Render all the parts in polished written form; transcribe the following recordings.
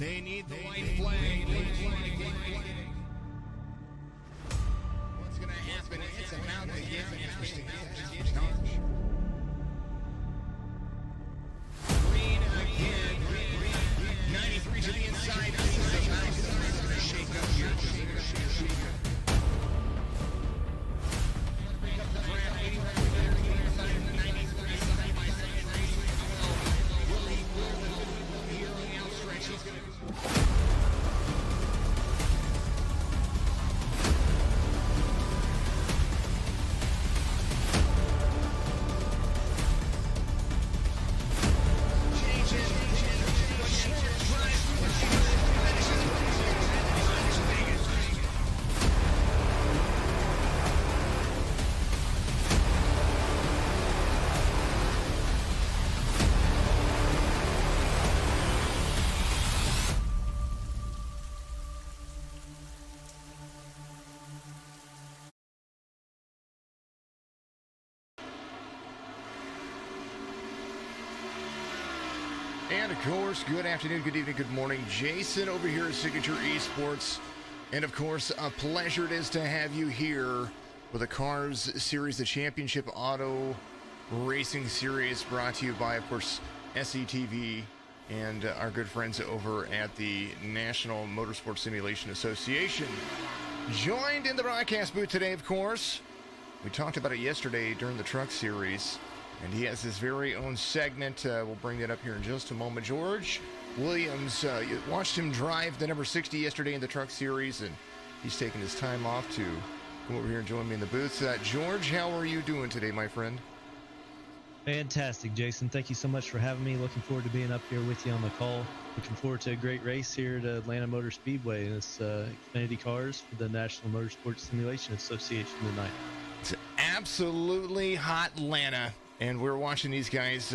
They need the white flag. What's going to happen? It's about to get interesting. Green again. 93 to the inside. This is about to shake up here. And of course, good afternoon, good evening, good morning. Jason over here at Signature Esports. And of course, a pleasure it is to have you here with the Cars Series, the Championship Auto Racing Series, brought to you by, of course, SCTV and our good friends over at the National Motorsport Simulation Association. Joined in the broadcast booth today, of course, we talked about it yesterday during the Truck Series. And he has his very own segment. We'll bring that up here in just a moment. George Williams, you watched him drive the number 60 yesterday in the Truck Series, and he's taking his time off to come over here and join me in the booth. George, how are you doing today, my friend? Fantastic, Jason. Thank you so much for having me. Looking forward to being up here with you on the call. Looking forward to a great race here at Atlanta Motor Speedway. It's Xfinity Cars for the National Motorsport Simulation Association tonight. It's absolutely hot Atlanta. And we're watching these guys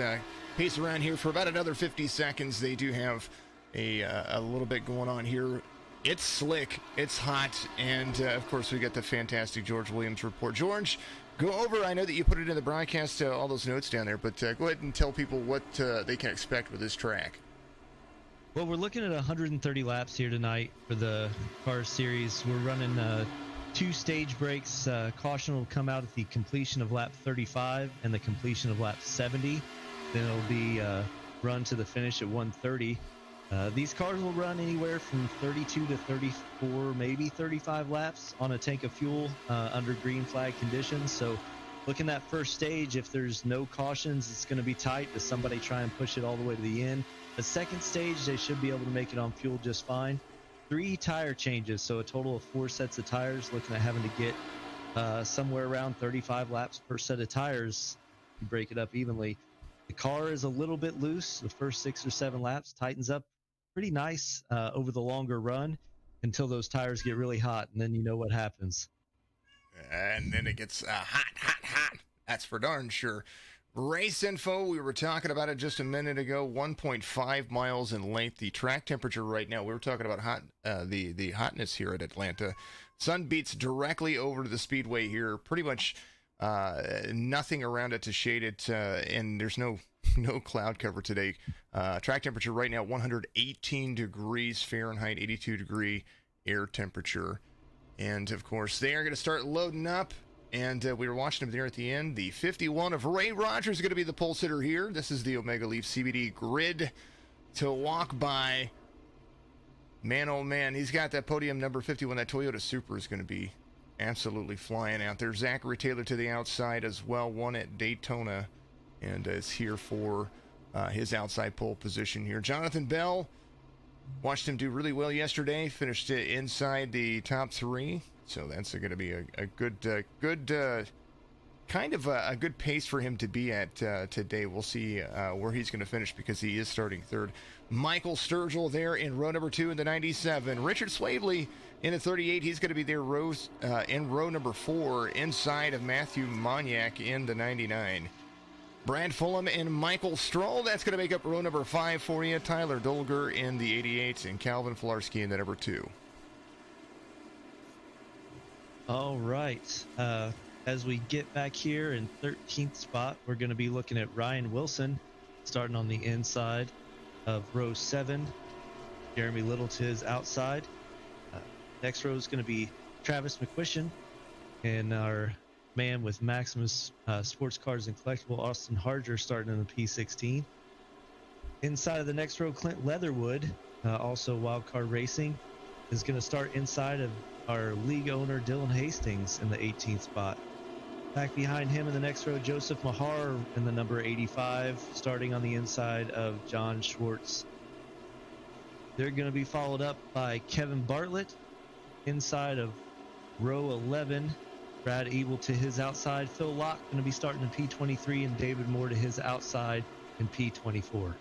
pace around here for about another 50 seconds. They do have a little bit going on here. It's slick, it's hot, and of course we got the fantastic George Williams report. George, go over, I know that you put it in the broadcast, all those notes down there, but go ahead and tell people what they can expect with this track. Well, we're looking at 130 laps here tonight for the Cars Series. We're running 2 stage breaks. Caution will come out at the completion of lap 35 and the completion of lap 70. Then it'll be run to the finish at 130. These cars will run anywhere from 32 to 34, maybe 35 laps on a tank of fuel under green flag conditions. So looking at that first stage, if there's no cautions, it's going to be tight. Does somebody try and push it all the way to the end? The second stage, they should be able to make it on fuel just fine. 3 tire changes, so a total of 4 sets of tires, looking at having to get somewhere around 35 laps per set of tires. You break it up evenly. The car is a little bit loose. The first 6 or 7 laps tightens up pretty nice over the longer run until those tires get really hot, and then you know what happens. And then it gets hot. That's for darn sure. Race info, we were talking about it just a minute ago, 1.5 miles in length. The track temperature right now, we were talking about the hotness here at Atlanta. Sun beats directly over to the speedway here. Pretty much nothing around it to shade it, and there's no cloud cover today. Track temperature right now, 118 degrees Fahrenheit, 82 degree air temperature. And, of course, they are going to start loading up. And we were watching him there at the end. The 51 of Ray Rogers is going to be the pole sitter here. This is the Omega Leaf CBD grid to walk by. Man, oh man, he's got that podium number 51. That Toyota Supra is going to be absolutely flying out there. Zachary Taylor to the outside as well, won at Daytona, and is here for his outside pole position here. Jonathan Bell, watched him do really well yesterday. Finished inside the top 3. So that's going to be a good kind of a good pace for him to be at today. We'll see where he's going to finish because he is starting third. Michael Sturgill there in row number 2 in the 97. Richard Swavely in the 38. He's going to be there in row number 4 inside of Matthew Moniak in the 99. Brad Fulham and Michael Stroll. That's going to make up row number 5 for you. Tyler Dolger in the 88 and Calvin Filarski in the number 2. All right. As we get back here in 13th spot, we're going to be looking at Ryan Wilson starting on the inside of row 7. Jeremy Little to his outside. Next row is going to be Travis McQuistion, and our man with Maximus Sports Cars and Collectible, Austin Harger, starting in the P16. Inside of the next row, Clint Leatherwood, also Wildcard Racing, is going to start inside of our league owner Dylan Hastings in the 18th spot. Back behind him in the next row, Joseph Mahar in the number 85, starting on the inside of John Schwartz. They're going to be followed up by Kevin Bartlett inside of row 11. Brad Ebel to his outside. Phil Locke going to be starting in P23, and David Moore to his outside in P24.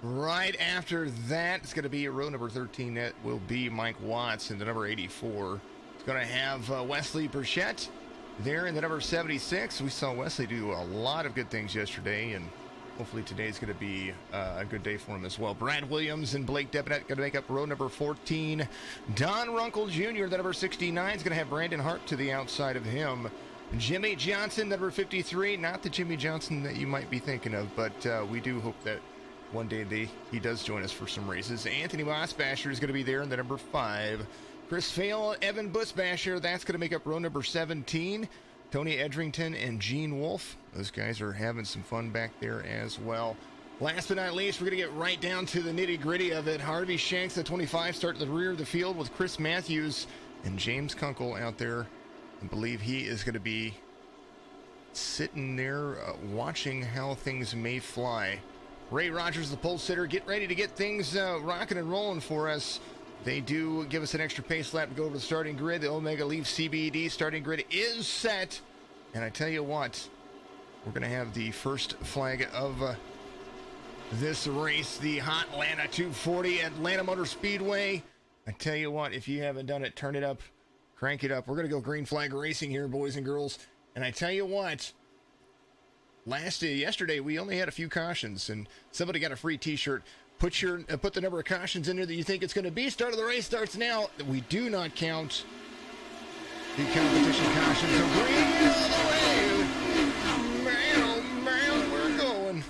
Right after that, it's going to be row number 13. That will be Mike Watts in the number 84. It's going to have Wesley Burchett there in the number 76. We saw Wesley do a lot of good things yesterday, and hopefully today's going to be a good day for him as well. Brad Williams and Blake Depinet going to make up row number 14. Don Runkle Jr., the number 69, is going to have Brandon Hart to the outside of him. Jimmy Johnson, number 53, not the Jimmy Johnson that you might be thinking of, but we do hope that one day he does join us for some races. Anthony Mossbasher is going to be there in the number 5. Chris Fail, Evan Bussbasher, that's going to make up row number 17. Tony Edrington and Gene Wolfe, those guys are having some fun back there as well. Last but not least, we're going to get right down to the nitty-gritty of it. Harvey Shanks at 25 start at the rear of the field with Chris Matthews and James Kunkel out there. I believe he is going to be sitting there watching how things may fly. Ray Rogers, the pole sitter, get ready to get things rocking and rolling for us. They do give us an extra pace lap to go over the starting grid. The Omega Leaf CBD starting grid is set. And I tell you what, we're going to have the first flag of this race, the Hotlanta 240 Atlanta Motor Speedway. I tell you what, if you haven't done it, turn it up, crank it up. We're going to go green flag racing here, boys and girls. And I tell you what, yesterday we only had a few cautions, and somebody got a free T-shirt. Put the number of cautions in there that you think it's going to be. Start of the race starts now. We do not count the competition cautions. So green all the way. Man, oh man, we're going.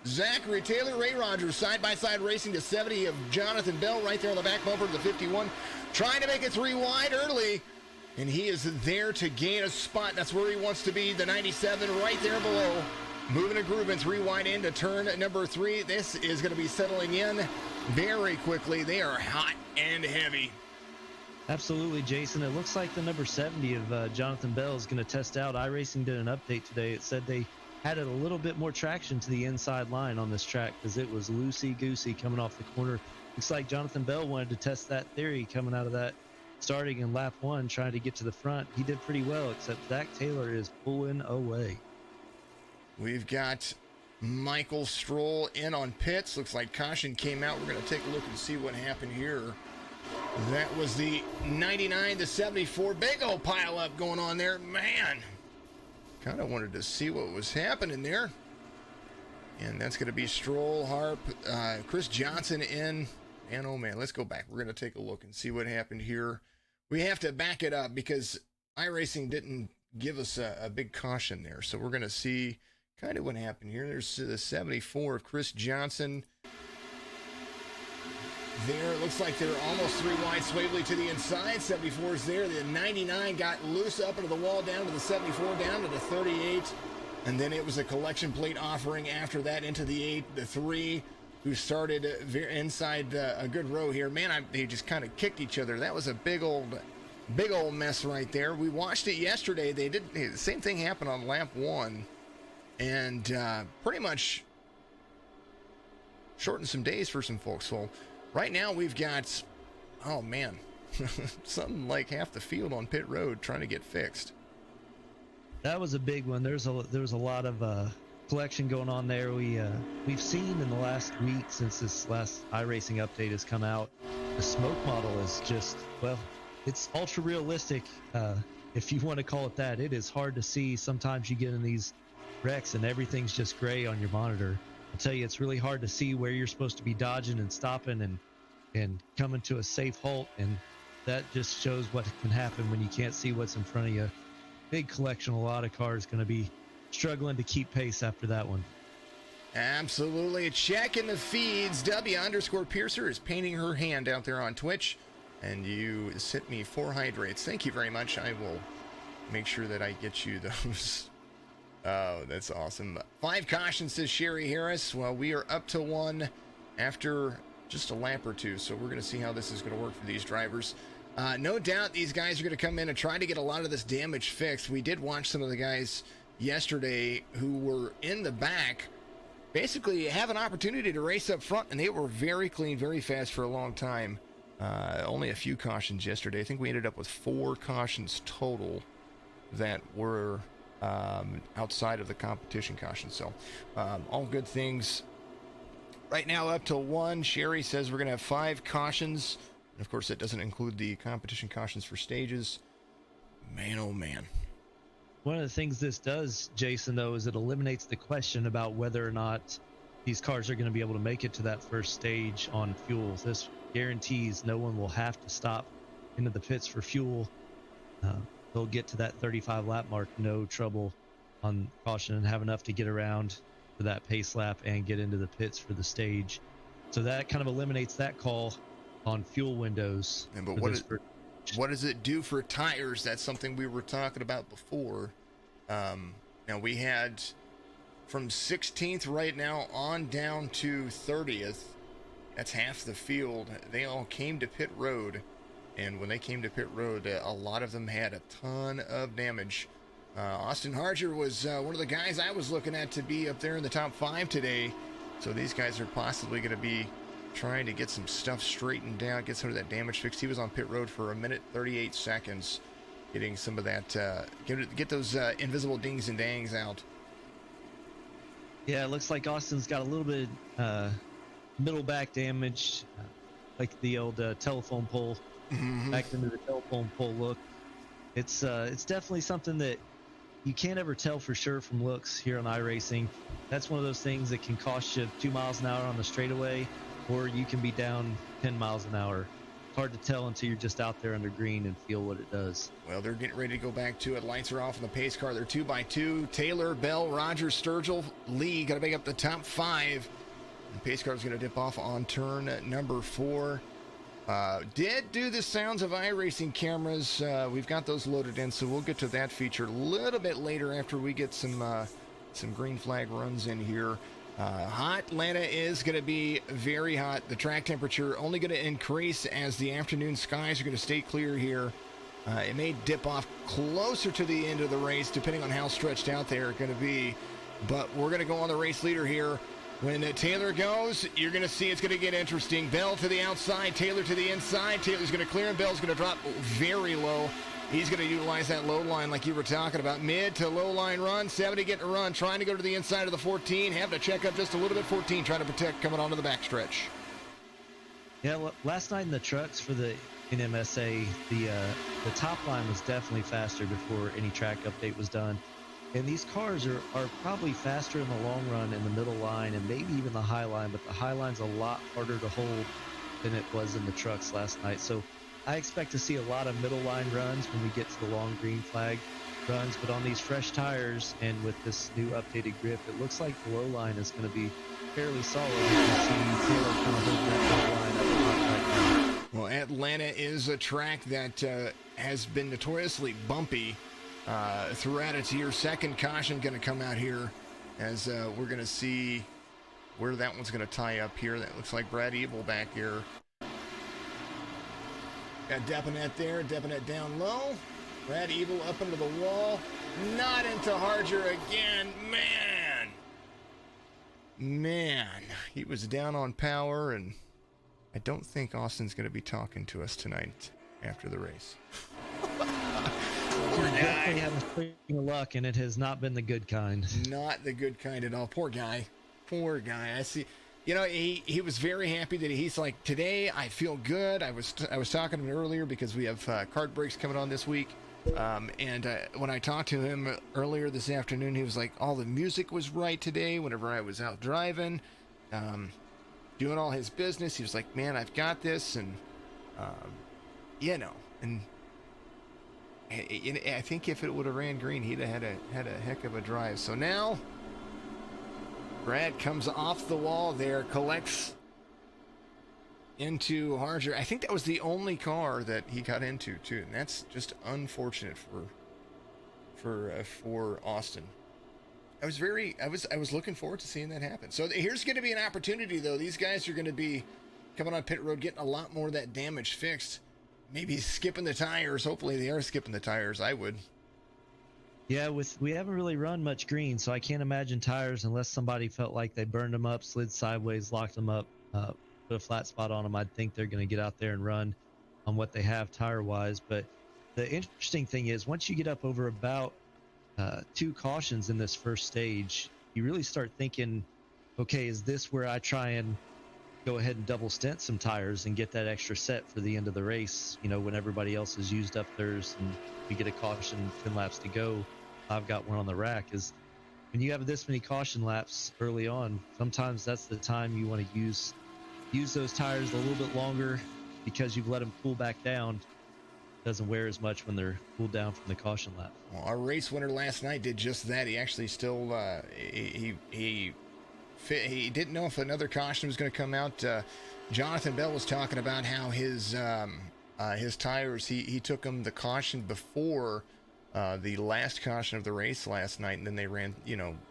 Zachary Taylor, Ray Rogers, side-by-side racing to 70 of Jonathan Bell right there on the back bumper of the 51. Trying to make it 3 wide early. And he is there to gain a spot. That's where he wants to be. The 97 right there below. Moving and grooving 3 wide into turn number 3. This is going to be settling in very quickly. They are hot and heavy. Absolutely, Jason. It looks like the number 70 of Jonathan Bell is going to test out. iRacing did an update today. It said they added a little bit more traction to the inside line on this track because it was loosey-goosey coming off the corner. Looks like Jonathan Bell wanted to test that theory coming out of that, starting in lap 1, trying to get to the front. He did pretty well, except Zach Taylor is pulling away. We've got Michael Stroll in on pits. Looks like caution came out. We're going to take a look and see what happened here. That was the 99 to 74. Big old pile up going on there. Man, kind of wanted to see what was happening there. And that's going to be Stroll, Harp, Chris Johnson in. And oh man, let's go back. We're going to take a look and see what happened here. We have to back it up because iRacing didn't give us a big caution there. So we're going to see kind of what happened here. There's the 74 of Chris Johnson. There, it looks like they're almost 3 wide, Swavely to the inside. 74 is there. The 99 got loose up into the wall, down to the 74, down to the 38. And then it was a collection plate offering after that into the 8, the 3, who started inside a good row here. Man, they just kind of kicked each other. That was a big old mess right there. We watched it yesterday. The same thing happened on lap 1. And pretty much shortened some days for some folks. So right now we've got, oh man, something like half the field on pit road trying to get fixed. That was a big one. There was a lot of collection going on there. We've seen in the last week since this last iRacing update has come out, the smoke model is just, well, it's ultra realistic. If you want to call it that, it is hard to see. Sometimes you get in these wrecks and everything's just gray on your monitor. I'll tell you, it's really hard to see where you're supposed to be dodging and stopping and coming to a safe halt, and that just shows what can happen when you can't see what's in front of you. Big collection, a lot of cars going to be struggling to keep pace after that one. Absolutely. Check in the feeds. W_Piercer is painting her hand out there on Twitch. And you sent me 4 hydrates. Thank you very much. I will make sure that I get you those. Oh, that's awesome. 5 cautions, says Sherry Harris. Well, we are up to 1 after just a lap or 2. So we're going to see how this is going to work for these drivers. No doubt these guys are going to come in and try to get a lot of this damage fixed. We did watch some of the guys yesterday who were in the back basically have an opportunity to race up front, and they were very clean, very fast for a long time. Only a few cautions yesterday. I think we ended up with 4 cautions total that were outside of the competition cautions. So all good things. Right now up to 1. Sherry says we're going to have 5 cautions. And of course, that doesn't include the competition cautions for stages. Man, oh man. One of the things this does, Jason, though, is it eliminates the question about whether or not these cars are going to be able to make it to that first stage on fuel. This guarantees no one will have to stop into the pits for fuel. They'll get to that 35 lap mark, no trouble on caution, and have enough to get around for that pace lap and get into the pits for the stage. So that kind of eliminates that call on fuel windows. Yeah, but what does it do for tires? That's something we were talking about before. Now we had from 16th right now on down to 30th. That's half the field. They all came to pit road. And when they came to pit road, a lot of them had a ton of damage. Austin Harger was one of the guys I was looking at to be up there in the top 5 today. So these guys are possibly going to be trying to get some stuff straightened out, get some of that damage fixed. He was on pit road for 1:38 seconds, getting some of that, get those invisible dings and dangs out. Yeah, it looks like Austin's got a little bit middle back damage, like the old telephone pole, back into the telephone pole look. It's definitely something that you can't ever tell for sure from looks here on iRacing. That's one of those things that can cost you 2 miles an hour on the straightaway, or you can be down 10 miles an hour. Hard to tell until you're just out there under green and feel what it does. Well, they're getting ready to go back to it. Lights are off in the pace car. They're 2x2. Taylor, Bell, Rogers, Sturgill, Lee got to make up the top 5. The pace car is going to dip off on turn number 4. Did do the sounds of iRacing cameras. We've got those loaded in, so we'll get to that feature a little bit later after we get some green flag runs in here. Hotlanta is going to be very hot. The track temperature only going to increase as the afternoon skies are going to stay clear here. It may dip off closer to the end of the race, depending on how stretched out they're going to be. But we're going to go on the race leader here. When Taylor goes, you're going to see it's going to get interesting. Bell to the outside, Taylor to the inside. Taylor's going to clear and Bell's going to drop very low. He's going to utilize that low line like you were talking about. Mid to low line run. 70 getting a run. Trying to go to the inside of the 14. Having to check up just a little bit. 14 trying to protect coming onto the backstretch. Yeah, last night in the trucks for the NMSA, the top line was definitely faster before any track update was done. And these cars are probably faster in the long run in the middle line and maybe even the high line, but the high line's a lot harder to hold than it was in the trucks last night. So I expect to see a lot of middle line runs when we get to the long green flag runs, but on these fresh tires and with this new updated grip, it looks like the low line is going to be fairly solid. You can see Taylor kind of holding that low line up top right now. Well, Atlanta is a track that has been notoriously bumpy throughout its year. Second caution going to come out here as we're going to see where that one's going to tie up here. That looks like Brad Evil back here. Got Depinet there, Depinet down low. Brad Evil up into the wall. Not into Harger again. Man, he was down on power, and I don't think Austin's going to be talking to us tonight after the race. Poor guy. Definitely having string of luck, and it has not been the good kind. Not the good kind at all. Poor guy. Poor guy. I see. You know, he was very happy that he's like, today I feel good. I was talking to him earlier because we have card breaks coming on this week. And when I talked to him earlier this afternoon, he was like, all the music was right today whenever I was out driving, doing all his business. He was like, man, I've got this. And, you know, and I think if it would have ran green, he'd have had a heck of a drive. So now Brad comes off the wall there, collects into Harger. I think that was the only car that he got into too, and that's just unfortunate for Austin. I was looking forward to seeing that happen. So here's going to be an opportunity, though. These guys are going to be coming on pit road, getting a lot more of that damage fixed. Maybe skipping the tires. Hopefully they are skipping the tires. I would. Yeah, we haven't really run much green, so I can't imagine tires unless somebody felt like they burned them up, slid sideways, locked them up, put a flat spot on them. I'd think they're going to get out there and run on what they have tire-wise. But the interesting thing is, once you get up over about 2 cautions in this first stage, you really start thinking, okay, is this where I try and go ahead and double stint some tires and get that extra set for the end of the race? You know, when everybody else has used up theirs and we get a caution 10 laps to go, I've got one on the rack. Is when you have this many caution laps early on, sometimes that's the time you want to use those tires a little bit longer, because you've let them cool back down. Doesn't wear as much when they're cooled down from the caution lap. Well, our race winner last night did just that. He actually still he didn't know if another caution was going to come out. Jonathan Bell was talking about how his tires, he took them the caution before the last caution of the race last night, and then they ran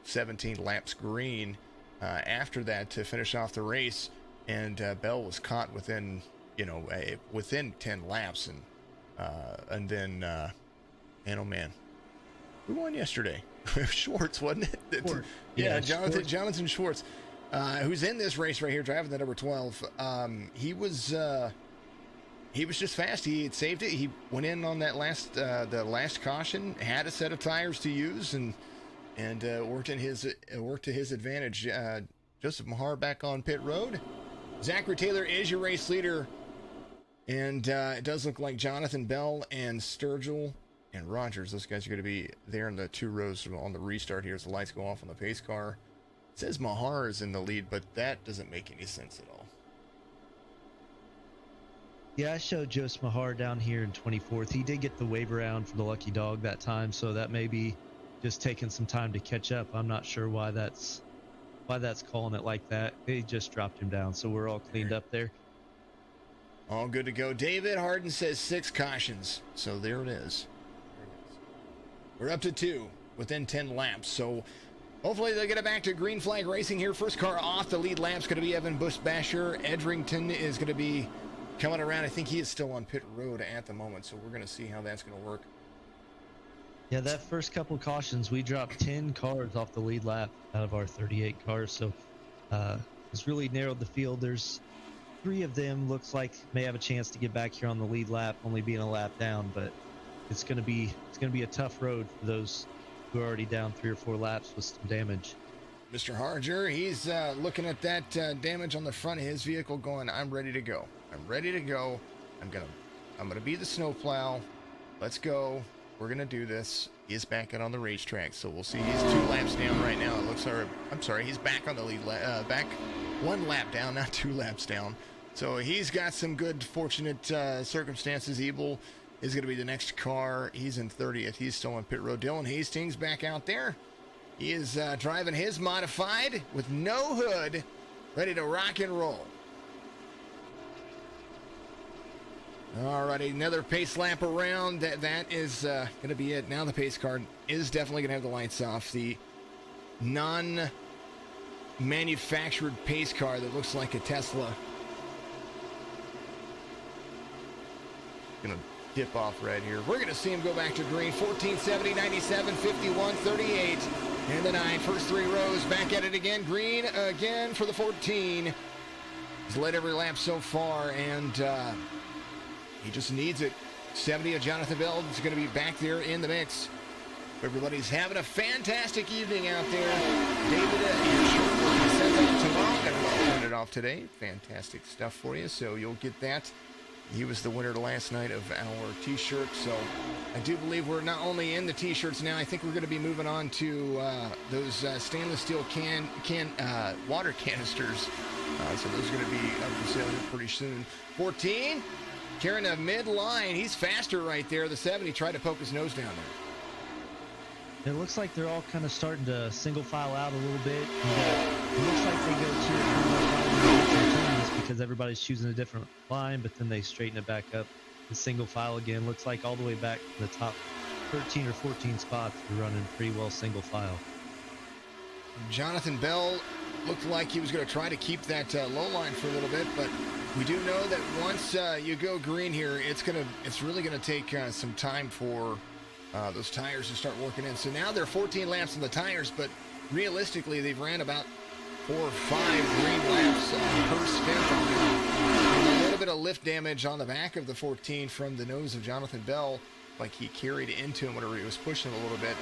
17 laps green after that to finish off the race. And Bell was caught within 10 laps, and then oh man, who won yesterday? Schwartz, wasn't it? Schwartz. Yeah, Schwartz. Jonathan Schwartz, who's in this race right here, driving the number 12. He was just fast. He had saved it. He went in on that the last caution, had a set of tires to use, and worked to his advantage. Joseph Mahar back on pit road. Zachary Taylor is your race leader, and it does look like Jonathan Bell and Sturgill and Rogers, those guys are going to be there in the 2 rows on the restart here as the lights go off on the pace car. It says Mahar is in the lead, but that doesn't make any sense at all. Yeah, I showed Joseph Mahar down here in 24th. He did get the wave around for the lucky dog that time, so that may be just taking some time to catch up. I'm not sure why that's calling it like that. They just dropped him down, so we're all cleaned up there. All good to go. David Harden says 6 cautions, so there it is. We're up to 2 within 10 laps, so hopefully they'll get it back to green flag racing here. First car off the lead lap's going to be Evan Bush-Basher. Edrington is going to be coming around. I think he is still on pit road at the moment, so we're going to see how that's going to work. Yeah, that first couple cautions, we dropped 10 cars off the lead lap out of our 38 cars, so it's really narrowed the field. There's 3 of them looks like may have a chance to get back here on the lead lap, only being a lap down, but it's going to be a tough road for those who are already down 3 or 4 laps with some damage. Mr. Harger, he's looking at that damage on the front of his vehicle, going, "I'm ready to go. I'm ready to go. I'm gonna be the snowplow. Let's go. We're gonna do this." He is back out on the racetrack, so we'll see. He's 2 laps down right now. It looks like, I'm sorry, he's back on the lead, back 1 lap down, not 2 laps down. So he's got some good, fortunate circumstances. Ebel is going to be the next car. He's in 30th. He's still on pit road. Dylan Hastings back out there. He is driving his modified with no hood, ready to rock and roll. All righty, another pace lap around. That is going to be it. Now the pace car is definitely going to have the lights off. The non-manufactured pace car that looks like a Tesla. Going to dip off right here. We're going to see him go back to green. 14, 70, 97, 51, 38. And the 9. First 3 rows. Back at it again. Green again for the 14. He's led every lap so far, and he just needs it. 70 of Jonathan Bell is going to be back there in the mix. Everybody's having a fantastic evening out there. David, you're sure sent out tomorrow. Going to send it off today. Fantastic stuff for you, so you'll get that. He was the winner last night of our T-shirt, so I do believe we're not only in the T-shirts now. I think we're going to be moving on to those stainless steel water canisters. So those are going to be up for sale pretty soon. 14, carrying a mid-line. He's faster right there. The 70 tried to poke his nose down there. It looks like they're all kind of starting to single file out a little bit. It looks like they go to just because everybody's choosing a different line, but then they straighten it back up. The single file again looks like all the way back to the top 13 or 14 spots. They're running pretty well single file. Jonathan Bell looked like he was going to try to keep that low line for a little bit, but we do know that once you go green here, it's really going to take some time for those tires to start working in. So now they're 14 laps on the tires, but realistically, they've ran about 4 or 5 green laps per stint on them. And a little bit of lift damage on the back of the 14 from the nose of Jonathan Bell, like he carried into him whenever he was pushing him a little bit.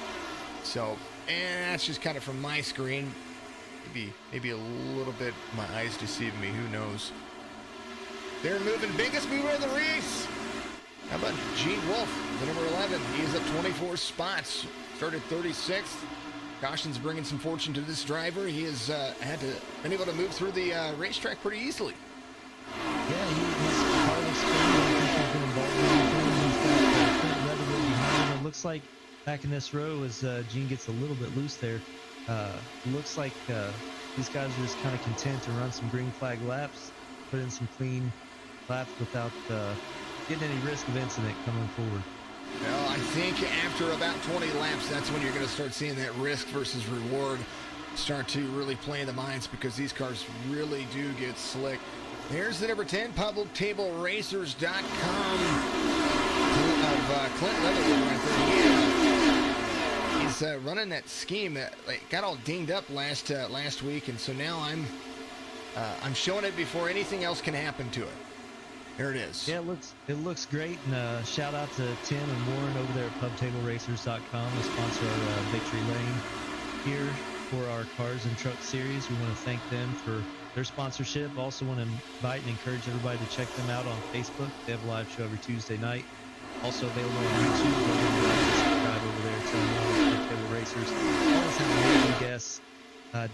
So, and that's just kind of from my screen. Maybe a little bit, my eyes deceive me, who knows. They're moving, biggest mover of the race. How about Gene Wolfe, the number 11? He is at 24 spots, started 36th. Caution's bringing some fortune to this driver. He has been able to move through the racetrack pretty easily. Yeah, he's part of He's been involved in anything. He's got Leather behind him. It looks like back in this row as Gene gets a little bit loose there. Looks like these guys are just kind of content to run some green flag laps, put in some clean laps without getting any risk of incident coming forward. Well, I think after about 20 laps, that's when you're going to start seeing that risk versus reward start to really play in the minds, because these cars really do get slick. There's the number 10, PubblicTableRacers.com of Clint Leatherwood right there. He's running that scheme. Got all dinged up last week, and so now I'm showing it before anything else can happen to it. There it is. Yeah, it looks great, and shout out to Tim and Warren over there at PubblicTableRacers.com, the sponsor our Victory Lane here for our Cars and Truck Series. We want to thank them for their sponsorship. Also want to invite and encourage everybody to check them out on Facebook. They have a live show every Tuesday night. Also available on YouTube. Go ahead and subscribe over there to Table Racers. Always have amazing guests.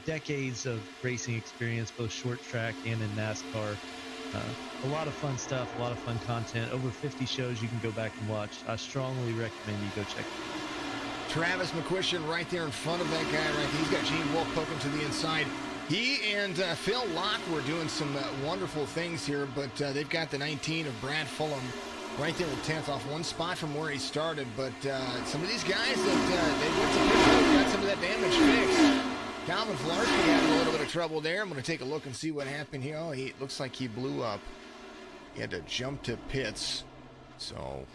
Decades of racing experience, both short track and in NASCAR. A lot of fun stuff, a lot of fun content. Over 50 shows you can go back and watch. I strongly recommend you go check it out. Travis McQuistion right there in front of that guy right there. He's got Gene Wolfe poking to the inside. He and Phil Locke were doing some wonderful things here, but they've got the 19 of Brad Fulham right there in 10th, off one spot from where he started. But some of these guys that they went to pit road got some of that damage fixed. Calvin Flarsky had a little bit of trouble there. I'm going to take a look and see what happened here. Oh, he looks like he blew up. He had to jump to pits. So,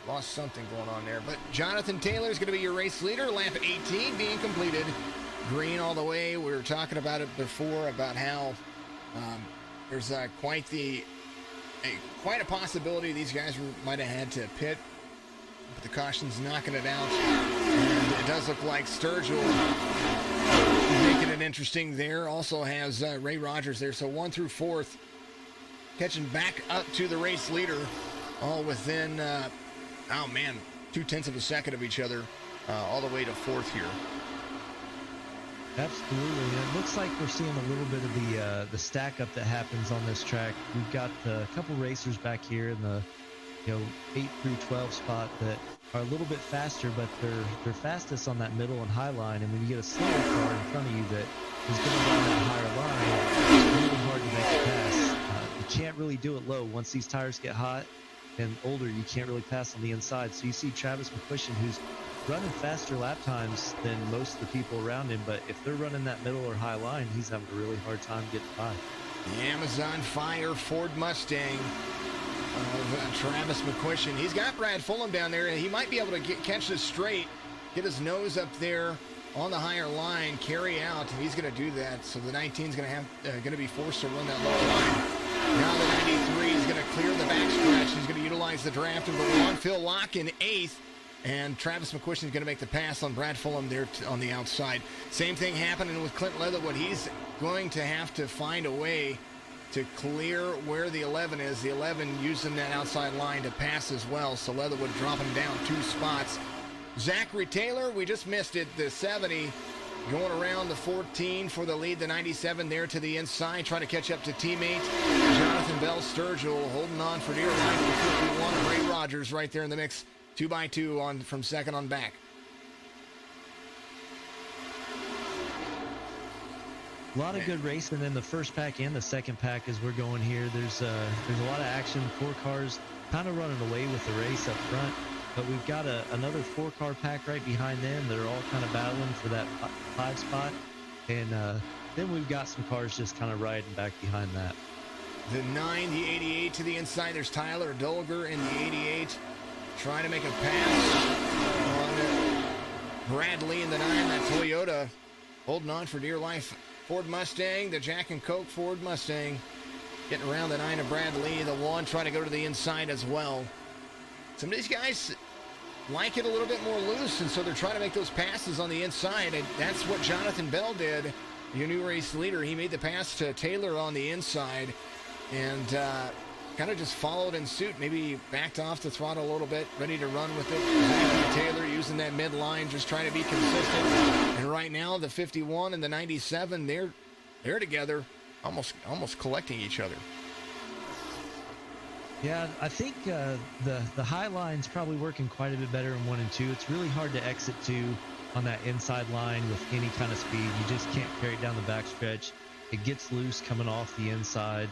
lost something going on there. But Jonathan Taylor is going to be your race leader. Lap 18 being completed. Green all the way. We were talking about it before, about how there's quite a possibility these guys might have had to pit. But the caution's knocking it out. And it does look like Sturgill making it interesting there. Also has Ray Rogers there. So 1 through 4th catching back up to the race leader, all within 0.2 of a second of each other, all the way to 4th here. Absolutely. It looks like we're seeing a little bit of the stack up that happens on this track. We've got a couple racers back here in the 8 through 12 spot that are a little bit faster, but they're fastest on that middle and high line. And when you get a slower car in front of you that is going to run that higher line, it's really hard to make a pass. You can't really do it low. Once these tires get hot and older, you can't really pass on the inside. So you see Travis McQuistion, who's running faster lap times than most of the people around him, but if they're running that middle or high line, he's having a really hard time getting by. The Amazon Fire Ford Mustang of Travis McQuistion. He's got Brad Fulham down there, and he might be able to catch this straight, get his nose up there on the higher line, carry out. He's going to do that, so the 19 is going to be forced to run that lower line. Now the 93 is going to clear the backstretch. He's going to utilize the draft number 1. Phil Locke in 8th. And Travis McQuistion is going to make the pass on Brad Fulham there on the outside. Same thing happening with Clint Leatherwood. He's going to have to find a way to clear where the 11 is. The 11 using that outside line to pass as well. So Leatherwood dropping down 2 spots. Zachary Taylor, we just missed it. The 70 going around the 14 for the lead. The 97 there to the inside, trying to catch up to teammate Jonathan Bell. Sturgill holding on for dear life for 51. Ray Rogers right there in the mix. 2x2 from second on back. A lot of good racing in the first pack and the second pack as we're going here. There's a lot of action. 4 cars kind of running away with the race up front, but we've got another 4-car pack right behind them. They're all kind of battling for that 5 spot, and then we've got some cars just kind of riding back behind that. The 9, the 88 to the inside. There's Tyler Dolger in the 88 trying to make a pass on Bradley in the 9. That Toyota holding on for dear life. Ford Mustang, the Jack and Coke Ford Mustang, getting around the 9 of Bradley. The 1 trying to go to the inside as well. Some of these guys like it a little bit more loose, and so they're trying to make those passes on the inside, and that's what Jonathan Bell did, your new race leader. He made the pass to Taylor on the inside, and kind of just followed in suit, maybe backed off the throttle a little bit, ready to run with it. Taylor using that midline, just trying to be consistent. And right now, the 51 and the 97, they're together, almost collecting each other. Yeah, I think the high line's probably working quite a bit better in 1 and 2. It's really hard to exit 2 on that inside line with any kind of speed. You just can't carry it down the backstretch. It gets loose coming off the inside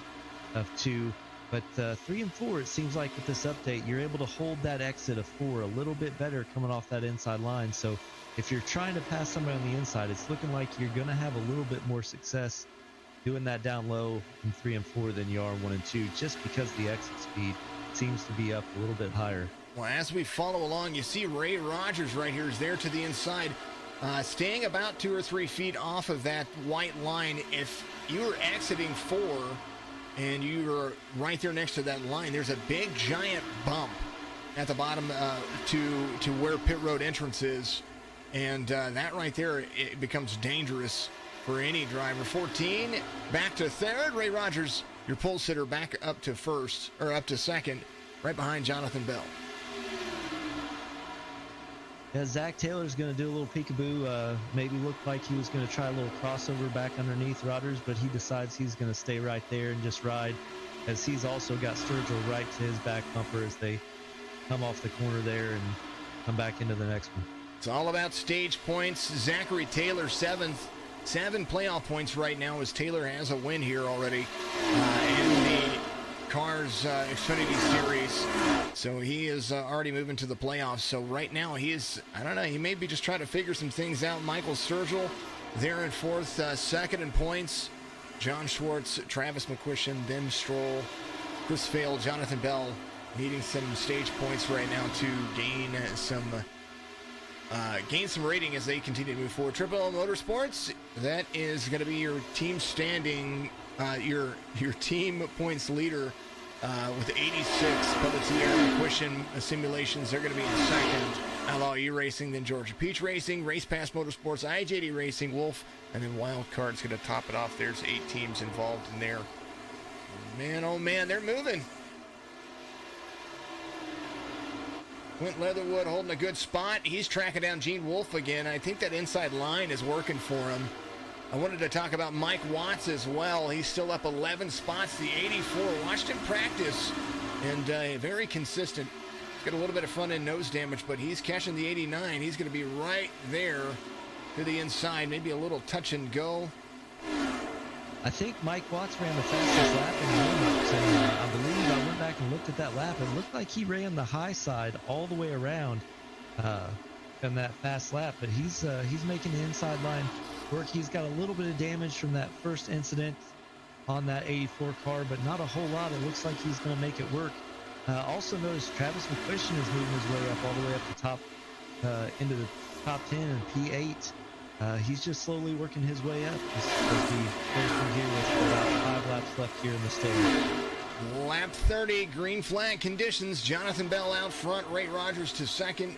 of 2. But 3 and 4, it seems like with this update, you're able to hold that exit of 4 a little bit better coming off that inside line. So if you're trying to pass somebody on the inside, it's looking like you're going to have a little bit more success doing that down low in 3 and 4 than you are in 1 and 2, just because the exit speed seems to be up a little bit higher. Well, as we follow along, you see Ray Rogers right here is there to the inside, staying about 2 or 3 feet off of that white line. If you're exiting 4 and you're right there next to that line, there's a big giant bump at the bottom to where pit road entrance is, and that right there, it becomes dangerous for any driver. 14 back to 3rd. Ray Rogers, your pole sitter, back up to 1st, or up to 2nd, right behind Jonathan Bell. Yeah, Zach Taylor's going to do a little peekaboo. Maybe looked like he was going to try a little crossover back underneath Rogers, but he decides he's going to stay right there and just ride, as he's also got Sturgill right to his back bumper as they come off the corner there and come back into the next one. It's all about stage points. Zachary Taylor, 7th. 7 playoff points right now as Taylor has a win here already in the Cars Xfinity Series. So he is already moving to the playoffs. So right now he is, I don't know, he may be just trying to figure some things out. Michael Sturgill there in 4th, 2nd in points. John Schwartz, Travis McQuistion, then Stroll, Chris Fail, Jonathan Bell needing some stage points right now to gain some rating as they continue to move forward. Triple L Motorsports, that is going to be your team standing, your team points leader with 86. Pelletier, McQuistion simulations, they're going to be in 2nd. Outlaw iRacing, then Georgia Peach Racing, Race Pass Motorsports, IJD Racing, Wolf, and then Wild Card's going to top it off. There's 8 teams involved in there. Man, oh man, they're moving. Quint Leatherwood holding a good spot. He's tracking down Gene Wolfe again. I think that inside line is working for him. I wanted to talk about Mike Watts as well. He's still up 11 spots. The 84. Watched him practice and very consistent. He's got a little bit of front end nose damage, but he's catching the 89. He's going to be right there to the inside. Maybe a little touch and go. I think Mike Watts ran the fastest lap in the warm-ups, and I believe I went back and looked at that lap. It looked like he ran the high side all the way around in that fast lap, but he's making the inside line work. He's got a little bit of damage from that first incident on that 84 car, but not a whole lot. It looks like he's going to make it work. Also notice Travis McQuistion is moving his way up all the way up the top into the top 10 and P8. He's just slowly working his way up as we go from here with about 5 laps left here in the stage. Lap 30, green flag conditions. Jonathan Bell out front, Ray Rogers to 2nd.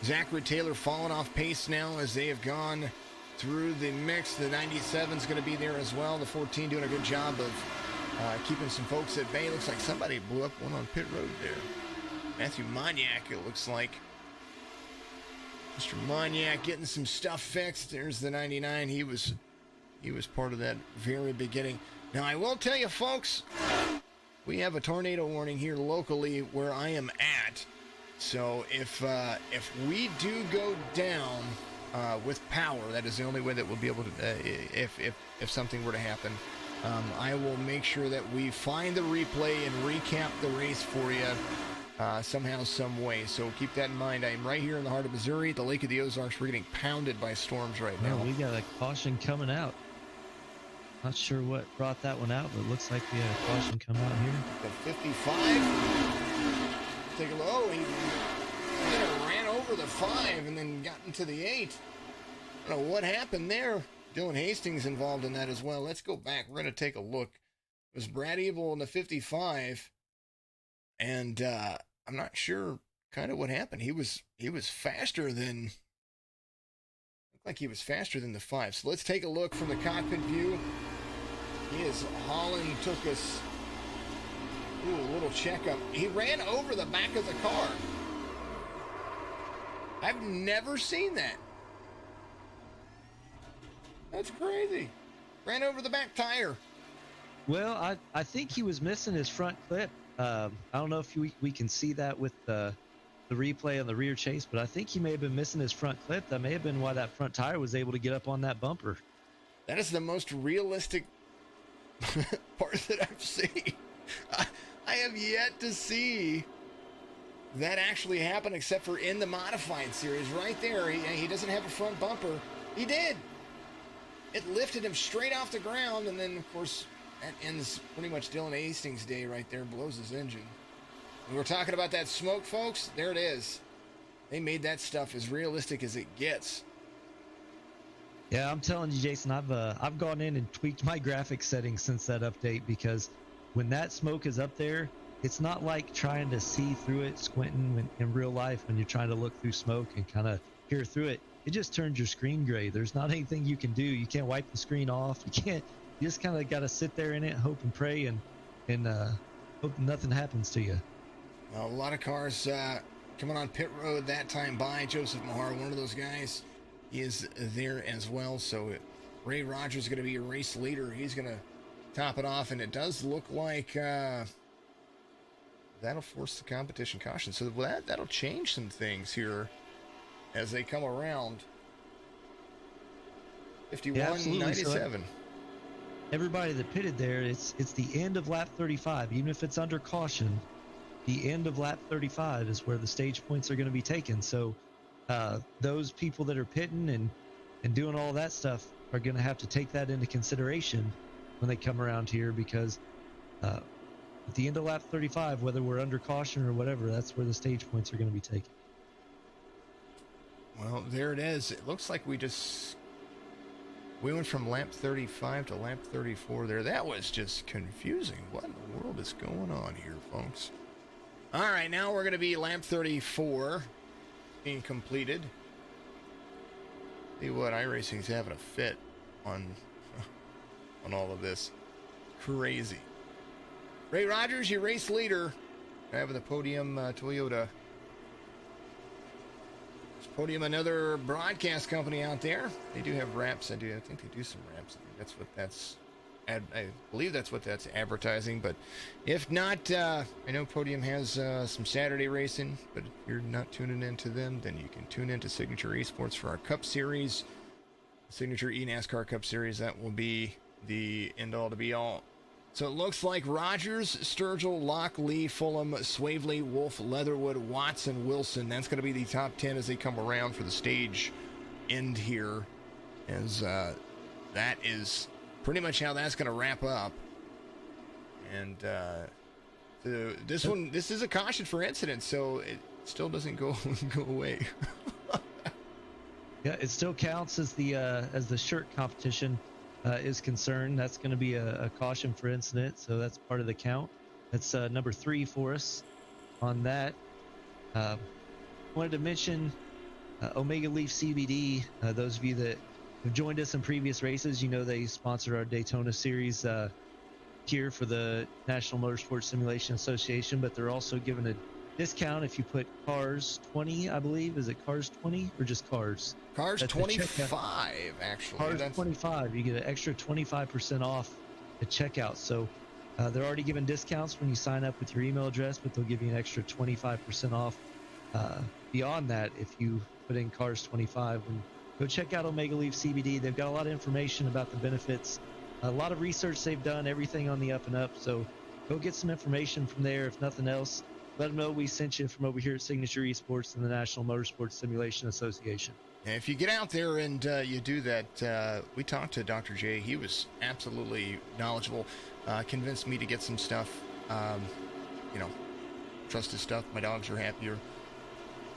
Zachary Taylor falling off pace now as they have gone through the mix. The 97 is going to be there as well. The 14 doing a good job of keeping some folks at bay. Looks like somebody blew up one on pit road there. Matthew Mognac, it looks like. Mr. Mognac getting some stuff fixed. There's the 99. He was part of that very beginning. Now, I will tell you, folks, we have a tornado warning here locally where I am at. So if we do go down with power. That is the only way that we'll be able to, if something were to happen. I will make sure that we find the replay and recap the race for you somehow, some way. So keep that in mind. I am right here in the heart of Missouri, at the Lake of the Ozarks. We're getting pounded by storms right now. Well, we got a caution coming out. Not sure what brought that one out, but it looks like we had a caution come out here. The 55. Take a look. Oh, he ran over the 5 and then got into the 8. I don't know what happened there. Dylan Hastings involved in that as well. Let's go back. We're going to take a look. It was Brad Ebel in the 55. And I'm not sure kind of what happened. He was faster than... Looked like he was faster than the 5. So let's take a look from the cockpit view. Holland took us... Ooh, a little checkup. He ran over the back of the car. I've never seen that. That's crazy. Ran over the back tire. Well, I think he was missing his front clip. I don't know if we can see that with the replay on the rear chase, but I think he may have been missing his front clip. That may have been why that front tire was able to get up on that bumper. That is the most realistic part that I've seen. I have yet to see that actually happen, except for in the modified series. Right there, he doesn't have a front bumper. He did. It lifted him straight off the ground, and then, of course, that ends pretty much Dylan Hastings' day right there, blows his engine. And we're talking about that smoke, folks. There it is. They made that stuff as realistic as it gets. Yeah, I'm telling you, Jason, I've gone in and tweaked my graphics settings since that update, because when that smoke is up there, it's not like trying to see through it, squinting in real life when you're trying to look through smoke and kind of peer through it. It just turns your screen gray. There's not anything you can do. You can't wipe the screen off. You just kind of got to sit there in it, hope and pray, and hope nothing happens to you. Well, a lot of cars coming on pit road that time by. Joseph Mahar, one of those guys, is there as well. So Ray Rogers is going to be a race leader. He's going to top it off, and it does look like that'll force the competition caution. So that'll change some things here as they come around. 51.97. So everybody that pitted there, it's the end of lap 35. Even if it's under caution, the end of lap 35 is where the stage points are going to be taken. So those people that are pitting and doing all that stuff are going to have to take that into consideration when they come around here, because at the end of lap 35, whether we're under caution or whatever, that's where the stage points are going to be taken. Well, there it is. It looks like we went from lap 35 to lap 34 there. That was just confusing. What in the world is going on here, folks? All right, now we're going to be lap 34 being completed. See what, iRacing's having a fit on all of this. Crazy. Ray Rogers, your race leader, having the podium Toyota. Podium, another broadcast company out there. They do have wraps. I think they do some wraps. I believe that's what that's advertising. But if not, I know Podium has some Saturday racing. But if you're not tuning into them, then you can tune into Signature Esports for our Cup Series, Signature eNASCAR Cup Series. That will be the end all to be all. So it looks like Rogers, Sturgill, Locke, Lee, Fulham, Swavely, Wolf, Leatherwood, Watson, Wilson. That's going to be the top 10 as they come around for the stage end here. As that is pretty much how that's going to wrap up. And this is a caution for incidents, so it still doesn't go away. Yeah, it still counts as the shirt competition is concerned. That's going to be a caution for incident, so that's part of the count. That's number 3 for us on that. Wanted to mention Omega Leaf CBD. Those of you that have joined us in previous races, you know they sponsor our Daytona Series here for the National Motorsport Simulation Association, but they're also giving a discount if you put Cars 20, I believe. Is it Cars 20 or just Cars? Cars 25, actually. Cars 25. You get an extra 25% off at checkout. So they're already giving discounts when you sign up with your email address, but they'll give you an extra 25% off beyond that if you put in Cars 25 when go check out Omega Leaf CBD. They've got a lot of information about the benefits, a lot of research they've done, everything on the up and up. So go get some information from there. If nothing else, let them know we sent you from over here at Signature Esports and the National Motorsports Simulation Association. And if you get out there and you do that, we talked to Dr. J. He was absolutely knowledgeable, convinced me to get some stuff, trust his stuff. My dogs are happier.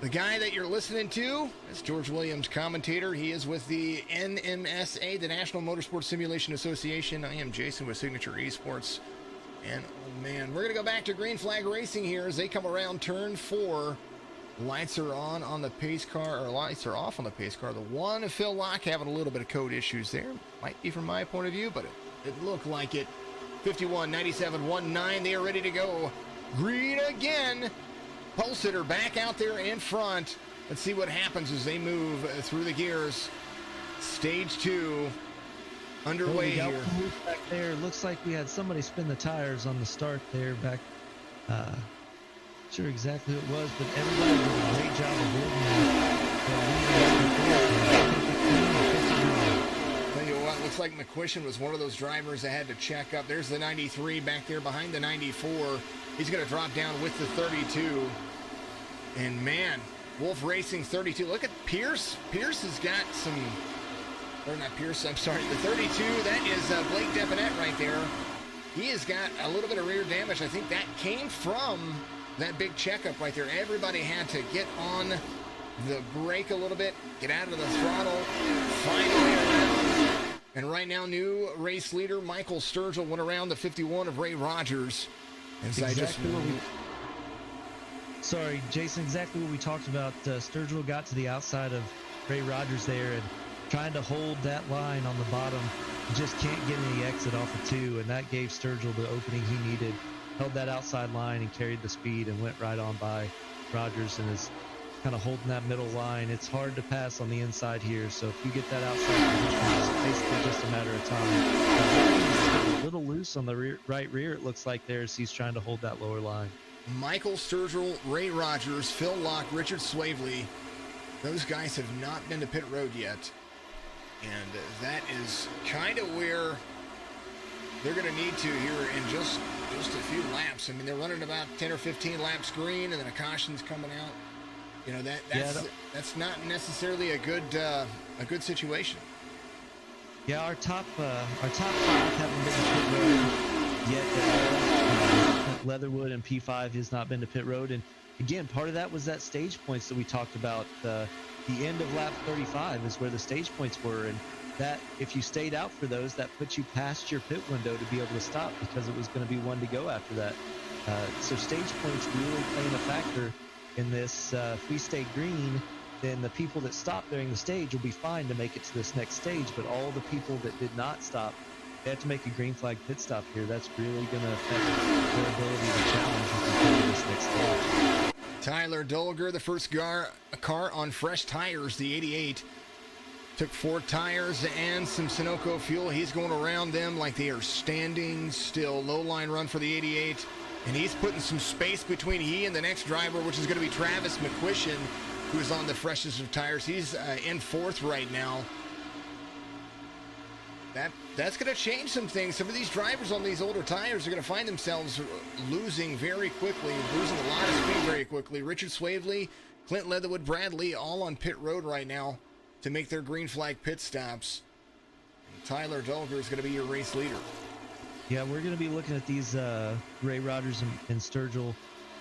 The guy that you're listening to is George Williams, commentator. He is with the NMSA, the National Motorsports Simulation Association. I am Jason with Signature Esports. And, oh man, we're going to go back to green flag racing here as they come around turn 4. Lights are on the pace car, or lights are off on the pace car. The one, Phil Locke, having a little bit of code issues there. Might be from my point of view, but it looked like it. 51, 97, 19, they are ready to go. Green again. Pole sitter back out there in front. Let's see what happens as they move through the gears. Stage 2 underway here. Back there, looks like we had somebody spin the tires on the start there back. Sure exactly who it was, but everybody did a great job of holding. Tell you what, looks like McQuistion was one of those drivers that had to check up. There's the 93 back there behind the 94. He's going to drop down with the 32. And man, Wolf Racing 32. Look at Pierce. Pierce has got some, or not Pierce, I'm sorry, the 32. That is Blake Deponette right there. He has got a little bit of rear damage. I think that came from that big checkup right there. Everybody had to get on the brake a little bit, get out of the throttle, find a way around. And right now, new race leader Michael Sturgill went around the 51 of Ray Rogers. Sorry, Jason, exactly what we talked about. Sturgill got to the outside of Ray Rogers there and trying to hold that line on the bottom. Just can't get any exit off of 2, and that gave Sturgill the opening he needed. Held that outside line and carried the speed and went right on by Rogers and is kind of holding that middle line. It's hard to pass on the inside here, so if you get that outside position, it's basically just a matter of time. A little loose on the right rear, it looks like there, as he's trying to hold that lower line. Michael Sturgill, Ray Rogers, Phil Locke, Richard Swavely, those guys have not been to pit road yet. And that is kind of where they're going to need to here in just a few laps. I mean, they're running about 10 or 15 laps green, and then a caution's coming out. You know, that's not necessarily a good situation. Yeah, our top 5 haven't been to pit road yet. Leatherwood and P5 has not been to pit road, and again, part of that was that stage points that we talked about. The end of lap 35 is where the stage points were, and that if you stayed out for those, that puts you past your pit window to be able to stop because it was going to be 1 to go after that. So stage points really playing a factor in this. If we stay green, then the people that stop during the stage will be fine to make it to this next stage, but all the people that did not stop, they have to make a green flag pit stop here. That's really going to affect their ability to challenge if we go to this next stage. Tyler Dolger, the first car on fresh tires, the 88. Took 4 tires and some Sunoco fuel. He's going around them like they are standing still. Low line run for the 88. And he's putting some space between he and the next driver, which is going to be Travis McQuistion, who is on the freshest of tires. He's in 4th right now. That's going to change some things. Some of these drivers on these older tires are going to find themselves losing very quickly, losing a lot of speed very quickly. Richard Swavely, Clint Leatherwood, Bradley, all on pit road right now to make their green flag pit stops. And Tyler Dolger is going to be your race leader. Yeah, we're going to be looking at these Ray Rogers and Sturgill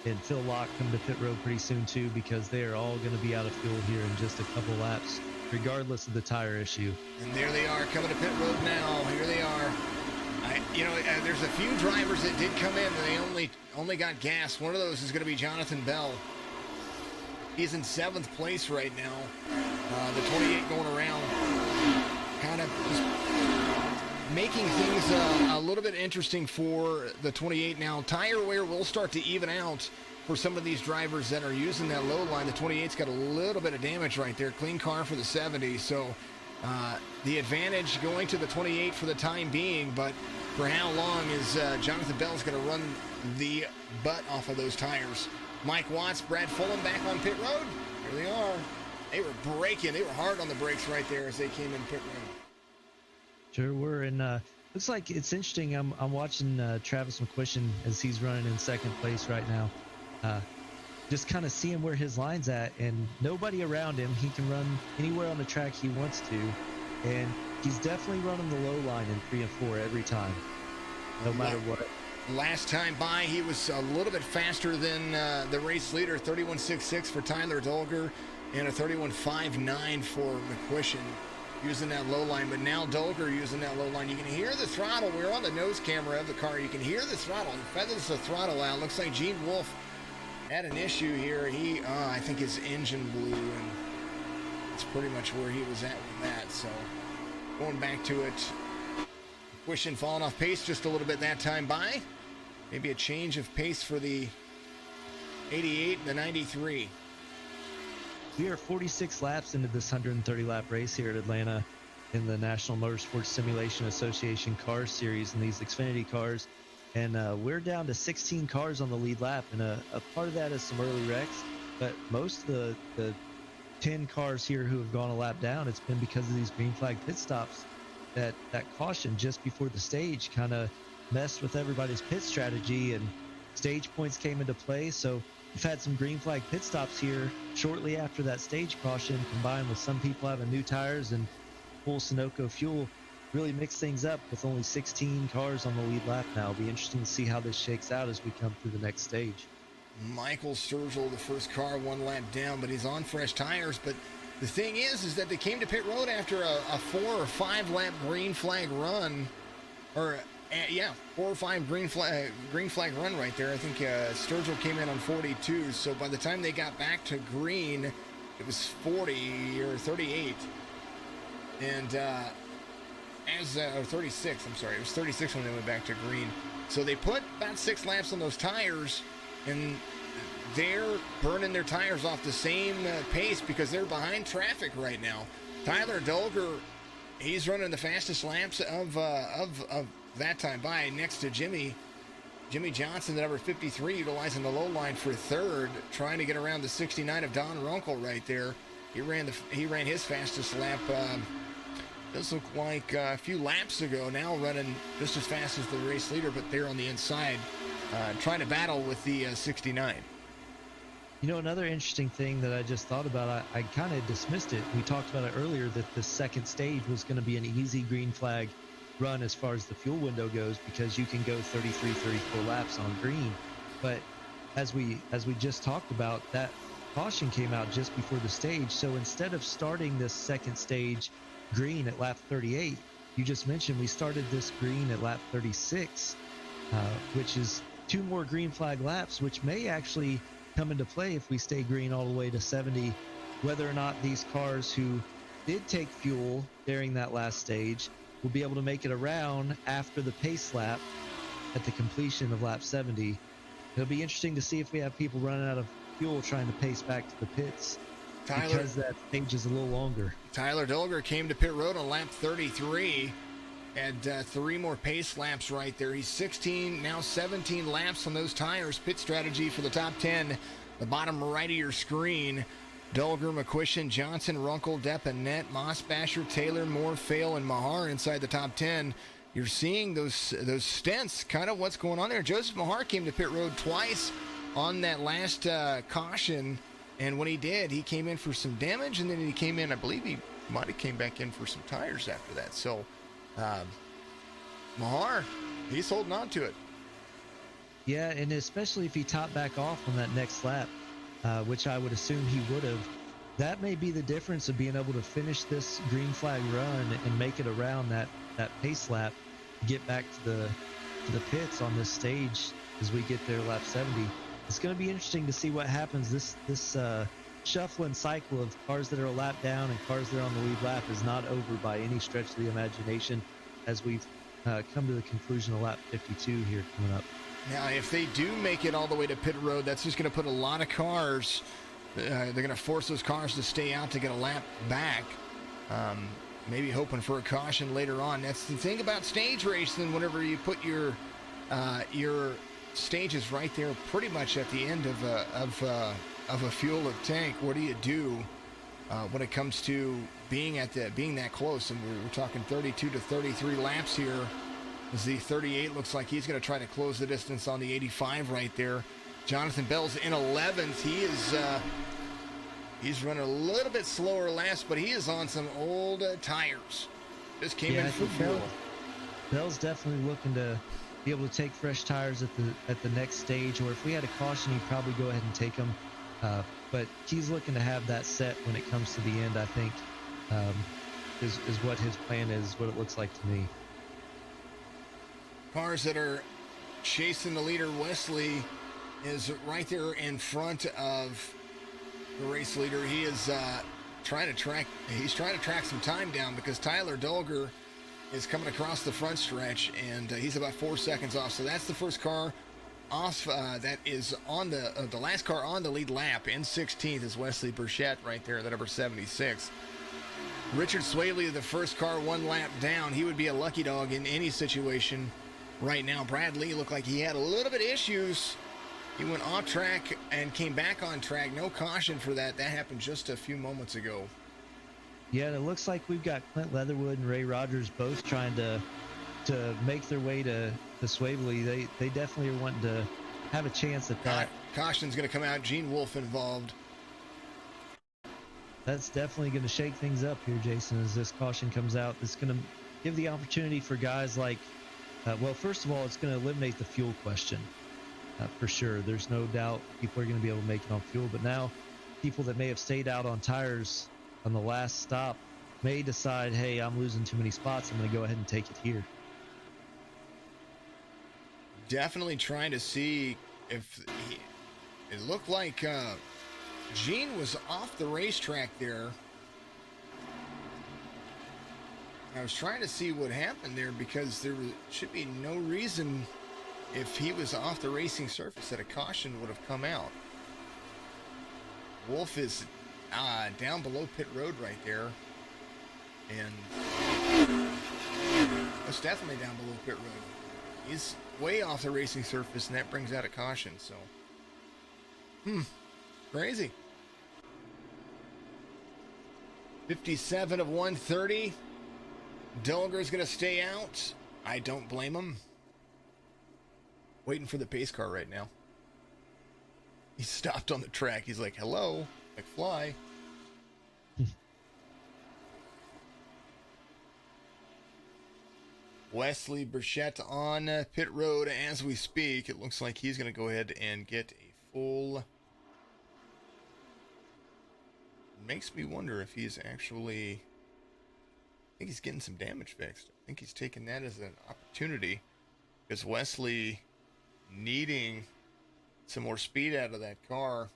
and Phil Locke come to pit road pretty soon too, because they are all going to be out of fuel here in just a couple laps, regardless of the tire issue. And there they are coming to pit road now. Here they are. There's a few drivers that did come in and they only got gas. One of those is going to be Jonathan Bell. He's in 7th place right now. The 28 going around, kind of just making things a little bit interesting for the 28 now. Tire wear will start to even out for some of these drivers that are using that low line. The 28's got a little bit of damage right there. Clean car for the 70. So the advantage going to the 28 for the time being, but for how long is Jonathan Bell's going to run the butt off of those tires? Mike Watts, Brad Fulham back on pit road. Here they are. They were braking. They were hard on the brakes right there as they came in pit road. Sure were, and looks like it's interesting. I'm watching Travis McQuistion as he's running in second place right now. Just kind of seeing where his line's at, and nobody around him. He can run anywhere on the track he wants to, and he's definitely running the low line in 3 and 4 every time, no matter what. Last time by, he was a little bit faster than the race leader, 31.66 for Tyler Dolger and a 31.59 for McQuistion, using that low line. But now Dolger using that low line. You can hear the throttle. We're on the nose camera of the car. You can hear the throttle. He feathers the throttle out. Looks like Gene Wolfe had an issue here. I think his engine blew, and that's pretty much where he was at with that. So going back to it, McQuistion falling off pace just a little bit that time by. Maybe a change of pace for the 88 and the 93. We are 46 laps into this 130 lap race here at Atlanta in the National Motorsports Simulation Association Cars Series in these Xfinity cars. And we're down to 16 cars on the lead lap. And a part of that is some early wrecks. But most of the 10 cars here who have gone a lap down, it's been because of these green flag pit stops. That caution just before the stage kind of messed with everybody's pit strategy, and stage points came into play. So we've had some green flag pit stops here shortly after that stage caution, combined with some people having new tires and full Sunoco fuel, really mixed things up with only 16 cars on the lead lap now. It'll be interesting to see how this shakes out as we come through the next stage. Michael Sturgill, the first car, 1 lap down, but he's on fresh tires. But the thing is that they came to pit road after a 4 or 5 lap green flag run, or 4 or 5 green flag run right there. I think Sturgill came in on 42, so by the time they got back to green, it was 40 or 38, and or 36. I'm sorry, it was 36 when they went back to green. So they put about 6 laps on those tires, and they're burning their tires off the same pace because they're behind traffic right now. Tyler Dolger, he's running the fastest laps of that time by, next to Jimmy Johnson, the number 53, utilizing the low line for third, trying to get around the 69 of Don Runkle right there. He ran his fastest lap. Does look like a few laps ago, now running just as fast as the race leader, but they're on the inside, trying to battle with the 69. You know, another interesting thing that I just thought about, I kind of dismissed it. We talked about it earlier that the second stage was going to be an easy green flag run as far as the fuel window goes, because you can go 33, 34 laps on green. But as we just talked about, that caution came out just before the stage. So instead of starting this second stage green at lap 38, you just mentioned we started this green at lap 36, which is 2 more green flag laps, which may actually come into play if we stay green all the way to 70, whether or not these cars who did take fuel during that last stage will be able to make it around after the pace lap at the completion of lap 70. It'll be interesting to see if we have people running out of fuel trying to pace back to the pits, because that stage is a little longer. Tyler Dolger came to pit road on lap 33, had 3 more pace laps right there. He's 17 laps on those tires. Pit strategy for the top 10, the bottom right of your screen. Dolger, McQuistion, Johnson, Runkle, Depp, Annette, Mossbasher, Taylor, Moore, Fail, and Mahar inside the top 10. You're seeing those stints, kind of what's going on there. Joseph Mahar came to pit road twice on that last caution, and when he did, he came in for some damage, and then he came in, I believe he might have came back in for some tires after that. So Mahar, he's holding on to it. Yeah, and especially if he topped back off on that next lap, which I would assume he would have, that may be the difference of being able to finish this green flag run and make it around that pace lap, get back to the pits on this stage as we get there lap 70. It's going to be interesting to see what happens. This shuffling cycle of cars that are a lap down and cars that are on the lead lap is not over by any stretch of the imagination, as we've come to the conclusion of lap 52 here coming up. Now, if they do make it all the way to pit road, that's just going to put a lot of cars. They're going to force those cars to stay out to get a lap back. Maybe hoping for a caution later on. That's the thing about stage racing. Whenever you put your stages right there, pretty much at the end of a fuel tank, what do you do? when it comes to being that close. And we're talking 32 to 33 laps here. As the 38 looks like he's going to try to close the distance on the 85 right there. Jonathan Bell's in 11th. He's running a little bit slower laps, but he is on some old tires. Just came in for fuel. Bell's definitely looking to be able to take fresh tires at the next stage, or if we had a caution, he'd probably go ahead and take them. But he's looking to have that set when it comes to the end, I think, is what his plan is, what it looks like to me. Cars that are chasing the leader, Wesley, is right there in front of the race leader. He is trying to track some time down because Tyler Dolger is coming across the front stretch, and he's about 4 seconds off. So that's the first car off. That is on the last car on the lead lap. In 16th is Wesley Burchett right there, the number 76. Richard Swaley, the first car 1 lap down. He would be a lucky dog in any situation right now. Brad Lee looked like he had a little bit of issues. He went off track and came back on track. No caution for that. That happened just a few moments ago. Yeah, and it looks like we've got Clint Leatherwood and Ray Rogers both trying to make their way to Swavely. They definitely are wanting to have a chance at that. Caution's going to come out. Gene Wolfe involved. That's definitely going to shake things up here, Jason, as this caution comes out. It's going to give the opportunity for guys like, well, first of all, it's going to eliminate the fuel question for sure. There's no doubt people are going to be able to make it on fuel, but now people that may have stayed out on tires on the last stop may decide, hey, I'm losing too many spots. I'm going to go ahead and take it here. Definitely trying to see if it looked like Gene was off the racetrack there. I was trying to see what happened there because there should be no reason if he was off the racing surface that a caution would have come out. Wolf is down below pit road right there, and it's definitely down below pit road. He's way off the racing surface, and that brings out a caution. So, crazy. 57 of 130. Dolger's going to stay out. I don't blame him. Waiting for the pace car right now. He stopped on the track. He's like, hello, McFly. Wesley Burchett on pit road as we speak. It looks like he's going to go ahead and get a full... Makes me wonder if he's actually... I think he's getting some damage fixed. I think he's taking that as an opportunity because Wesley needing some more speed out of that car.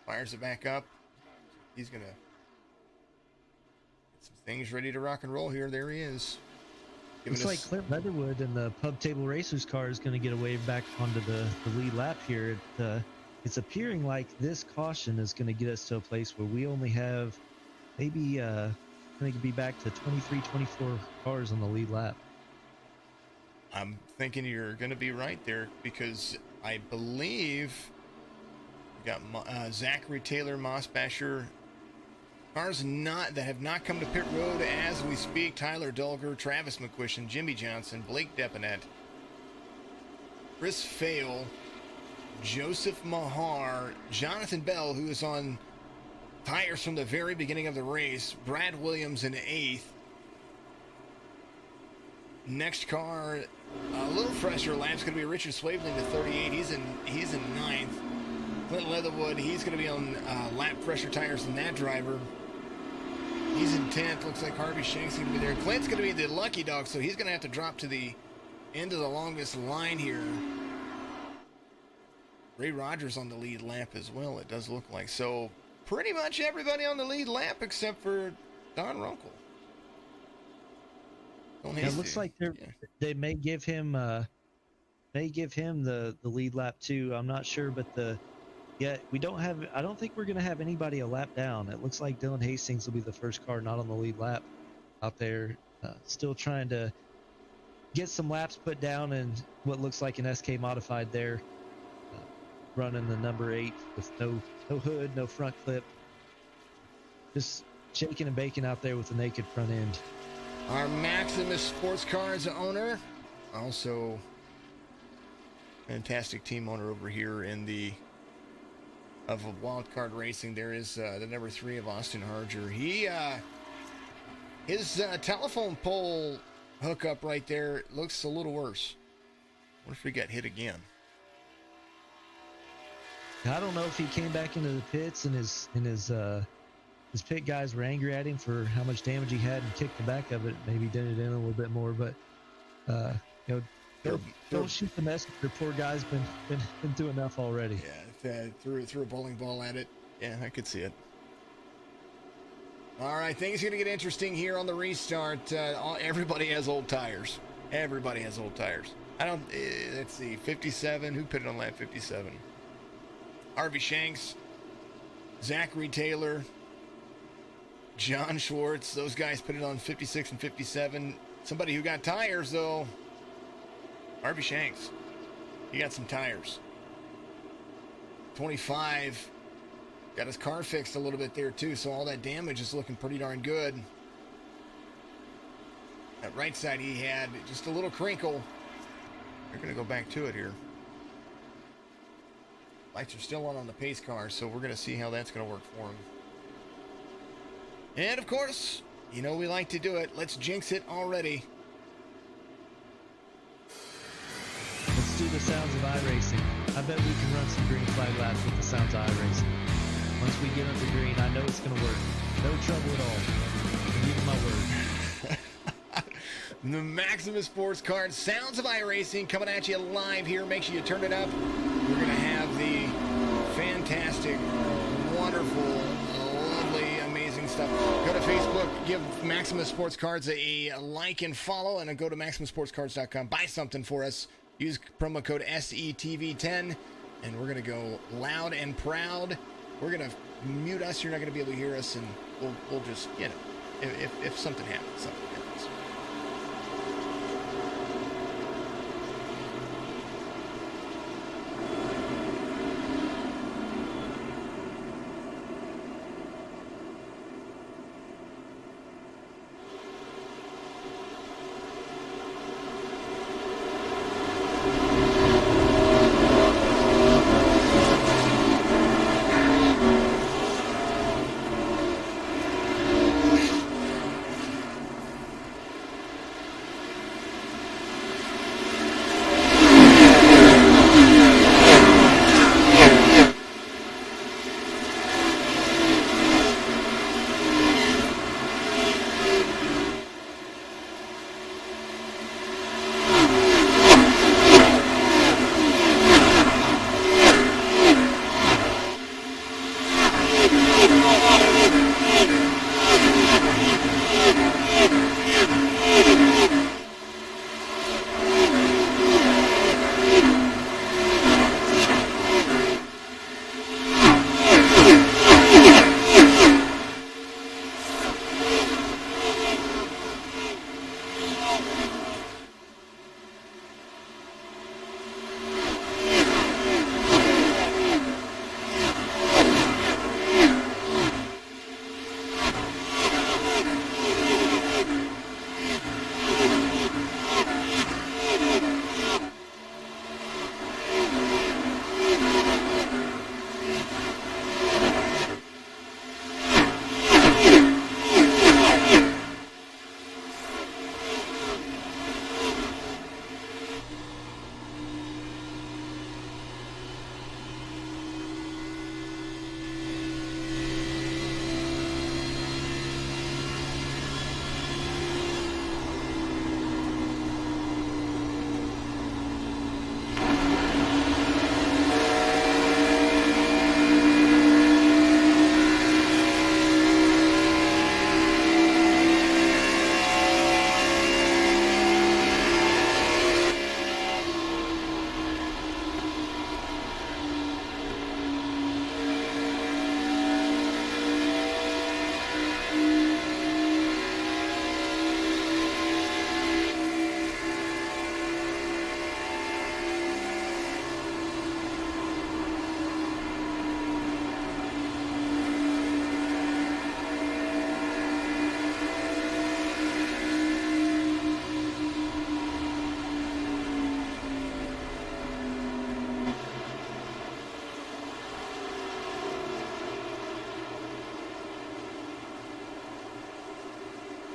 Fires it back up. He's going to get some things ready to rock and roll here. There he is. Looks like Clint Leatherwood in the Pub Table Racers car is going to get a wave back onto the lead lap here. It's appearing like this caution is going to get us to a place where we only have maybe I think it'd be back to 23, 24 cars on the lead lap. I'm thinking you're going to be right there because I believe we got Zachary Taylor, Moss Basher, cars that have not come to pit road as we speak. Tyler Dolger, Travis McQuistion, Jimmy Johnson, Blake Deponette, Chris Fail, Joseph Mahar, Jonathan Bell, who is on tires from the very beginning of the race, Brad Williams in 8th. Next car, a little fresher lap's going to be Richard Swavely to 38. He's in 9th. Clint Leatherwood, he's going to be on lap fresher tires than that driver. He's in 10th. Looks like Harvey Shanks going to be there. Clint's going to be the lucky dog, so he's going to have to drop to the end of the longest line here. Ray Rogers on the lead lap as well, it does look like. So pretty much everybody on the lead lap except for Don Runkle. Yeah, it looks like they may give him the lead lap too. I'm not sure, but I don't think we're gonna have anybody a lap down. It looks like Dylan Hastings will be the first car not on the lead lap out there, still trying to get some laps put down in what looks like an SK modified there, running the number 8 with no hood, no front clip. just shaking and baking out there with the naked front end. Our Maximus Sports Cars owner, also fantastic team owner over here of Wild Card Racing. There is the number 3 of Austin Harger. His telephone pole hookup right there looks a little worse. What if he got hit again? I don't know if he came back into the pits and his pit guys were angry at him for how much damage he had and kicked the back of it. Maybe did it in a little bit more, but don't shoot the messenger. Poor guy's been through enough already. Yeah, threw a bowling ball at it. Yeah, I could see it. All right, things are going to get interesting here on the restart. Everybody has old tires. Everybody has old tires. Let's see, 57. Who put it on lap 57? Harvey Shanks, Zachary Taylor, John Schwartz. Those guys put it on 56 and 57. Somebody who got tires, though, Harvey Shanks. He got some tires. 25. Got his car fixed a little bit there, too, so all that damage is looking pretty darn good. That right side he had just a little crinkle. They're going to go back to it here. Lights are still on the pace car, so we're going to see how that's going to work for him. And, of course, you know we like to do it. Let's jinx it already. Let's do the sounds of iRacing. I bet we can run some green flag laps with the sounds of iRacing. Once we get under green, I know it's going to work. No trouble at all. I give you my word. The Maximus Sports Card Sounds of iRacing coming at you live here. Make sure you turn it up. We're going to have the fantastic, wonderful, lovely, amazing stuff. Go to Facebook, give Maximus Sports Cards a like and follow, and then go to MaximusSportsCards.com. Buy something for us. Use promo code SETV10, and we're going to go loud and proud. We're going to mute us. You're not going to be able to hear us, and we'll just, if something happens, something happens.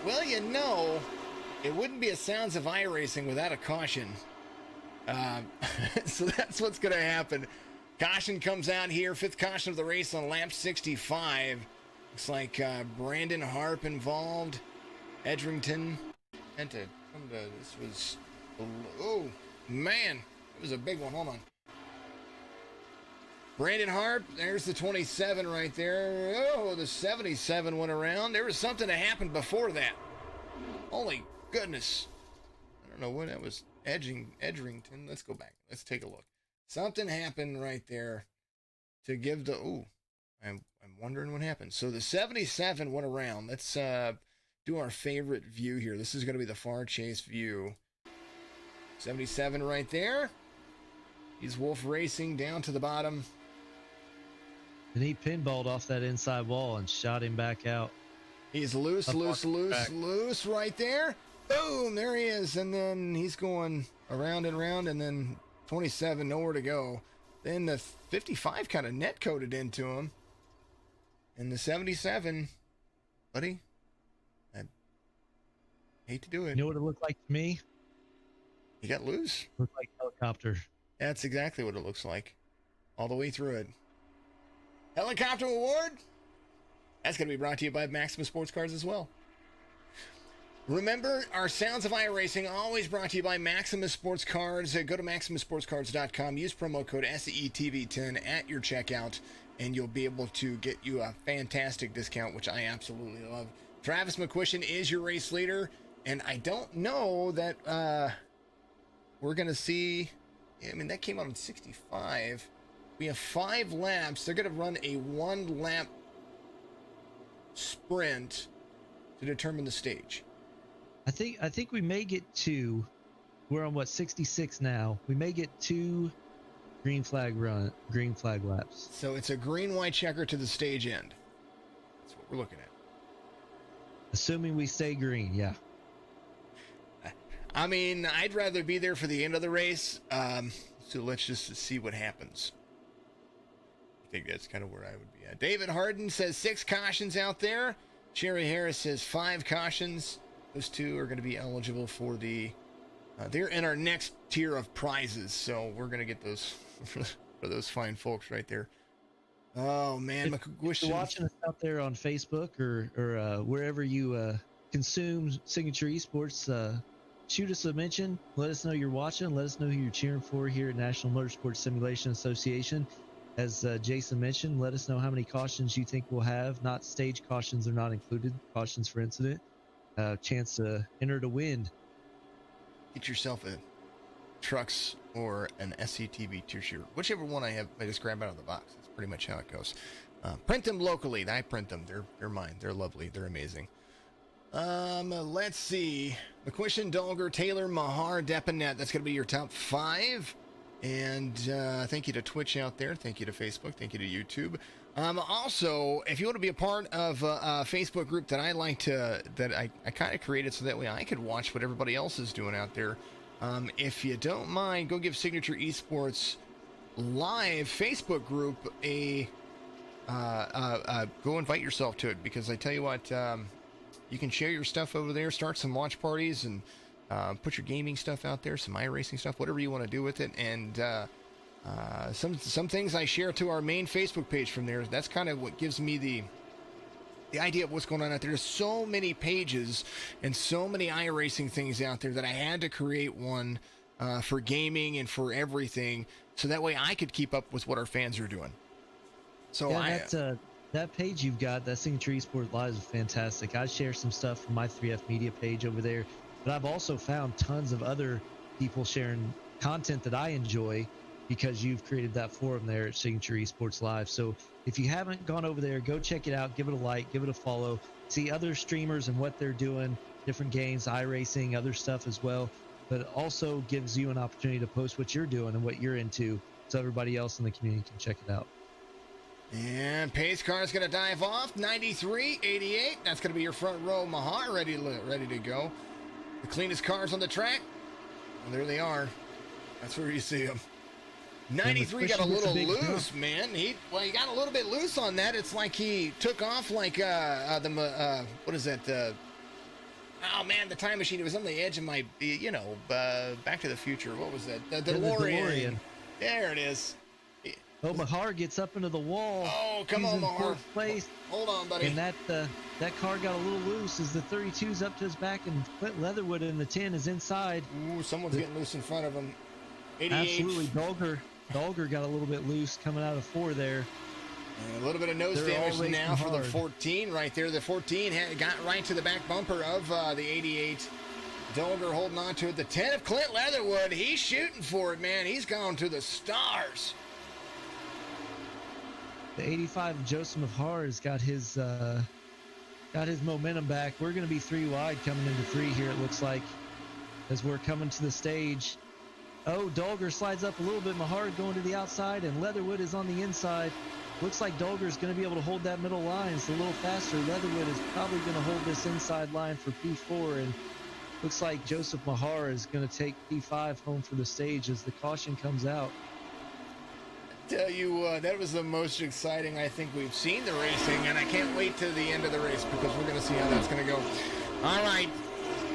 Well, it wouldn't be a Sounds of iRacing without a caution. So that's what's going to happen. Caution comes out here. 5th caution of the race on lap 65. Looks like Brandon Harp involved. Edrington. And to come to this was. Oh, man. It was a big one. Hold on. Brandon Harp. There's the 27 right there. Oh, the 77 went around. There was something that happened before that. Holy goodness. I don't know what that was. Edrington. Let's go back. Let's take a look. Something happened right there to give the. Ooh, I'm wondering what happened. So the 77 went around. Let's do our favorite view here. This is going to be the far chase view. 77 right there. He's Wolf Racing down to the bottom. And he pinballed off that inside wall and shot him back out. He's loose right there. Boom, there he is. And then he's going around and around, and then 27, nowhere to go. Then the 55 kind of net coated into him. And the 77, buddy, I hate to do it. You know what it looked like to me? He got loose. Looked like a helicopter. That's exactly what it looks like. All the way through it. Helicopter award. That's going to be brought to you by Maximum Sports Cars as well. Remember, our Sounds of iRacing always brought to you by Maximus Sports Cards. Go to MaximusSportsCards.com. Use promo code SETV10 at your checkout, and you'll be able to get you a fantastic discount, which I absolutely love. Travis McQuistion is your race leader, and I don't know that we're going to see. I mean, that came out in 65. We have 5 laps. They're going to run a 1-lap sprint to determine the stage. I think we may get 2. We're on 66 now. We may get 2 green flag laps. So it's a green white checker to the stage end. That's what we're looking at. Assuming we stay green, yeah. I mean, I'd rather be there for the end of the race. So let's just see what happens. I think that's kind of where I would be at. David Harden says 6 cautions out there. Sherry Harris says 5 cautions. Those 2 are going to be eligible for the. They're in our next tier of prizes, so we're going to get those for those fine folks right there. Oh man, if you're watching us out there on Facebook or wherever you consume Signature Esports, shoot us a mention. Let us know you're watching. Let us know who you're cheering for here at National Motorsports Simulation Association. As Jason mentioned, let us know how many cautions you think we'll have. Not stage cautions are not included. Cautions for incident. Chance to enter to win. Get yourself a Trucks or an SCTV t-shirt. Whichever one I have, I just grab out of the box. That's pretty much how it goes. Print them locally. I print them. They're mine. They're lovely. They're amazing. Let's see. McQuistion, Dolger, Taylor, Mahar, Depanet. That's going to be your top 5. And thank you to Twitch out there. Thank you to Facebook. Thank you to YouTube. Also, if you want to be a part of a Facebook group that I like to, that I kind of created so that way I could watch what everybody else is doing out there. If you don't mind, go give Signature Esports live Facebook group go invite yourself to it, because I tell you what, you can share your stuff over there, start some watch parties, and put your gaming stuff out there, some iRacing stuff, whatever you want to do with it. And some things I share to our main Facebook page from there. That's kind of what gives me the idea of what's going on out there. There's so many pages and so many iRacing things out there that I had to create one for gaming and for everything, so that way I could keep up with what our fans are doing. So yeah, that page you've got, that Signature Esports Live, is fantastic. I share some stuff from my 3F Media page over there, but I've also found tons of other people sharing content that I enjoy, because you've created that forum there at Signature Esports Live. So if you haven't gone over there, go check it out, give it a like, give it a follow, see other streamers and what they're doing, different games, iRacing, other stuff as well. But it also gives you an opportunity to post what you're doing and what you're into, so everybody else in the community can check it out. And pace car is going to dive off. 93.88. That's going to be your front row Mahar ready to go. The cleanest cars on the track. Well, there they are. That's where you see them. 93 got a little loose, man. He got a little bit loose on that. It's like he took off like what is that? Oh man, the time machine. It was on the edge of my, Back to the Future. What was that? The Yeah, the DeLorean. DeLorean. There it is. Oh, Mahar gets up into the wall. Oh, come He's on, in Mahar. fourth place. Hold on, buddy. And that car got a little loose as the 32's up to his back, and Clint Leatherwood in the 10 is inside. Ooh, someone's getting loose in front of him. 88. Absolutely. Dolger got a little bit loose coming out of 4 there. And a little bit of nose They're all damage now for racing the hard. 14 right there. The 14 got right to the back bumper of the 88. Dolger holding on to it. The 10 of Clint Leatherwood, he's shooting for it, man. He's gone to the stars. The 85 of Joseph Mahar has got his momentum back. We're going to be 3 wide coming into 3 here, it looks like, as we're coming to the stage. Oh, Dolger slides up a little bit. Mahar going to the outside, and Leatherwood is on the inside. Looks like Dolger's going to be able to hold that middle line. It's a little faster. Leatherwood is probably going to hold this inside line for P4, and looks like Joseph Mahar is going to take P5 home for the stage as the caution comes out. Tell you, that was the most exciting I think we've seen the racing, and I can't wait to the end of the race because we're going to see how that's going to go. All right,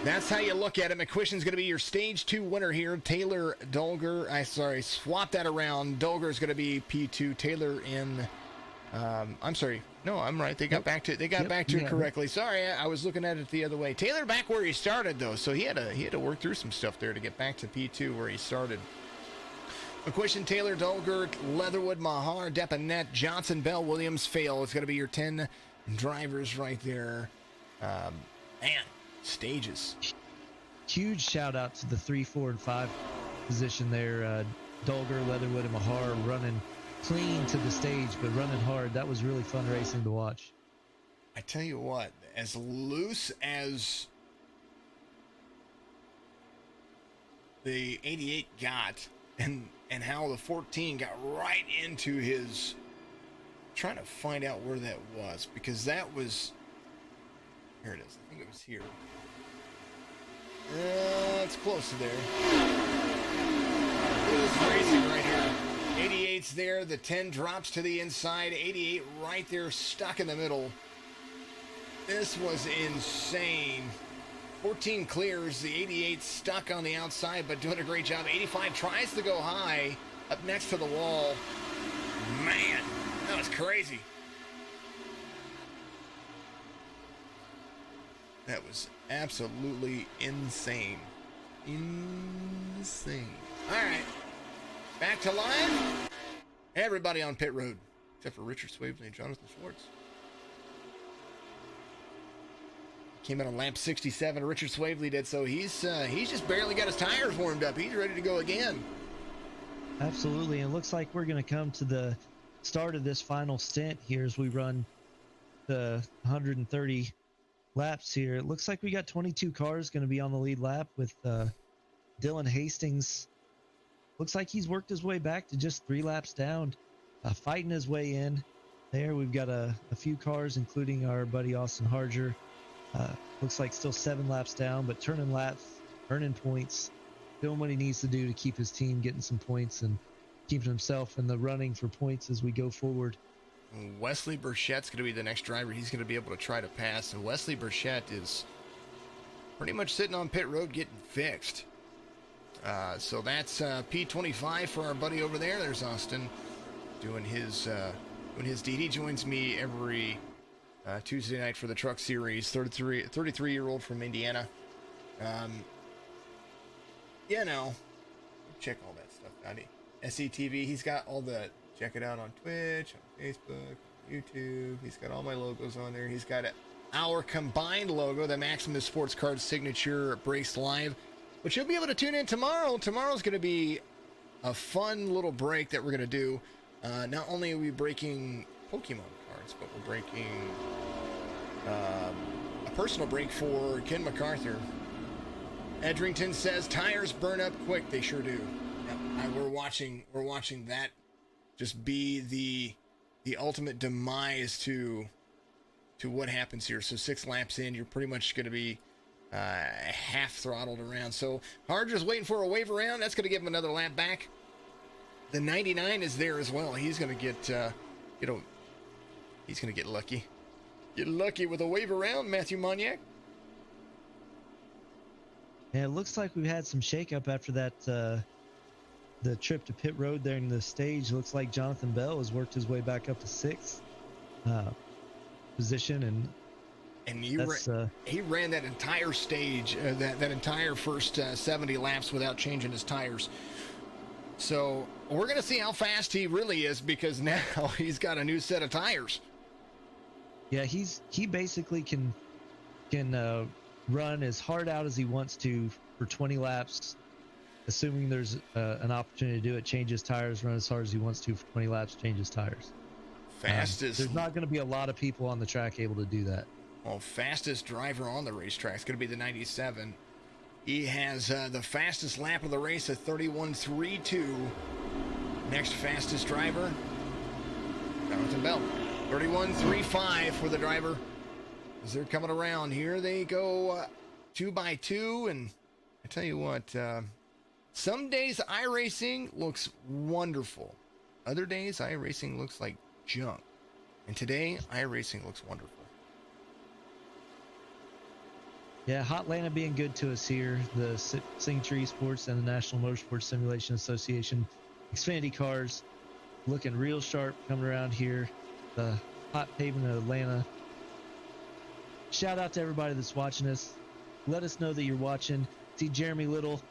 that's how you look at it. McQuistion's going to be your stage 2 winner here. Taylor Dolger, swap that around. Dolger is going to be P2. Taylor in. I'm sorry. No, I'm right. They got back to it correctly. Sorry, I was looking at it the other way. Taylor back where he started though, so he had to work through some stuff there to get back to P2 where he started. McQuistion, Taylor, Dolger, Leatherwood, Mahar, Depanet, Johnson, Bell, Williams, Fail. It's going to be your 10 drivers right there. Man, stages. Huge shout out to the 3, 4, and 5 position there. Dolger, Leatherwood, and Mahar running clean to the stage, but running hard. That was really fun racing to watch. I tell you what, as loose as the 88 got, and how the 14 got right into his, trying to find out where that was, because that was, here it is, I think it was here. It's close to there. Look at this racing right here. 88's there, the 10 drops to the inside, 88 right there stuck in the middle. This was insane. 14 clears, the 88 stuck on the outside, but doing a great job. 85 tries to go high, up next to the wall. Man, that was crazy. That was absolutely insane. Insane. All right, back to live. Everybody on pit road, except for Richard Swavely and Jonathan Schwartz. Came in on lap 67. Richard Swavely did, so he's just barely got his tires warmed up. He's ready to go again. Absolutely, and it looks like we're going to come to the start of this final stint here as we run the 130 laps here. It looks like we got 22 cars going to be on the lead lap with Dylan Hastings. Looks like he's worked his way back to just 3 laps down, fighting his way in. There, we've got a few cars, including our buddy Austin Harger. Looks like still 7 laps down, but turning laps, earning points, doing what he needs to do to keep his team getting some points and keeping himself in the running for points as we go forward. Wesley Burchett's going to be the next driver. He's going to be able to try to pass, and Wesley Burchett is pretty much sitting on pit road getting fixed. So that's P25 for our buddy over there. There's Austin doing his deed. He joins me every Tuesday night for the Truck Series. 33-year-old from Indiana. Check all that stuff out. SETV, he's got all the, check it out on Twitch, on Facebook, YouTube. He's got all my logos on there. He's got our combined logo, the Maximus Sports Card Signature Brace Live, which you'll be able to tune in tomorrow. Tomorrow's going to be a fun little break that we're going to do. Not only are we breaking Pokemon cards, but we're breaking a personal break for Ken MacArthur. Edrington says tires burn up quick. They sure do. Yep. We're watching that just be the ultimate demise to what happens here. So 6 laps in, you're pretty much going to be half throttled around. So Harger's waiting for a wave around. That's going to give him another lap back. The 99 is there as well. He's going to get he's going to get lucky. Get lucky with a wave around, Matthew Moniak. And it looks like we've had some shakeup after that the trip to pit road there in the stage. Looks like Jonathan Bell has worked his way back up to sixth position, and he ran that entire stage, that entire first 70 laps without changing his tires. So we're going to see how fast he really is, because now he's got a new set of tires. Yeah, he basically can run as hard out as he wants to for 20 laps, assuming there's an opportunity to do it. Change his tires, run as hard as he wants to for 20 laps, change his tires. Fastest. There's not going to be a lot of people on the track able to do that. Well, fastest driver on the racetrack is going to be the 97. He has the fastest lap of the race at 31.32. Next fastest driver, Jonathan Bell. 31.35 for the driver. As they're coming around, here they go 2 by 2. And I tell you what, some days iRacing looks wonderful. Other days iRacing looks like junk. And today iRacing looks wonderful. Yeah, Hotlanta being good to us here. The Signature Esports and the National Motorsports Simulation Association Xfinity cars looking real sharp coming around here. The hot pavement of Atlanta. Shout out to everybody that's watching us. Let us know that you're watching. See Jeremy Little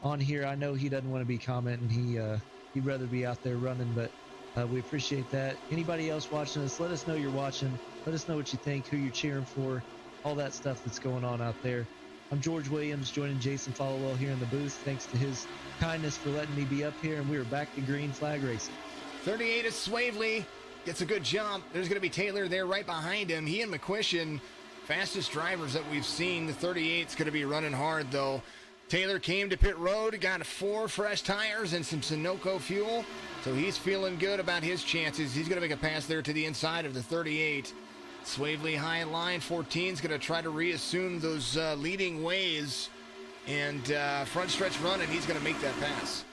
on here. I know he doesn't want to be commenting. He'd rather be out there running, but we appreciate that. Anybody else watching us, let us know you're watching. Let us know what you think, who you're cheering for, all that stuff that's going on out there. I'm George Williams, joining Jason Followell here in the booth. Thanks to his kindness for letting me be up here, and we are back to green flag racing. 38 is Swavely. Gets a good jump. There's going to be Taylor there right behind him. He and McQuistion, fastest drivers that we've seen. The 38's going to be running hard, though. Taylor came to pit road, got 4 fresh tires and some Sunoco fuel, so he's feeling good about his chances. He's going to make a pass there to the inside of the 38. Swavely high in line. 14's going to try to reassume those leading ways, and front stretch run, and he's going to make that pass.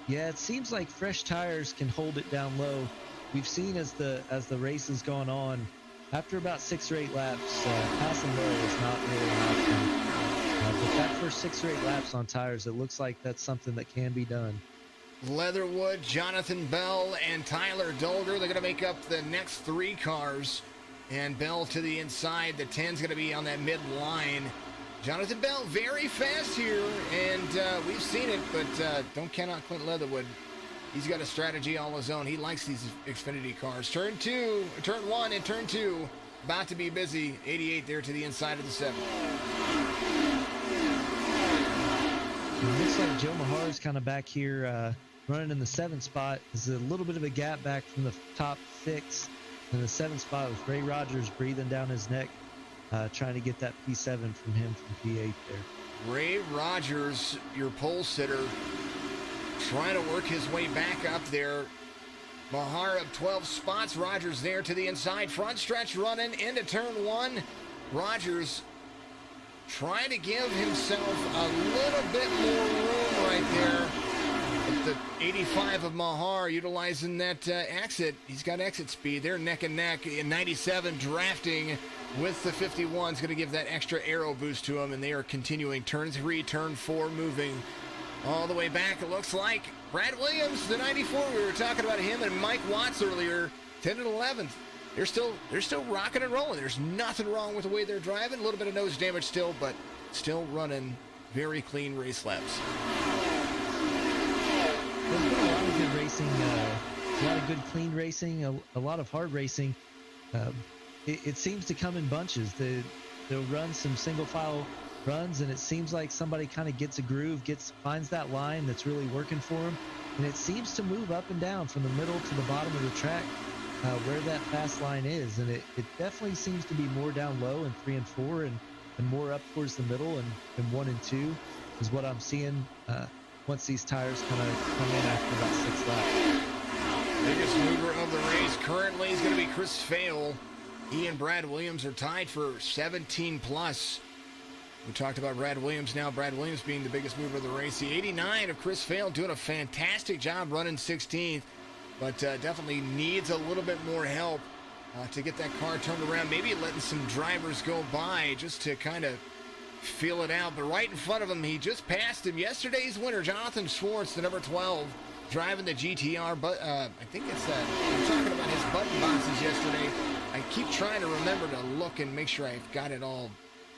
Yeah, it seems like fresh tires can hold it down low. We've seen as the race has gone on, after about 6 or 8 laps, passing low is not really an option. But that first 6 or 8 laps on tires, it looks like that's something that can be done. Leatherwood, Jonathan Bell, and Tyler Dolger, they're going to make up the next 3 cars. And Bell to the inside. The 10's going to be on that mid line. Jonathan Bell very fast here, and we've seen it, but don't count out Clint Leatherwood. He's got a strategy all his own. He likes these Xfinity cars. Turn 1 and turn 2. About to be busy. 88 there to the inside of the 7. It looks like Joe Mahar's kind of back here running in the 7th spot. There's a little bit of a gap back from the top 6 in the 7th spot with Ray Rogers breathing down his neck, trying to get that P7 from him from P8 there. Ray Rogers, your pole sitter, trying to work his way back up there. Mahar up 12 spots. Rogers there to the inside. Front stretch running into turn 1. Rogers trying to give himself a little bit more room right there. But the 85 of Mahar utilizing that exit. He's got exit speed. They're neck and neck. In 97 drafting with the 51 is going to give that extra aero boost to him, and they are continuing. Turn 3, turn 4 moving all the way back. It looks like Brad Williams, the 94. We were talking about him and Mike Watts earlier. 10 and 11th. They're still rocking and rolling. There's nothing wrong with the way they're driving. A little bit of nose damage still, but still running very clean race laps. There's been a lot of good racing, a lot of good clean racing, a lot of hard racing. It seems to come in bunches. They'll run some single file runs, and it seems like somebody kind of gets a groove, finds that line that's really working for them, and it seems to move up and down from the middle to the bottom of the track where that fast line is, and it definitely seems to be more down low in 3 and 4 and more up towards the middle, and 1 and 2 is what I'm seeing once these tires kind of come in after about 6 laps. Biggest mover of the race currently is going to be Chris Fail. He and Brad Williams are tied for 17 plus. We talked about Brad Williams now. Brad Williams being the biggest mover of the race. The 89 of Chris Fail doing a fantastic job running 16th, but definitely needs a little bit more help to get that car turned around. Maybe letting some drivers go by just to kind of feel it out. But right in front of him, he just passed him. Yesterday's winner, Jonathan Schwartz, the number 12, driving the GTR. But I think it's I'm talking about his button boxes yesterday. I keep trying to remember to look and make sure I've got it all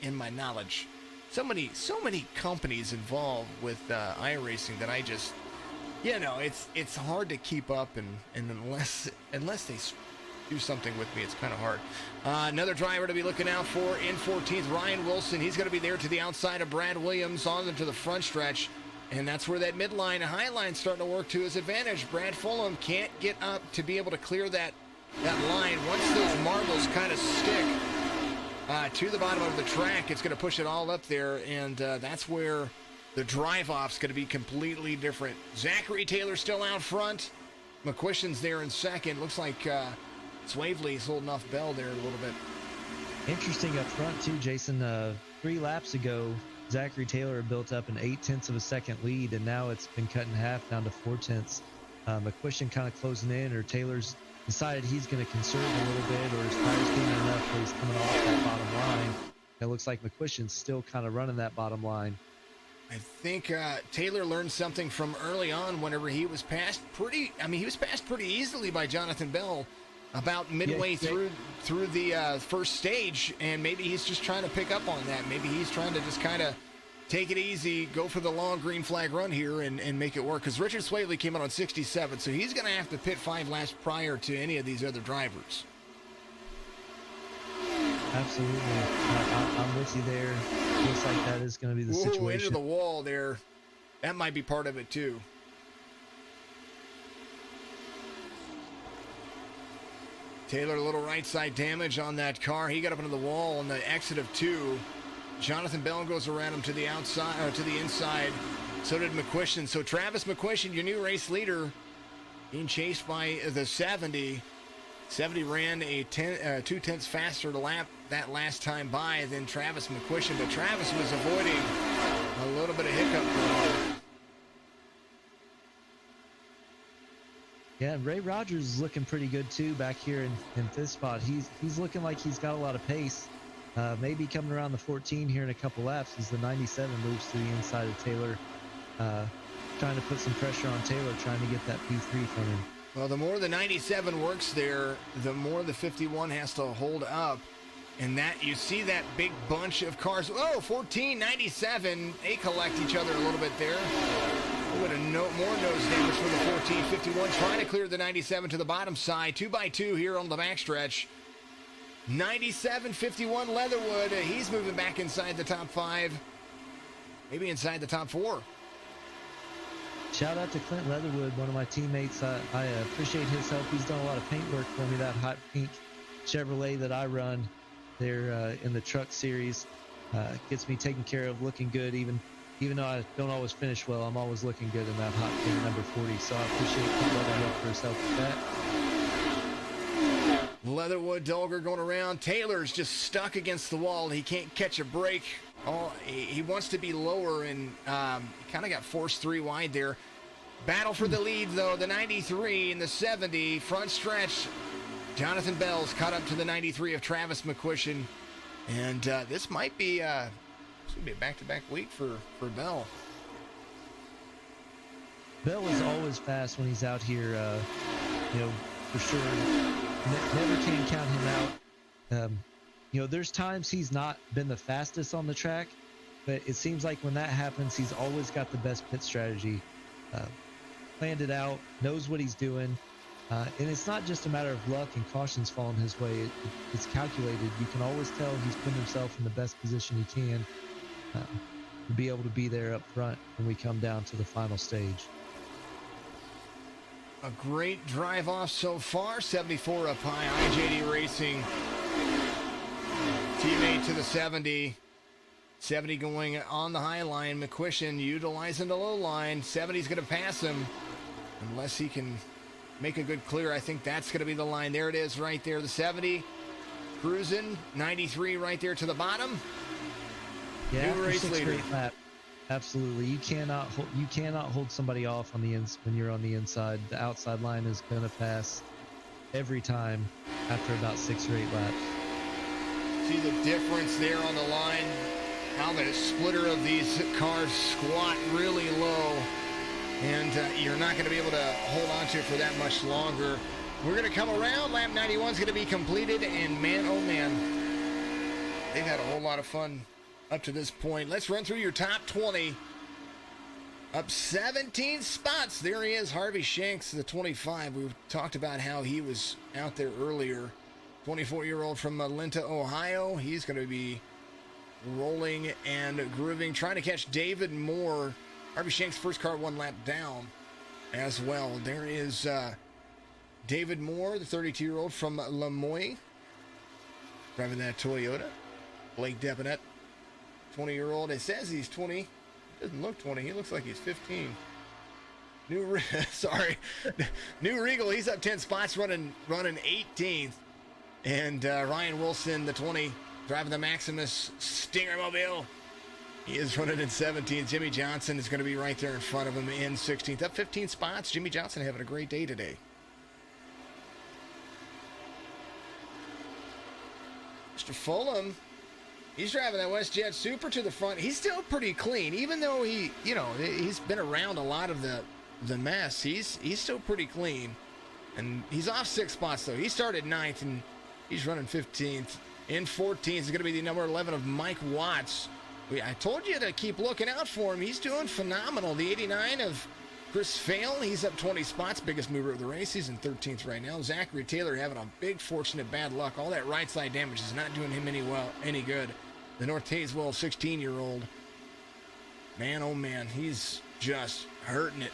in my knowledge. So many companies involved with iRacing that I just, it's hard to keep up, and unless they do something with me, it's kind of hard. Another driver to be looking out for in 14th, Ryan Wilson. He's going to be there to the outside of Brad Williams on to the front stretch, and that's where that midline and high line starting to work to his advantage. Brad Fulham can't get up to be able to clear that line. Once those marbles kind of stick to the bottom of the track, it's going to push it all up there, and that's where the drive-off's going to be completely different. Zachary Taylor still out front. McQuistion's there in second. Looks like Swavely's holding off Bell there a little bit. Interesting up front, too, Jason. 3 laps ago, Zachary Taylor built up an 0.8 of a second lead, and now it's been cut in half down to 0.4. McQuistion kind of closing in, or Taylor's decided he's going to conserve a little bit, or his tires being enough where he's coming off that bottom line. It looks like McQuistion's still kind of running that bottom line. I think Taylor learned something from early on whenever he was passed pretty easily by Jonathan Bell about midway through the first stage, and maybe he's just trying to pick up on that. Maybe he's trying to just kind of take it easy, go for the long green flag run here and make it work, because Richard Swavely came out on 67, so he's going to have to pit 5 laps prior to any of these other drivers. Absolutely. I'm with you there. Looks like that is going to be the situation. Into the wall there. That might be part of it, too. Taylor, a little right side damage on that car. He got up into the wall on the exit of 2. Jonathan Bell goes around him to the outside, or to the inside. So did McQuistion. So Travis McQuistion, your new race leader, being chased by the 70. 70 ran a 2/10 faster lap that last time by than Travis McQuistion, but Travis was avoiding a little bit of hiccup. Yeah, Ray Rogers is looking pretty good too back here in fifth spot. He's looking like he's got a lot of pace. Maybe coming around the 14 here in a couple laps as the 97 moves to the inside of Taylor, trying to put some pressure on Taylor, trying to get that P3 from him. Well, the more the 97 works there, the more the 51 has to hold up. And that you see that big bunch of cars. Oh, 14, 97. They collect each other a little bit there. A little bit of more nose damage for the 14, 51. Trying to clear the 97 to the bottom side. 2x2 here on the backstretch. 97, 51 Leatherwood. He's moving back inside the top 5. Maybe inside the top 4. Shout out to Clint Leatherwood, one of my teammates. I appreciate his help. He's done a lot of paint work for me. That hot pink Chevrolet that I run there in the truck series gets me taken care of, looking good. Even though I don't always finish well, I'm always looking good in that hot pink number 40. So I appreciate Clint Leatherwood for his help with that. Leatherwood, Dolger going around. Taylor's just stuck against the wall. He can't catch a break. Oh, he wants to be lower, and kind of got forced 3 wide there. Battle for the lead, though. The 93 and the 70 front stretch. Jonathan Bell's caught up to the 93 of Travis McQuistion, and this might be a back-to-back week for Bell. Bell is always fast when he's out here. For sure. Never can count him out. There's times he's not been the fastest on the track, but it seems like when that happens, he's always got the best pit strategy. Planned it out, knows what he's doing. And it's not just a matter of luck and cautions falling his way. It's calculated. You can always tell he's putting himself in the best position he can to be able to be there up front when we come down to the final stage. A great drive off so far. 74 up high. IJD Racing. Teammate to the 70. 70 going on the high line. McQuistion utilizing the low line. 70's going to pass him unless he can make a good clear. I think that's going to be the line. There it is right there. The 70 cruising. 93 right there to the bottom. Yeah, new race leader. Straight lap. Absolutely. You cannot hold somebody off on the when you're on the inside. The outside line is going to pass every time after about 6 or 8 laps. See the difference there on the line, how the splitter of these cars squat really low, and you're not going to be able to hold on to it for that much longer. We're going to come around. Lap 91 is going to be completed, and man, oh man, they've had a whole lot of fun up to this point. Let's run through your top 20. Up 17 spots. There he is, Harvey Shanks, the 25. We talked about how he was out there earlier. 24-year-old from Atlanta, Ohio. He's going to be rolling and grooving, trying to catch David Moore. Harvey Shanks' first car 1 lap down as well. There is David Moore, the 32-year-old from Lemoyne, driving that Toyota. Blake Deponette, 20-year-old. It says he's 20. Doesn't look 20. He looks like he's 15. New Regal. He's up 10 spots, running 18th. And Ryan Wilson, the 20, driving the Maximus Stinger Mobile. He is running in 17th. Jimmy Johnson is going to be right there in front of him in 16th. Up 15 spots. Jimmy Johnson having a great day today. Mr. Fulham, he's driving that WestJet Super to the front. He's still pretty clean, even though he's been around a lot of the mess. He's still pretty clean, and he's off 6 spots though. He started 9th and he's running 15th. In 14th is going to be the number 11 of Mike Watts. I told you to keep looking out for him. He's doing phenomenal. The 89 of Chris Fail, he's up 20 spots, biggest mover of the race. He's in 13th right now. Zachary Taylor having a big fortunate bad luck. All that right side damage is not doing him any good. The North Tazewell 16-year-old. Man, oh man, he's just hurting it.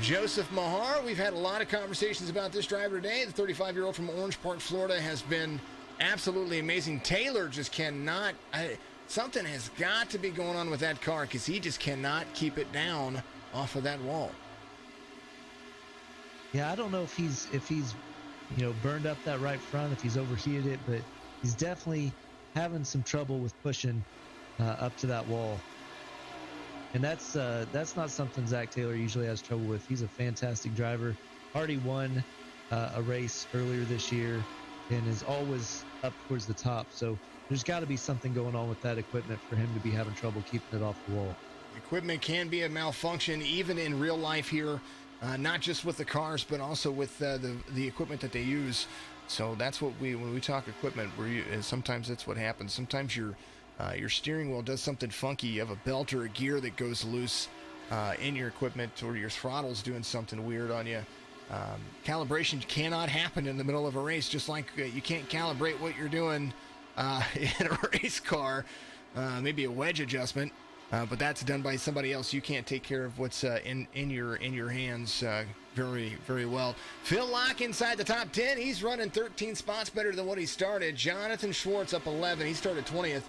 Joseph Mahar, we've had a lot of conversations about this driver today. The 35-year-old from Orange Park, Florida, has been absolutely amazing. Taylor just cannot... something has got to be going on with that car because he just cannot keep it down off of that wall. Yeah, I don't know if he's burned up that right front, if he's overheated it, but he's definitely having some trouble with pushing up to that wall. And that's not something Zach Taylor usually has trouble with. He's a fantastic driver. Already won a race earlier this year and is always up towards the top. So there's got to be something going on with that equipment for him to be having trouble keeping it off the wall. Equipment can be a malfunction even in real life here, not just with the cars, but also with the equipment that they use. So that's what when we talk equipment, sometimes that's what happens. Sometimes your steering wheel does something funky. You have a belt or a gear that goes loose in your equipment, or your throttle's doing something weird on you. Calibration cannot happen in the middle of a race, just like you can't calibrate what you're doing in a race car. Maybe a wedge adjustment, but that's done by somebody else. You can't take care of what's in your hands very, very well. Phil Locke inside the top 10. He's running 13 spots better than what he started. Jonathan Schwartz up 11. He started 20th.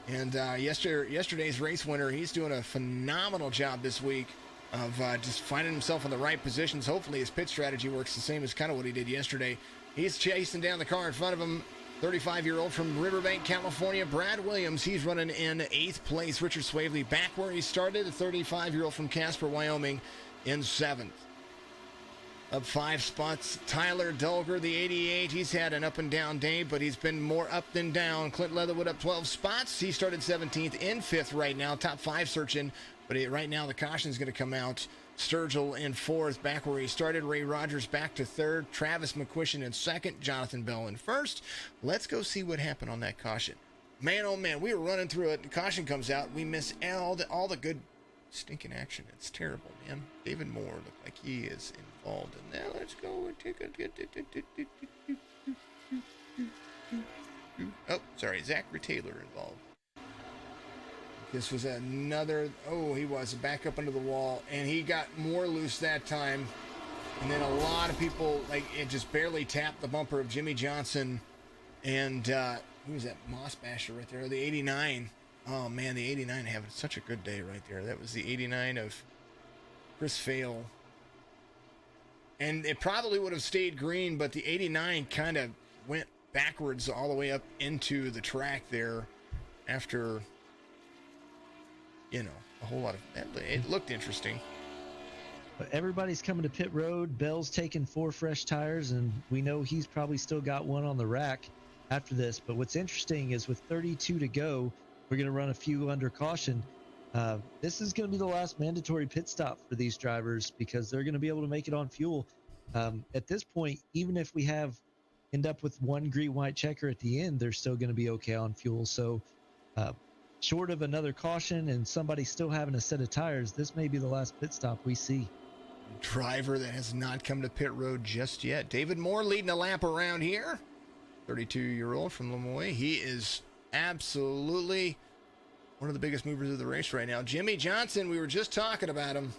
And yesterday's race winner, he's doing a phenomenal job this week of just finding himself in the right positions. Hopefully his pit strategy works the same as kind of what he did yesterday. He's chasing down the car in front of him. 35-year-old from Riverbank, California, Brad Williams. He's running in 8th place. Richard Swavely back where he started. The 35-year-old from Casper, Wyoming, in 7th. Up 5 spots, Tyler Dulger, the 88. He's had an up and down day, but he's been more up than down. Clint Leatherwood up 12 spots. He started 17th, in 5th right now. Top 5 searching, but right now the caution's going to come out. Sturgill in 4th, back where he started. Ray Rogers back to 3rd. Travis McQuistion in 2nd. Jonathan Bell in 1st. Let's go see what happened on that caution. Man, oh man, we were running through it. The caution comes out. We miss all the good stinking action. It's terrible, man. David Moore looked like he is involved in that. Let's go and take a... Oh, sorry. Zachary Taylor involved. This was another... Oh, he was back up under the wall, and he got more loose that time. And then a lot of people, it just barely tapped the bumper of Jimmy Johnson. And who was that? Moss Basher right there, the 89. Oh, man, the 89 having such a good day right there. That was the 89 of Chris Fail. And it probably would have stayed green, but the 89 kind of went backwards all the way up into the track there after... a whole lot of... It looked interesting. But everybody's coming to pit road. Bell's taking 4 fresh tires, and we know he's probably still got one on the rack after this. But what's interesting is with 32 to go, we're going to run a few under caution. This is going to be the last mandatory pit stop for these drivers because they're going to be able to make it on fuel. At this point, even if we end up with one green white checker at the end, they're still going to be okay on fuel. So short of another caution and somebody still having a set of tires, this may be the last pit stop we see. Driver that has not come to pit road just yet. David Moore leading a lap around here. 32-year-old from Lemoyne. He is absolutely one of the biggest movers of the race right now. Jimmy Johnson, we were just talking about him.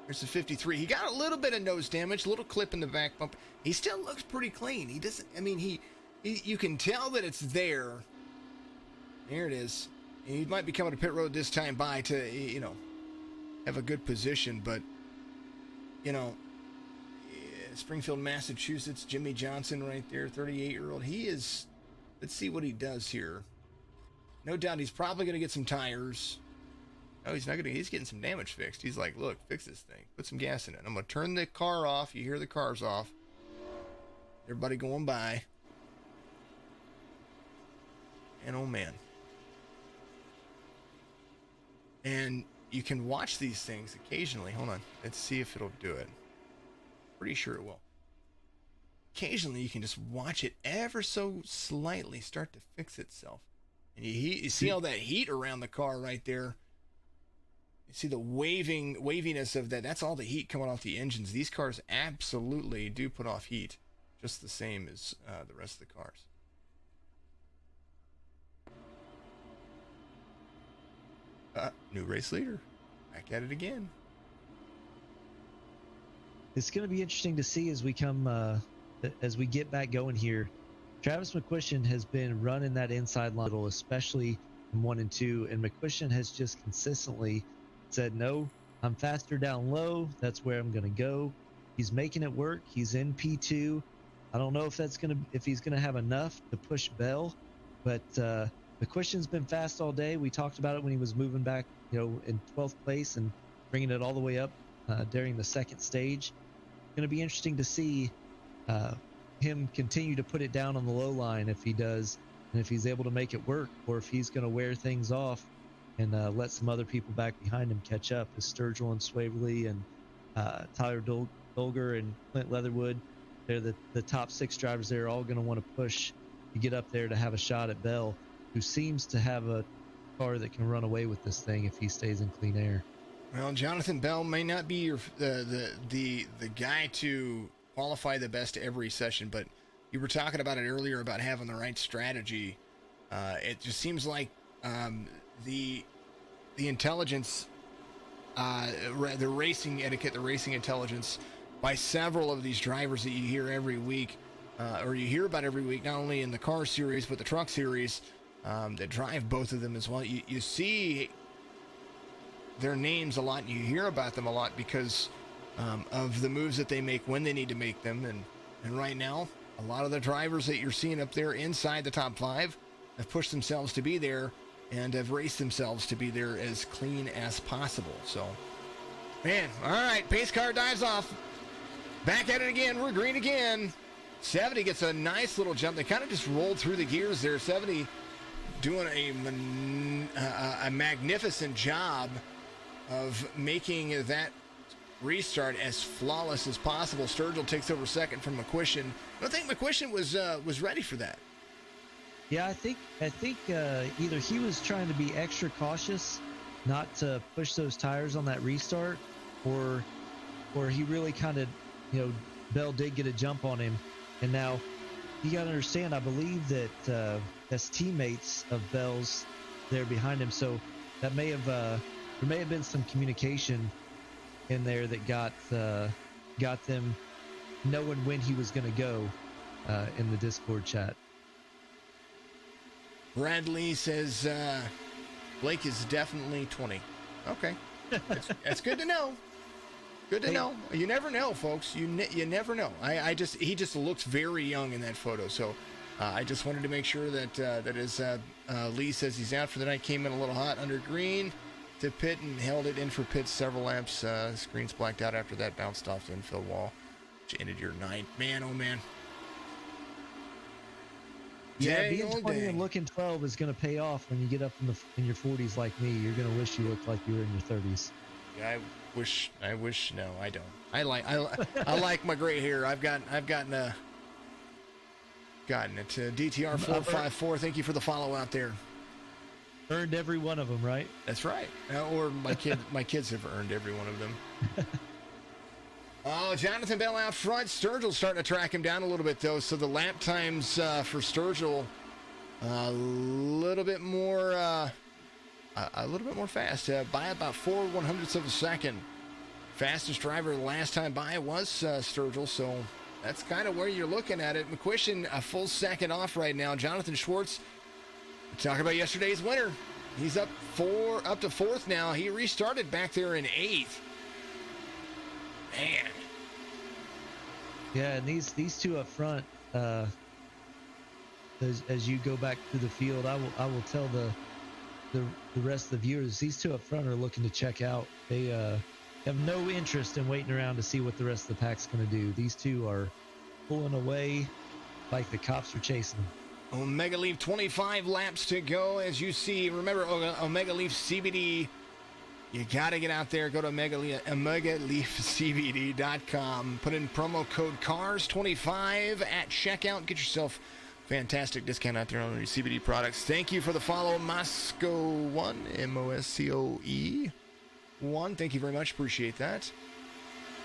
There's the 53. He got a little bit of nose damage, a little clip in the back bump. He still looks pretty clean. He doesn't, I mean, he you can tell that it's there. There it is. He might be coming to pit road this time by to, you know, have a good position, but you know, Springfield, Massachusetts, Jimmy Johnson right there, 38-year-old. He is, let's see what he does here. No doubt he's probably going to get some tires. No, he's not going to, he's getting some damage fixed. He's like, look, fix this thing. Put some gas in it. I'm going to turn the car off. You hear the cars off. Everybody going by. And oh man. And you can watch these things occasionally. Hold on. Let's see if it'll do it. Pretty sure it will. Occasionally, you can just watch it ever so slightly start to fix itself. And you see all that heat around the car right there. You see the waviness of that. That's all the heat coming off the engines. These cars absolutely do put off heat, just the same as the rest of the cars. New race leader. Back at it again. It's going to be interesting to see as we get back going here. Travis McQuistion has been running that inside line, especially in 1 and 2, and McQuistion has just consistently said, no, I'm faster down low. That's where I'm going to go. He's making it work. He's in P2. I don't know if he's going to have enough to push Bell, but McQuistion's been fast all day. We talked about it when he was moving back, in 12th place and bringing it all the way up during the second stage. Going to be interesting to see him continue to put it down on the low line if he does, and if he's able to make it work, or if he's going to wear things off and let some other people back behind him catch up, as Sturgill and Swaverly and Tyler Dolger and Clint Leatherwood. They're the top 6 drivers. They're all going to want to push to get up there to have a shot at Bell, who seems to have a car that can run away with this thing if he stays in clean air. Well, Jonathan Bell may not be the guy to qualify the best every session, but you were talking about it earlier about having the right strategy. It just seems like the intelligence, the racing etiquette, the racing intelligence by several of these drivers that you hear every week, or you hear about every week, not only in the car series but the truck series, that drive both of them as well. You see their names a lot, and you hear about them a lot because of the moves that they make when they need to make them. And right now, a lot of the drivers that you're seeing up there inside the top 5 have pushed themselves to be there and have raced themselves to be there as clean as possible. So, man, all right, pace car dives off. Back at it again. We're green again. 70 gets a nice little jump. They kind of just rolled through the gears there. 70 doing a magnificent job of making that restart as flawless as possible. Sturgill takes over second from McQuistion. I don't think McQuistion was ready for that. Yeah, I think either he was trying to be extra cautious not to push those tires on that restart, or he really kind of, Bell did get a jump on him. And now you got to understand, I believe that as teammates of Bell's, they're behind him. So that there may have been some communication in there that got them knowing when he was going to go in the Discord chat. Bradley says Blake is definitely 20. Okay, that's good to know. Good to know. You never know, folks. You never know. He just looks very young in that photo. So I just wanted to make sure that as Lee says he's out for the night, came in a little hot under green. to pit and held it in for pits several laps. Screens blacked out after that, bounced off the infield wall, which ended your night. Man, oh man. Yeah, being 20 and looking 12 is going to pay off when you get up in your 40s like me. You're going to wish you looked like you were in your 30s. Yeah, I wish. No, I don't. I like my gray hair. I've gotten it. DTR 454. Thank you for the follow out there. Earned every one of them, right? That's right. Or my kids have earned every one of them. Oh, Jonathan Bell out front. Sturgill's starting to track him down a little bit, though. So the lap times for Sturgill a little bit more fast by about 4/100ths of a second. Fastest driver last time by was Sturgill, so that's kind of where you're looking at it. McQuistion a full second off right now. Jonathan Schwartz, talk about yesterday's winner. He's up to fourth now. He restarted back there in eighth. Man. Yeah, and these two up front, as you go back to the field, I will tell the rest of the viewers, these two up front are looking to check out. They have no interest in waiting around to see what the rest of the pack's going to do. These two are pulling away like the cops are chasing them. Omega Leaf 25 laps to go. As you see, remember Omega Leaf CBD. You got to get out there. Go to OmegaLeafCBD.com. Put in promo code CARS25 at checkout. Get yourself fantastic discount out there on your CBD products. Thank you for the follow, Moscoe1, MOSCOE1. Thank you very much. Appreciate that.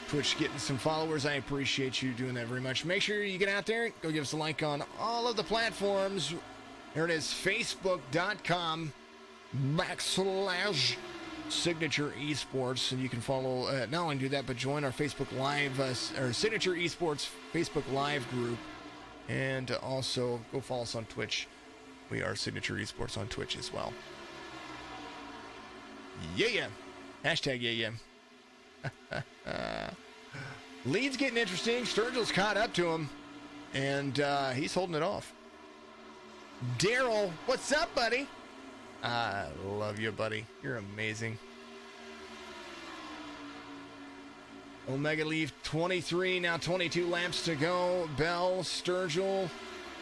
Twitch getting some followers. I appreciate you doing that very much. Make sure you get out there. Go give us a like on all of the platforms. There it is, Facebook.com/Signature Esports, and you can follow, not only do that, but join our Facebook Live, or Signature Esports Facebook Live group, and also go follow us on Twitch. We are Signature Esports on Twitch as well. Yeah. Hashtag yeah. Lead's getting interesting. Sturgill's caught up to him, and he's holding it off. Daryl, what's up, buddy? I love you, buddy. You're amazing. Omega Leaf 23, now 22 laps to go. Bell, Sturgill.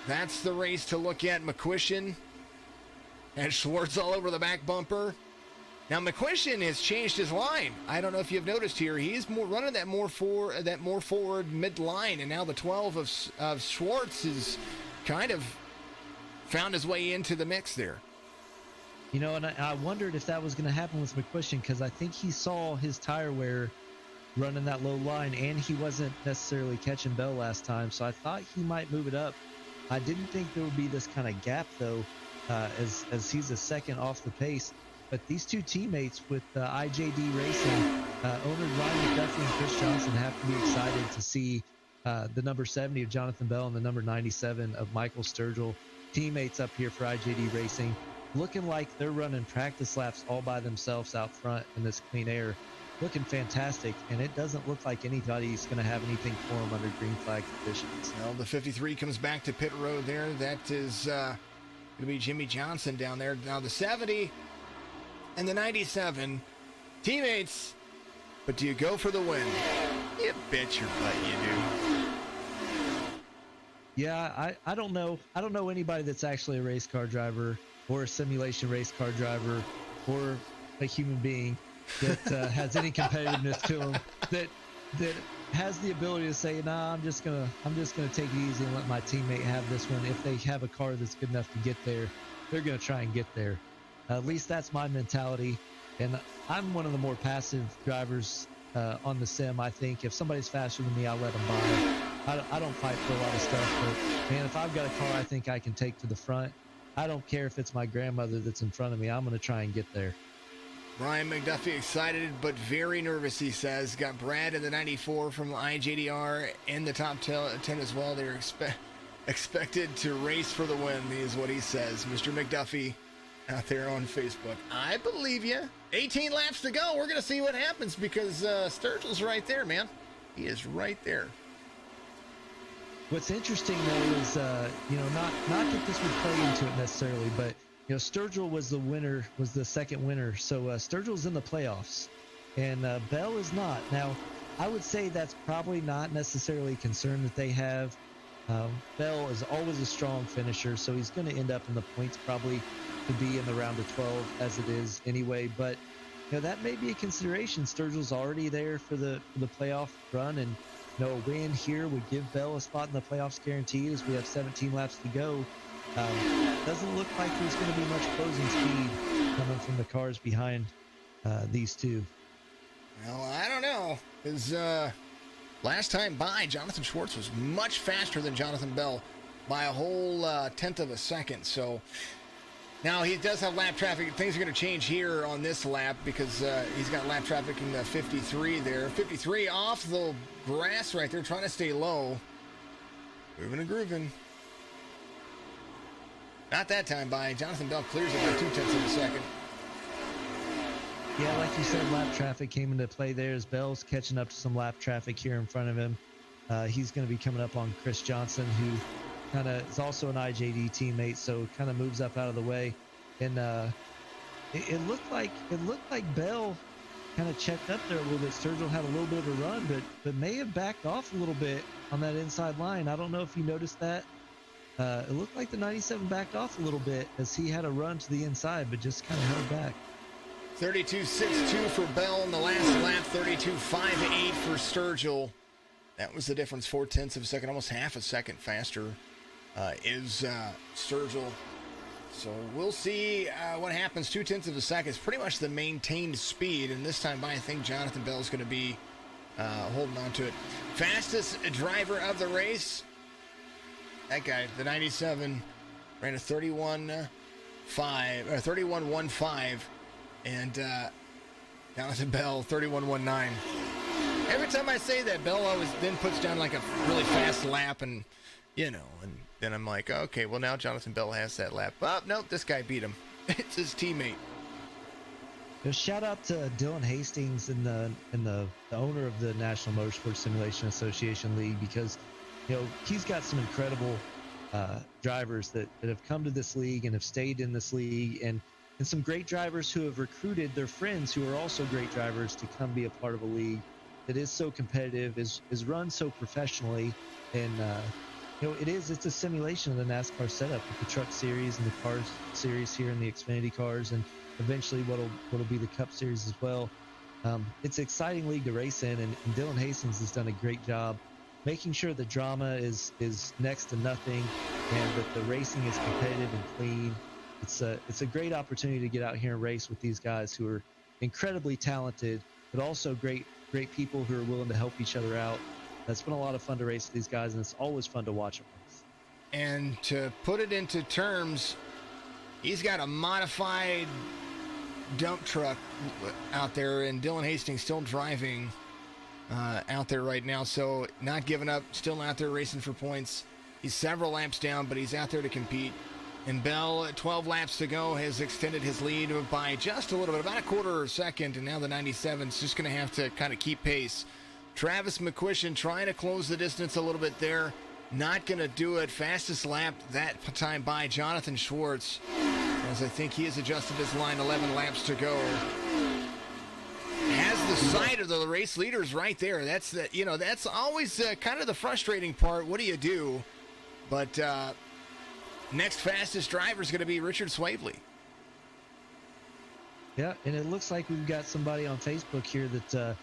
That's the race to look at. McQuistion and Schwartz all over the back bumper. Now McQuistion has changed his line. I don't know if you've noticed here. He's running that more forward mid line, and now the 12 of Schwartz has kind of found his way into the mix there. You know, and I wondered if that was going to happen with McQuistion, because I think he saw his tire wear running that low line, and he wasn't necessarily catching Bell last time, so I thought he might move it up. I didn't think there would be this kind of gap, though, as he's a second off the pace. But these two teammates with IJD Racing, owner Ryan McDuffie and Chris Johnson, have to be excited to see the number 70 of Jonathan Bell and the number 97 of Michael Sturgill, teammates up here for IJD Racing, looking like they're running practice laps all by themselves out front in this clean air, looking fantastic, and it doesn't look like anybody's going to have anything for them under green flag conditions. Well, the 53 comes back to pit road there. That is going to be Jimmy Johnson down there. Now the 70 and the 97 teammates, but do you go for the win? You bet your butt you do. Yeah, I don't know. I don't know anybody that's actually a race car driver or a simulation race car driver or a human being that has any competitiveness to them that has the ability to say, nah, I'm just gonna take it easy and let my teammate have this one. If they have a car that's good enough to get there, they're gonna try and get there. At least that's my mentality, and I'm one of the more passive drivers on the sim. I think if somebody's faster than me, I'll let them by. I don't fight for a lot of stuff, but man, if I've got a car I think I can take to the front, I don't care if it's my grandmother that's in front of me. I'm going to try and get there. Ryan McDuffie excited but very nervous, he says. Got Brad in the 94 from IJDR in the top 10 as well. They're expected to race for the win, is what he says. Mr. McDuffie out there on Facebook. I believe you. 18 laps to go. We're going to see what happens, because Sturgill's right there, man. He is right there. What's interesting, though, is, not that this would play into it necessarily, but Sturgill was the winner, was the second winner. So Sturgill's in the playoffs, and Bell is not. Now, I would say that's probably not necessarily a concern that they have. Bell is always a strong finisher, so he's going to end up in the points probably to be in the round of 12 as it is anyway. But that may be a consideration. Sturgill's already there for the playoff run, and a win here would give Bell a spot in the playoffs guaranteed, as we have 17 laps to go. Doesn't look like there's going to be much closing speed coming from the cars behind these two. Well, I don't know, because last time by, Jonathan Schwartz was much faster than Jonathan Bell by a whole tenth of a second. So now he does have lap traffic. Things are going to change here on this lap because he's got lap traffic in the 53 there. 53 off the grass right there, trying to stay low. Moving and grooving. Not that time by. Jonathan Bell clears it by 0.2 of a second. Yeah, like you said, lap traffic came into play there as Bell's catching up to some lap traffic here in front of him. He's going to be coming up on Chris Johnson, who kind of is also an IJD teammate, so kind of moves up out of the way. And it looked like Bell kind of checked up there a little bit. Sturgill had a little bit of a run, but may have backed off a little bit on that inside line. I don't know if you noticed that. It looked like the 97 backed off a little bit as he had a run to the inside, but just kind of held back. 32.62 for Bell in the last lap, 32.58 for Sturgill. That was the difference, 0.4 of a second, almost half a second faster is Sturgill. So we'll see what happens. 0.2 of a second is pretty much the maintained speed, and this time by, I think Jonathan Bell is going to be holding on to it. Fastest driver of the race, that guy, the 97, ran a 31.15, and Jonathan Bell 31.19. Every time I say that, Bell always then puts down like a really fast lap, and and then I'm like, okay, well now Jonathan Bell has that lap. Oh, nope, this guy beat him. It's his teammate. Shout out to Dylan Hastings and the owner of the National Motorsport Simulation Association League, because he's got some incredible drivers that have come to this league and have stayed in this league, and some great drivers who have recruited their friends who are also great drivers to come be a part of a league that is so competitive, is run so professionally, and it's a simulation of the NASCAR setup with the Truck Series and the Cars Series here in the Xfinity cars, and eventually what'll be the Cup Series as well. It's an exciting league to race in, and Dylan Hastings has done a great job making sure the drama is next to nothing, and that the racing is competitive and clean. It's a great opportunity to get out here and race with these guys who are incredibly talented, but also great people who are willing to help each other out. It's been a lot of fun to race with these guys, and it's always fun to watch them race. And to put it into terms, he's got a modified dump truck out there, and Dylan Hastings still driving out there right now, so not giving up, still out there racing for points. He's several laps down, but he's out there to compete. And Bell, 12 laps to go, has extended his lead by just a little bit, about a quarter of a second, and now the 97's just going to have to kind of keep pace. Travis McQuistion trying to close the distance a little bit there. Not going to do it. Fastest lap that time by Jonathan Schwartz, as I think he has adjusted his line, 11 laps to go. Has the side of the race leaders right there. That's always kind of the frustrating part. What do you do? But next fastest driver is going to be Richard Swavely. Yeah, and it looks like we've got somebody on Facebook here that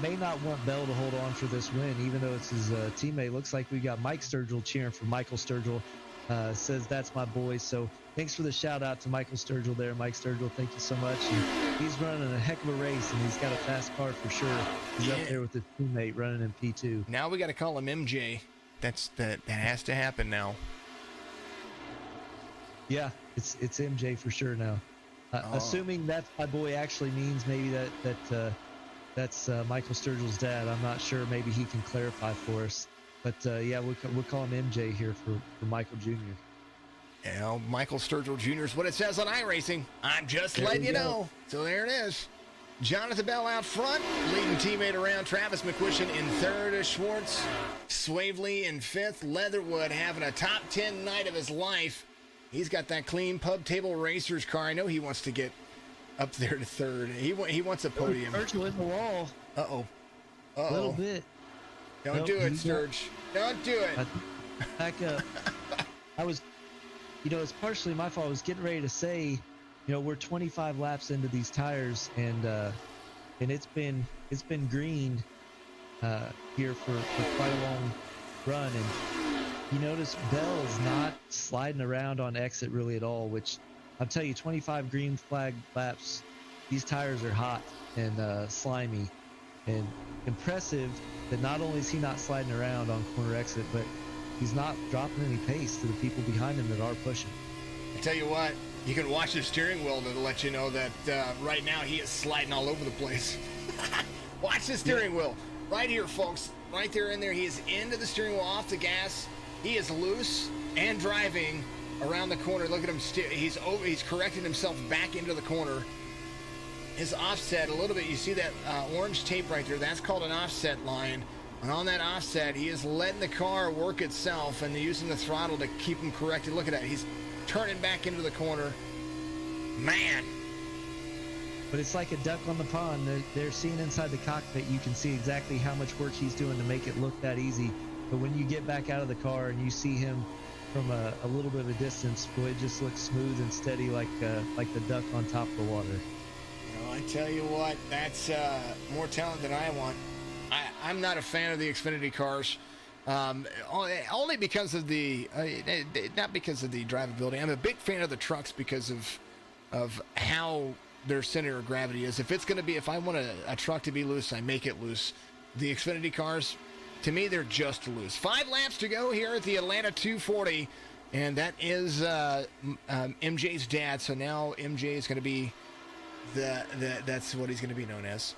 may not want Bell to hold on for this win, even though it's his teammate. Looks like we got Mike Sturgill cheering for Michael Sturgill. Says that's my boy. So thanks for the shout out to Michael Sturgill there. Mike Sturgill, thank you so much. And he's running a heck of a race, and he's got a fast car for sure. He's up there with his teammate running in P2. Now we got to call him MJ. That has to happen now. Yeah, it's MJ for sure now. Assuming that my boy actually means maybe that's Michael Sturgill's dad. I'm not sure. Maybe he can clarify for us. But yeah, we'll call him MJ here for Michael Jr. Yeah, Michael Sturgill Jr. is what it says on iRacing. I'm just letting you know. So there it is. Jonathan Bell out front, leading teammate around. Travis McQuistion in third. Schwartz, Swavely in fifth. Leatherwood having a top 10 night of his life He's got that clean pub table racers car. I know he wants to get up there to third. He wants a podium. Virtual in the wall. Uh-oh. A little bit. Don't do it, Sturge. Don't do it. Back up. I was, it's partially my fault. I was getting ready to say, we're 25 laps into these tires, and it's been green here for quite a long run, and you notice Bell's not sliding around on exit really at all, which I'll tell you, 25 green flag laps, these tires are hot and slimy, and impressive that not only is he not sliding around on corner exit, but he's not dropping any pace to the people behind him that are pushing. I tell you what, you can watch the steering wheel to let you know that right now he is sliding all over the place. Watch the steering wheel. Right here, folks. Right there in there. He is into the steering wheel, off the gas. He is loose and driving around the corner. Look at him. He's correcting himself back into the corner. His offset a little bit. You see that orange tape right there? That's called an offset line. And on that offset, he is letting the car work itself and using the throttle to keep him corrected. Look at that. He's turning back into the corner. Man. But it's like a duck on the pond. They're seeing inside the cockpit. You can see exactly how much work he's doing to make it look that easy. But when you get back out of the car and you see him from a little bit of a distance, boy, it just looks smooth and steady like the duck on top of the water. I tell you what, that's more talent than I want. I'm not a fan of the Xfinity cars, only because of not because of the drivability. I'm a big fan of the trucks because of how their center of gravity is. If I want a truck to be loose, I make it loose. The Xfinity cars, to me, they're just loose. 5 laps to go here at the Atlanta 240, and that is MJ's dad. So now MJ is going to be that's what he's going to be known as.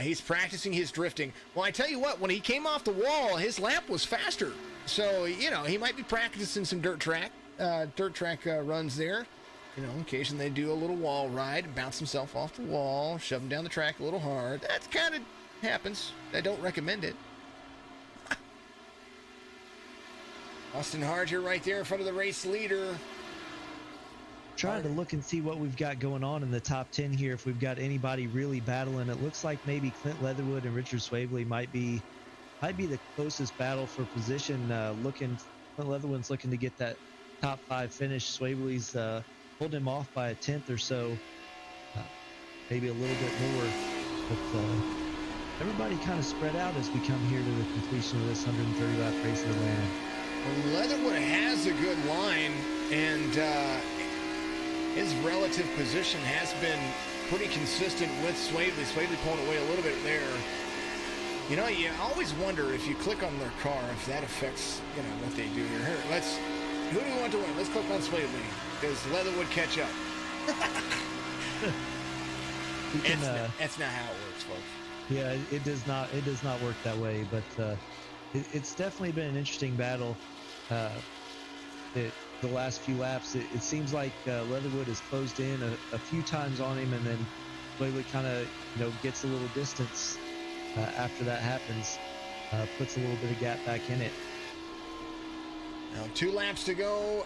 He's practicing his drifting. Well, I tell you what, when he came off the wall, his lap was faster. So, he might be practicing some dirt track runs there. Occasionally they do a little wall ride, bounce himself off the wall, shove him down the track a little hard. That kind of happens. I don't recommend it. Austin Harger right there in front of the race leader. Trying to look and see what we've got going on in the top 10 here. If we've got anybody really battling, it looks like maybe Clint Leatherwood and Richard Swavely might be the closest battle for position. Clint Leatherwood's looking to get that top 5 finish. Swavely's holding him off by a tenth or so, maybe a little bit more. But everybody kind of spread out as we come here to the completion of this 130 lap race in Atlanta. Well, Leatherwood has a good line, and his relative position has been pretty consistent with Swavely. Swavely pulling away a little bit there. You always wonder if you click on their car, if that affects, what they do here. Who do we want to win? Let's click on Swavely. Does Leatherwood catch up? That's not how it works, folks. Yeah, it does not work that way, but it's definitely been an interesting battle. The last few laps, it seems like Leatherwood has closed in a few times on him, and then Swavely kind of gets a little distance after that happens, puts a little bit of gap back in it. Now 2 laps to go.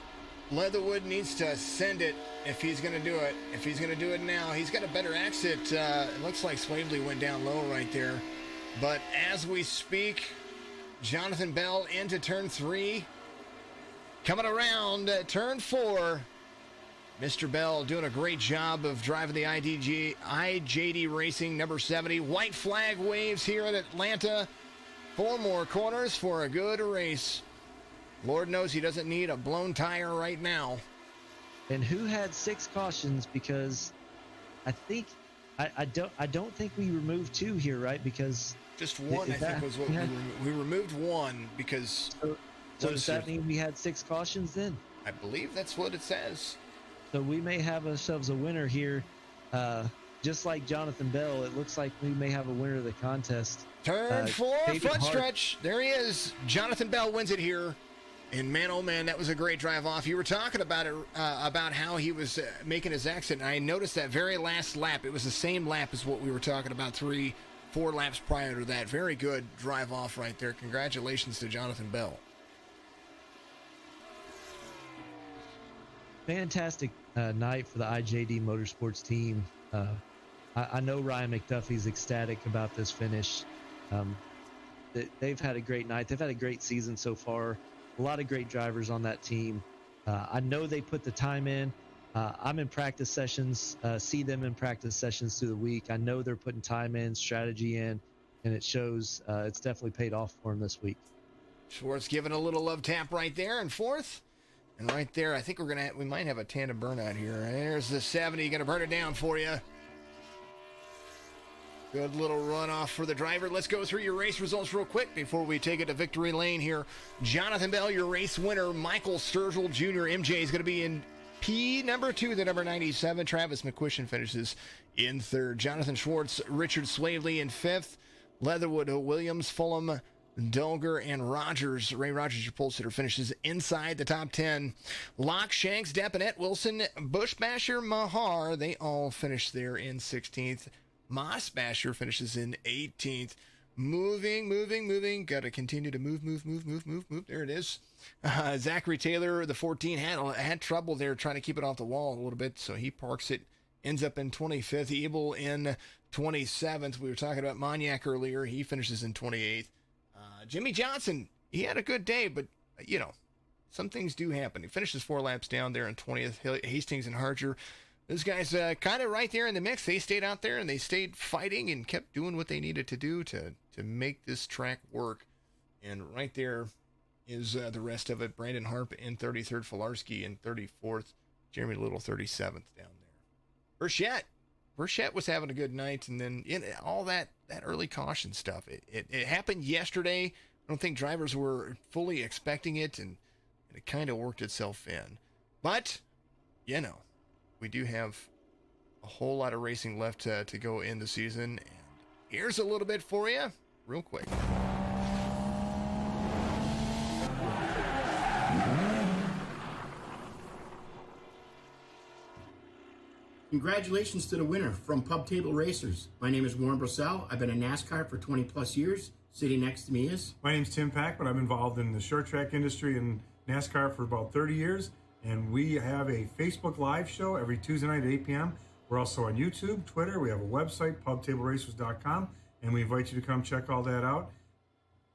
Leatherwood needs to send it if he's going to do it. If he's going to do it now, he's got a better exit. It looks like Swavely went down low right there. But as we speak, Jonathan Bell into turn 3. Coming around turn 4. Mr. Bell doing a great job of driving the IJD Racing number 70. White flag waves here at Atlanta. 4 more corners for a good race. Lord knows he doesn't need a blown tire right now. And who had 6 cautions? Because I think I don't think we removed 2 here, right? Because just 1, I think, was what we removed 1 because. So does that mean we had 6 cautions then? I believe that's what it says. So we may have ourselves a winner here. Just like Jonathan Bell, it looks like we may have a winner of the contest. Turn 4, front stretch. There he is. Jonathan Bell wins it here. And man, oh man, that was a great drive off. You were talking about it, about how he was making his exit. And I noticed that very last lap. It was the same lap as what we were talking about 3-4 laps prior to that. Very good drive off right there. Congratulations to Jonathan Bell. fantastic night for the IJD Motorsports team. I know Ryan McDuffie's ecstatic about this finish. They've had a great night. They've had a great season so far. A lot of great drivers on that team. I know they put the time in. I'm in practice sessions, see them in practice sessions through the week. I know they're putting time in, strategy in, and it shows. It's definitely paid off for them this week. Schwartz giving a little love tap right there in fourth. And right there, I think we might have a tandem burnout here. There's the 70, gonna burn it down for you. Good little runoff for the driver. Let's go through your race results real quick before we take it to victory lane here. Jonathan Bell, your race winner. Michael Sturgill Jr., MJ, is going to be in P number 2, the number 97. Travis McQuistion finishes in third. Jonathan Schwartz, Richard Swavely in fifth. Leatherwood, Williams, Fulham, Dulger, and Rogers. Ray Rogers, your pole sitter, finishes inside the top 10. Locke, Shanks, Deponette, Wilson, Bushbasher, Mahar, they all finish there in 16th. Moss Basher finishes in 18th. Moving. Got to continue to move. There it is. Zachary Taylor, the 14, had trouble there trying to keep it off the wall a little bit, so he parks it. Ends up in 25th. Ebel in 27th. We were talking about Mognac earlier. He finishes in 28th. Jimmy Johnson, he had a good day, but, some things do happen. He finishes 4 laps down there in 20th. Hastings and Harger. Those guys kind of right there in the mix. They stayed out there and they stayed fighting and kept doing what they needed to do to make this track work. And right there is the rest of it. Brandon Harp in 33rd, Filarski in 34th, Jeremy Little 37th down there. Burchett was having a good night, and then all that early caution stuff. It happened yesterday. I don't think drivers were fully expecting it, and it kind of worked itself in. But, we do have a whole lot of racing left to go in the season. And here's a little bit for you, real quick. Congratulations to the winner from Pub Table Racers. My name is Warren Brissell. I've been in NASCAR for 20 plus years. Sitting next to me is... My name's Tim Pack, but I'm involved in the short track industry and NASCAR for about 30 years. And we have a Facebook Live show every Tuesday night at 8 p.m. We're also on YouTube, Twitter. We have a website, pubtableracers.com, and we invite you to come check all that out.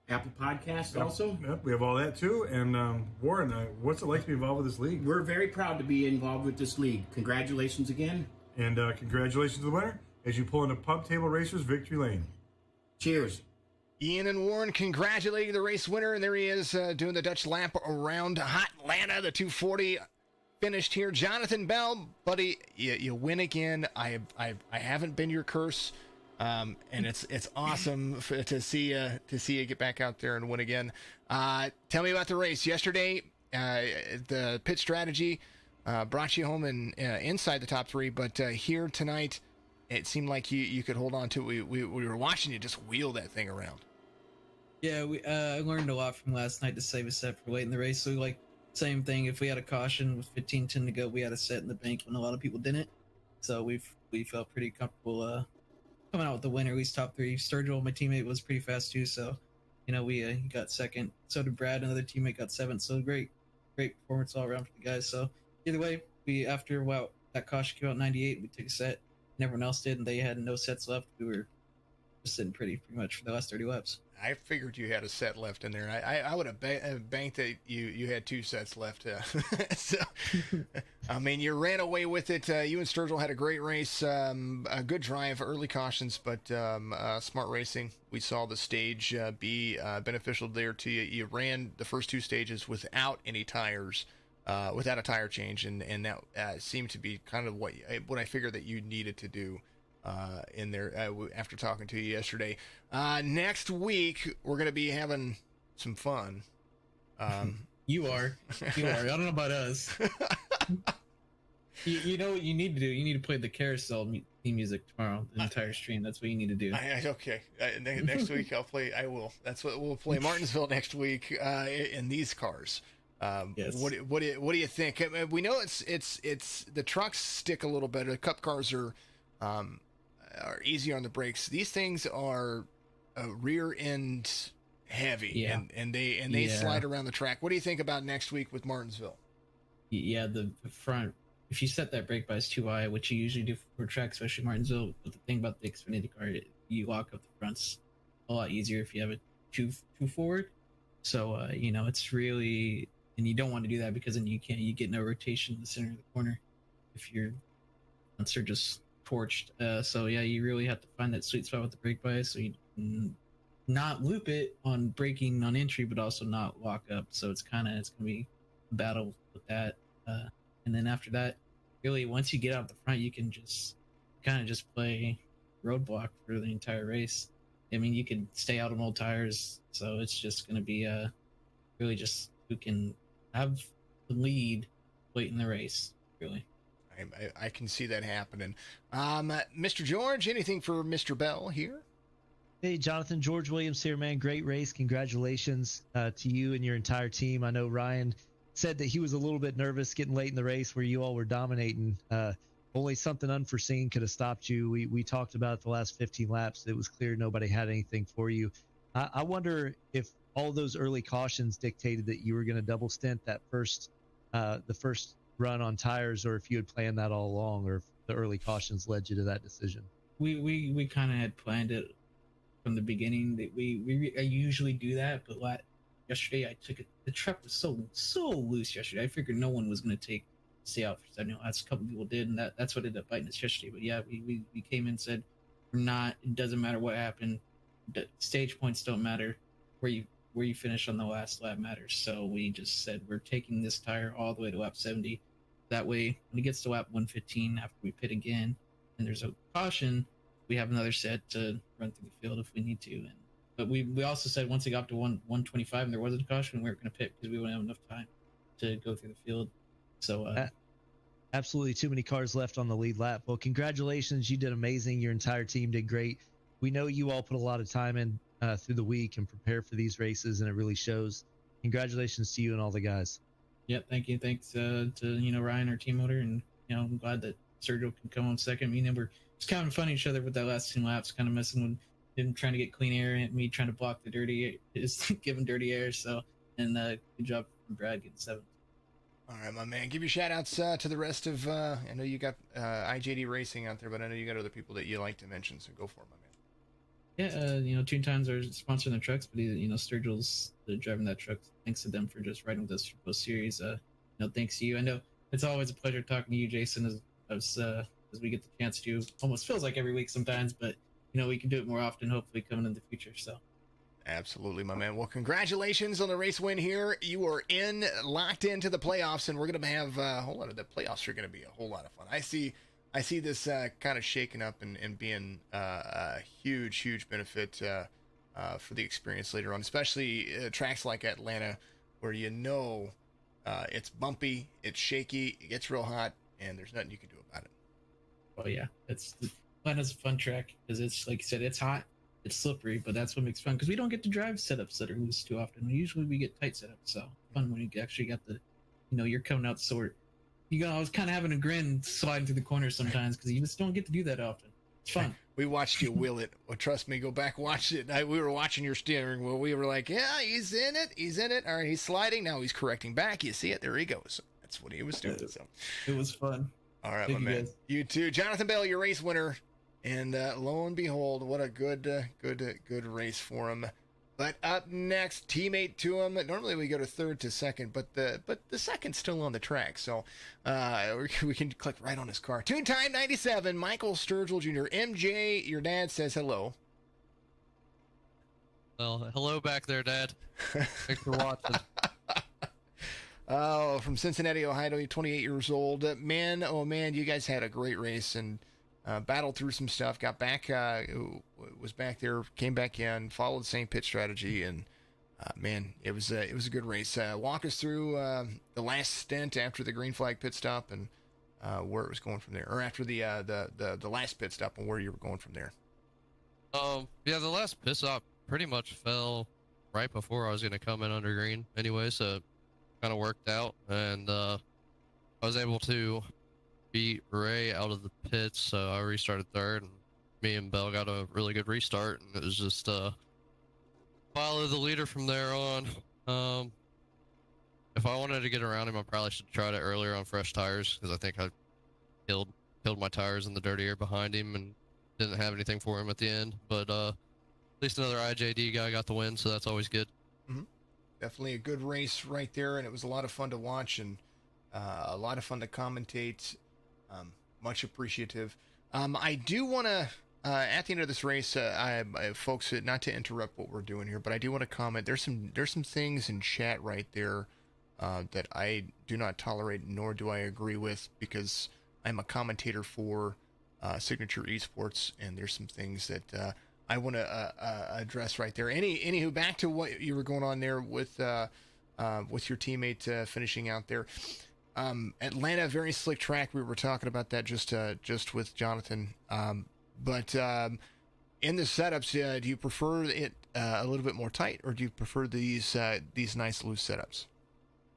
Apple Podcasts also. Yep, we have all that too. And Warren, what's it like to be involved with this league? We're very proud to be involved with this league. Congratulations again. And congratulations to the winner as you pull into Pub Table Racers Victory Lane. Cheers. Ian and Warren congratulating the race winner, and there he is doing the Dutch lap around Hotlanta. The 240 finished here. Jonathan Bell, buddy, you win again. I haven't been your curse, and it's awesome to see you get back out there and win again. Tell me about the race yesterday. The pit strategy brought you home and inside the top 3, but here tonight, it seemed like you could hold on to it. We were watching you just wheel that thing around. Yeah, I learned a lot from last night to save a set for late in the race. So, same thing. If we had a caution with 15:10 to go, we had a set in the bank when a lot of people didn't. So we felt pretty comfortable coming out with the win, or at least top 3. Sturgill, my teammate, was pretty fast too. So, we got second. So did Brad, another teammate, got 7th. So great performance all around for the guys. So either way, after that caution came out 98, we took a set. And everyone else did, and they had no sets left. We were just sitting pretty much for the last 30 laps. I figured you had a set left in there. I would have banked that you had 2 sets left. So, I mean, you ran away with it. You and Sturgill had a great race, a good drive, early cautions, but smart racing. We saw the stage be beneficial there to you. You ran the first 2 stages without any tires. Without a tire change, and that seemed to be kind of what I figured that you needed to do in there after talking to you yesterday. Next week, we're going to be having some fun. You are. I don't know about us. You know what you need to do? You need to play the carousel theme music tomorrow, the entire stream. That's what you need to do. Okay. Next week, I will. That's what we'll play Martinsville next week in these cars. Yes. What do you think? We know it's the trucks stick a little better. The cup cars are easier on the brakes. These things are rear end heavy, and they slide around the track. What do you think about next week with Martinsville? yeah, the front. If you set that brake bias too high, which you usually do for track, especially Martinsville, but the thing about the Xfinity car, you lock up the fronts a lot easier if you have it too forward. So it's really, and you don't want to do that because then you get no rotation in the center of the corner if your fronts are just torched. So yeah, you really have to find that sweet spot with the brake bias so you can not loop it on braking on entry, but also not lock up. So it's gonna be a battle with that. And then after that, really, once you get out the front, you can just kind of just play roadblock for the entire race. I mean, you can stay out on old tires, so it's just going to be really just who can have the lead late in the race, really. I can see that happening. Mr. George, anything for Mr. Bell here? Hey, Jonathan, George Williams here, man. Great race. Congratulations to you and your entire team. I know Ryan said that he was a little bit nervous getting late in the race where you all were dominating. Only something unforeseen could have stopped you. We talked about the last 15 laps. It was clear nobody had anything for you. I wonder if all those early cautions dictated that you were going to double stint that the first run on tires, or if you had planned that all along, or if the early cautions led you to that decision. We kind of had planned it from the beginning. That I usually do that, but yesterday I took it. The truck was so loose yesterday. I figured no one was going to stay out for 7 laps. A couple people did, and that's what ended up biting us yesterday. But yeah, we came in and said we're not. It doesn't matter what happened. The stage points don't matter. Where you finish on the last lap matters. So we just said we're taking this tire all the way to lap 70. That way, when it gets to lap 115, after we pit again, and there's a caution, we have another set to run through the field if we need to. But we also said once it got to 125 and there wasn't a caution, we weren't going to pit because we wouldn't have enough time to go through the field. So absolutely too many cars left on the lead lap. Well, congratulations. You did amazing. Your entire team did great. We know you all put a lot of time in through the week and prepare for these races, and it really shows. Congratulations to you and all the guys. Yeah, thank you. Thanks to Ryan, our team owner, and I'm glad that Sergio can come on second. Me and him were just kind of fun each other with that last 2 laps, kind of messing with him trying to get clean air and me trying to block the dirty, just giving dirty air. So, and good job from Brad getting 7th. All right, my man. Give your shout outs to the rest of, I know you got IJD Racing out there, but I know you got other people that you like to mention, so go for it, my man. Yeah, Tune Times are sponsoring the trucks, but Sturgill's driving that truck. Thanks to them for just riding with us for both series. Thanks to you. I know it's always a pleasure talking to you, Jason, as we get the chance to. Almost feels like every week sometimes, but we can do it more often, hopefully coming in the future. So. Absolutely, my man. Well, congratulations on the race win here. You are locked into the playoffs, and we're going to have a whole lot of the playoffs are going to be a whole lot of fun. I see this kind of shaking up and being a huge benefit for the experience later on, especially tracks like Atlanta, where it's bumpy, it's shaky, it gets real hot, and there's nothing you can do about it. Oh yeah, Atlanta's a fun track because it's, like you said, it's hot, it's slippery, but that's what makes it fun because we don't get to drive setups that are loose too often. Usually we get tight setups, so fun when you actually got the, you're coming out sort. I was kind of having a grin sliding through the corners sometimes because you just don't get to do that often. It's fun. We watched you will it. Well, trust me, go back, watch it. We were watching your steering wheel. We were like, yeah, he's in it. All right, he's sliding. Now he's correcting back. You see it? There he goes. That's what he was doing. So it was fun. All right, my man. You too. Jonathan Bell, your race winner. And lo and behold, what a good race for him. But up next, teammate to him. Normally we go to third to second, but the second's still on the track, so we can click right on his car. Tune Time 97, Michael Sturgill Jr. MJ, your dad says hello. Well, hello back there, Dad. Thanks for watching. Oh, from Cincinnati, Ohio, 28 years old. Man, oh man, you guys had a great race and battled through some stuff, got back, was back there, came back in, followed the same pit strategy, and man, it was a good race. Walk us through the last stint after the green flag pit stop and where it was going from there, or after the last pit stop and where you were going from there. Yeah, the last pit stop pretty much fell right before I was going to come in under green anyway, so kind of worked out, and I was able to beat Ray out of the pits, so I restarted third, and me and Bell got a really good restart, and it was just follow the leader from there on. if I wanted to get around him, I probably should have tried it earlier on fresh tires because I think I killed my tires in the dirty air behind him and didn't have anything for him at the end. But at least another IJD guy got the win, so that's always good. Mm-hmm. Definitely a good race right there, and it was a lot of fun to watch and a lot of fun to commentate. Much appreciative. I do want to, at the end of this race, folks, not to interrupt what we're doing here, but I do want to comment. There's some things in chat right there that I do not tolerate, nor do I agree with, because I'm a commentator for Signature Esports, and there's some things that I want to address right there. Anywho, back to what you were going on there with your teammate finishing out there. Atlanta, very slick track. We were talking about that just with Jonathan. But in the setups, do you prefer it a little bit more tight, or do you prefer these nice loose setups?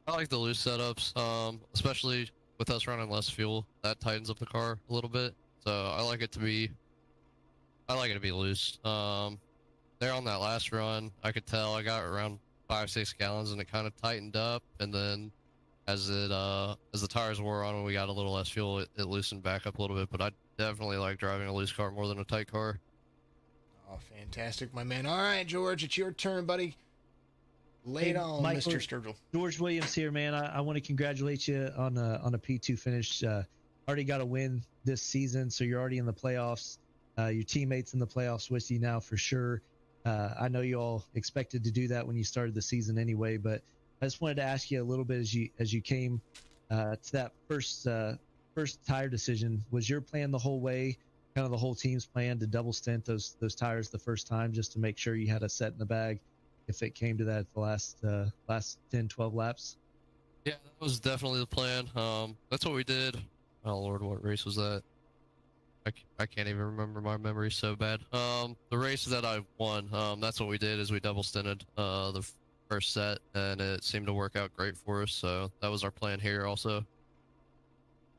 I like the loose setups, especially with us running less fuel. That tightens up the car a little bit. So I like it to be loose. There on that last run, I could tell I got around 5-6 gallons, and it kind of tightened up. And then as the tires wore on and we got a little less fuel, it loosened back up a little bit. But I definitely like driving a loose car more than a tight car. Oh, fantastic, my man. All right, George, it's your turn, buddy. Lay it on, Michael, Mr. Sturgill. George Williams here, man. I want to congratulate you on a P2 finish. Already got a win this season, so you're already in the playoffs. Your teammates in the playoffs with you now for sure. I know you all expected to do that when you started the season anyway, but I just wanted to ask you a little bit as you came to that first tire decision. Was your plan the whole way, kind of the whole team's plan, to double stint those tires the first time just to make sure you had a set in the bag if it came to that the last 10, 12 laps? Yeah, that was definitely the plan. That's what we did. Oh Lord, what race was that? I can't even remember. My memory's so bad. The race that I won, that's what we did, is we double stinted the first set, and it seemed to work out great for us. So that was our plan here also.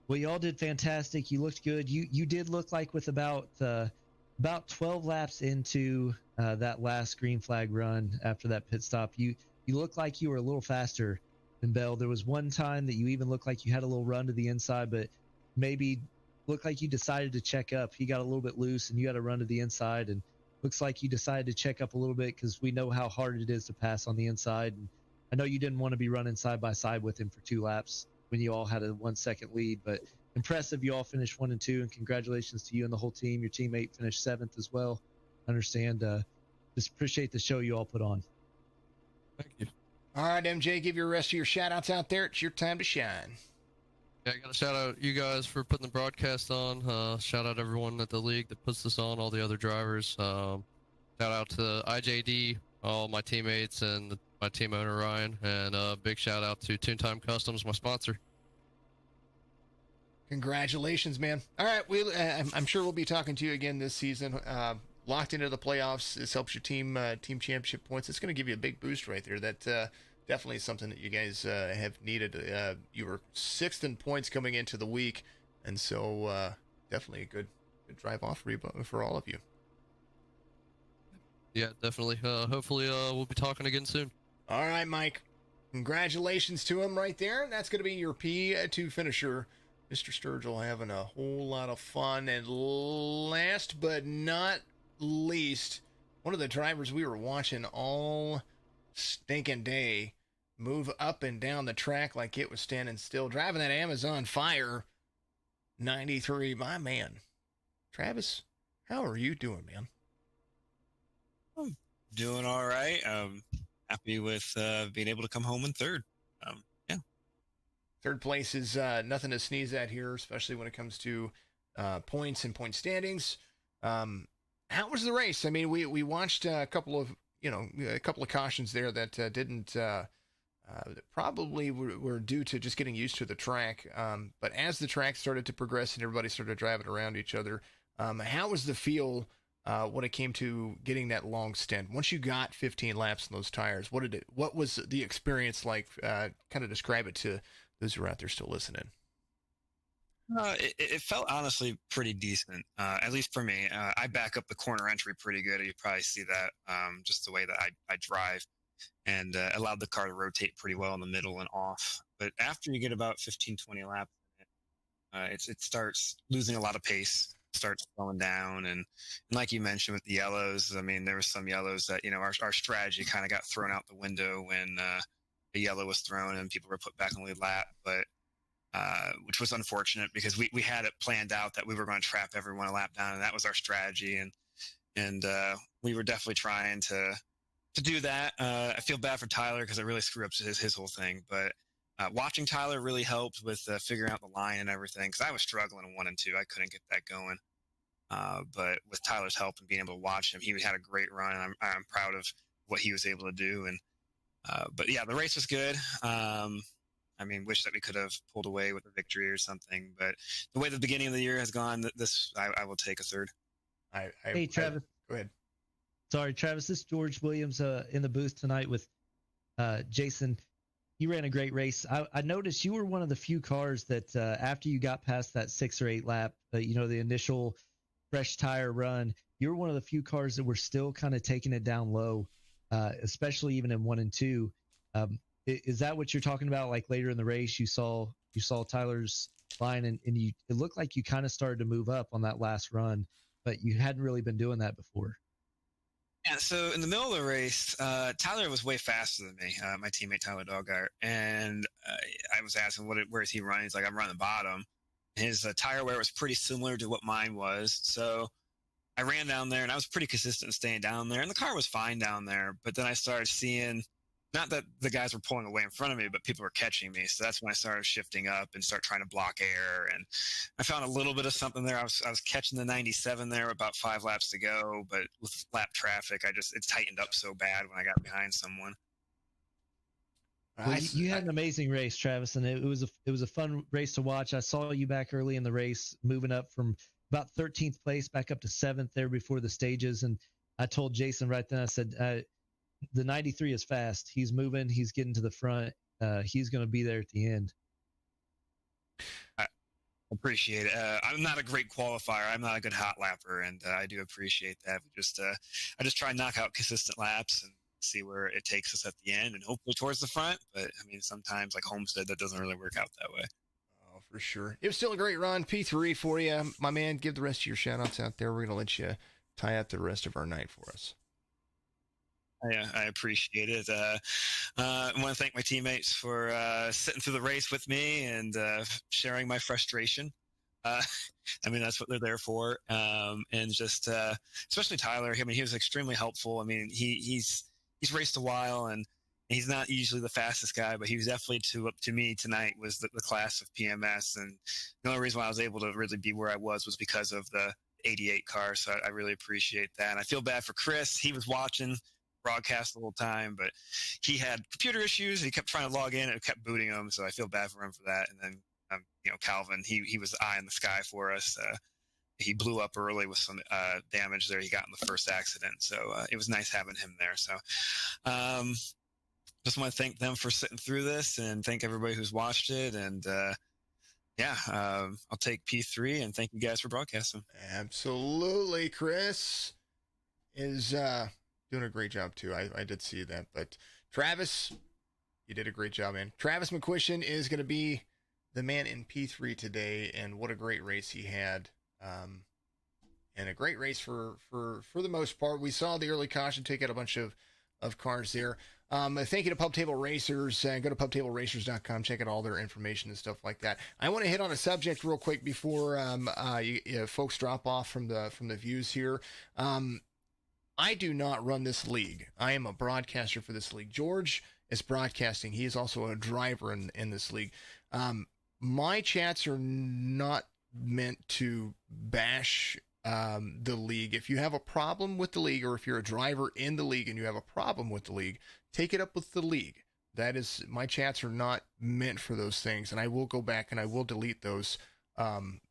Well, you all did fantastic. You looked good. You did look like with about 12 laps into that last green flag run after that pit stop, you looked like you were a little faster than Bell. There was one time that you even looked like you had a little run to the inside, but maybe looked like you decided to check up. He got a little bit loose and you had to run to the inside, and looks like you decided to check up a little bit because we know how hard it is to pass on the inside. And I know you didn't want to be running side by side with him for 2 laps when you all had a 1 second lead, but impressive. You all finished 1 and 2, and congratulations to you and the whole team. Your teammate finished 7th as well. Understand. Just appreciate the show you all put on. Thank you. All right, MJ, give your rest of your shout outs out there. It's your time to shine. Yeah, I got to shout out you guys for putting the broadcast on. Shout out everyone at the league that puts this on, all the other drivers. Shout out to IJD, all my teammates, and my team owner, Ryan. And big shout out to Toon Time Customs, my sponsor. Congratulations, man. All right, I'm sure we'll be talking to you again this season. Locked into the playoffs. This helps your team championship points. It's going to give you a big boost right there. That definitely is something that you guys have needed. You were 6th in points coming into the week, and so definitely a good drive off for all of you. Yeah, definitely. Hopefully we'll be talking again soon. All right, Mike. Congratulations to him right there. That's going to be your P2 finisher. Mr. Sturgill having a whole lot of fun. And last but not least, one of the drivers we were watching all stinking day move up and down the track like it was standing still, driving that Amazon Fire 93. My man, Travis, how are you doing, man? I'm doing all right. Happy with being able to come home in third. Yeah. Third place is nothing to sneeze at here, especially when it comes to points and point standings. How was the race? I mean, we watched a couple of cautions there that didn't probably were due to just getting used to the track. But as the track started to progress and everybody started driving around each other, how was the feel when it came to getting that long stint? Once you got 15 laps in those tires, what was the experience like? Kind of describe it to those who are out there still listening. It felt honestly pretty decent, at least for me. I back up the corner entry pretty good. You probably see that just the way that I drive. and allowed the car to rotate pretty well in the middle and off. But after you get about 15, 20 laps, it starts losing a lot of pace, starts slowing down, and like you mentioned with the yellows, I mean, there were some yellows that our strategy kind of got thrown out the window when a yellow was thrown and people were put back on the lead lap, but which was unfortunate because we had it planned out that we were going to trap everyone a lap down, and that was our strategy, and we were definitely trying to do that. I feel bad for Tyler because it really screwed up his whole thing, but watching Tyler really helped with figuring out the line and everything, because I was struggling in 1 and 2. I couldn't get that going. But with Tyler's help and being able to watch him, he had a great run, and I'm proud of what he was able to do. And but yeah, the race was good. I mean, wish that we could have pulled away with a victory or something. But the way the beginning of the year has gone, I will take a third. Hey, Travis. Go ahead. Sorry, Travis. This is George Williams in the booth tonight with Jason. You ran a great race. I noticed you were one of the few cars that after you got past that 6 or 8 lap, the initial fresh tire run, you were one of the few cars that were still kind of taking it down low, especially even in 1 and 2. Is that what you're talking about? Like later in the race, you saw Tyler's line and it looked like you kind of started to move up on that last run, but you hadn't really been doing that before. Yeah, so in the middle of the race, Tyler was way faster than me, my teammate Tyler Dogart, and I was asking, where is he running? He's like, I'm running the bottom. His tire wear was pretty similar to what mine was, so I ran down there, and I was pretty consistent in staying down there, and the car was fine down there, but then I started seeing, not that the guys were pulling away in front of me, but people were catching me, so that's when I started shifting up and start trying to block air, and I found a little bit of something there. I was catching the 97 there with about 5 laps to go, but with lap traffic, it tightened up so bad when I got behind someone. Well, you had an amazing race, Travis, and it was a fun race to watch. I saw you back early in the race, moving up from about 13th place back up to 7th there before the stages, and I told Jason right then, I said, the 93 is fast. He's moving. He's getting to the front. He's going to be there at the end. I appreciate it. I'm not a great qualifier. I'm not a good hot lapper, and I do appreciate that. I just try and knock out consistent laps and see where it takes us at the end, and hopefully towards the front. But I mean, sometimes like Homestead, that doesn't really work out that way. Oh, for sure. It was still a great run. P3 for you, my man. Give the rest of your shout-outs out there. We're going to let you tie up the rest of our night for us. I appreciate it. I want to thank my teammates for sitting through the race with me and sharing my frustration. I mean, that's what they're there for. And just especially Tyler. I mean, he was extremely helpful. I mean, he's raced a while, and he's not usually the fastest guy, but he was definitely to me tonight was the class of PMS. And the only reason why I was able to really be where I was because of the 88 car. So I really appreciate that. And I feel bad for Chris. He was watching broadcast the whole time, but he had computer issues. He kept trying to log in and it kept booting him, so I feel bad for him for that. And then Calvin, he was eye in the sky for us. He blew up early with some damage there he got in the first accident, so it was nice having him there. So just want to thank them for sitting through this and thank everybody who's watched it. And I'll take P3 and thank you guys for broadcasting. Absolutely. Chris is doing a great job too. I did see that, but Travis, you did a great job, man. Travis McQuistion is going to be the man in P3 today, and what a great race he had. And a great race for the most part. We saw the early caution take out a bunch of cars there. Thank you to Pub Table Racers. Go to pubtableracers.com. Check out all their information and stuff like that. I want to hit on a subject real quick before folks drop off from the views here. I do not run this league. I am a broadcaster for this league. George is broadcasting. He is also a driver in this league. My chats are not meant to bash the league. If you have a problem with the league, or if you're a driver in the league and you have a problem with the league, take it up with the league. That is, my chats are not meant for those things, and I will go back and I will delete those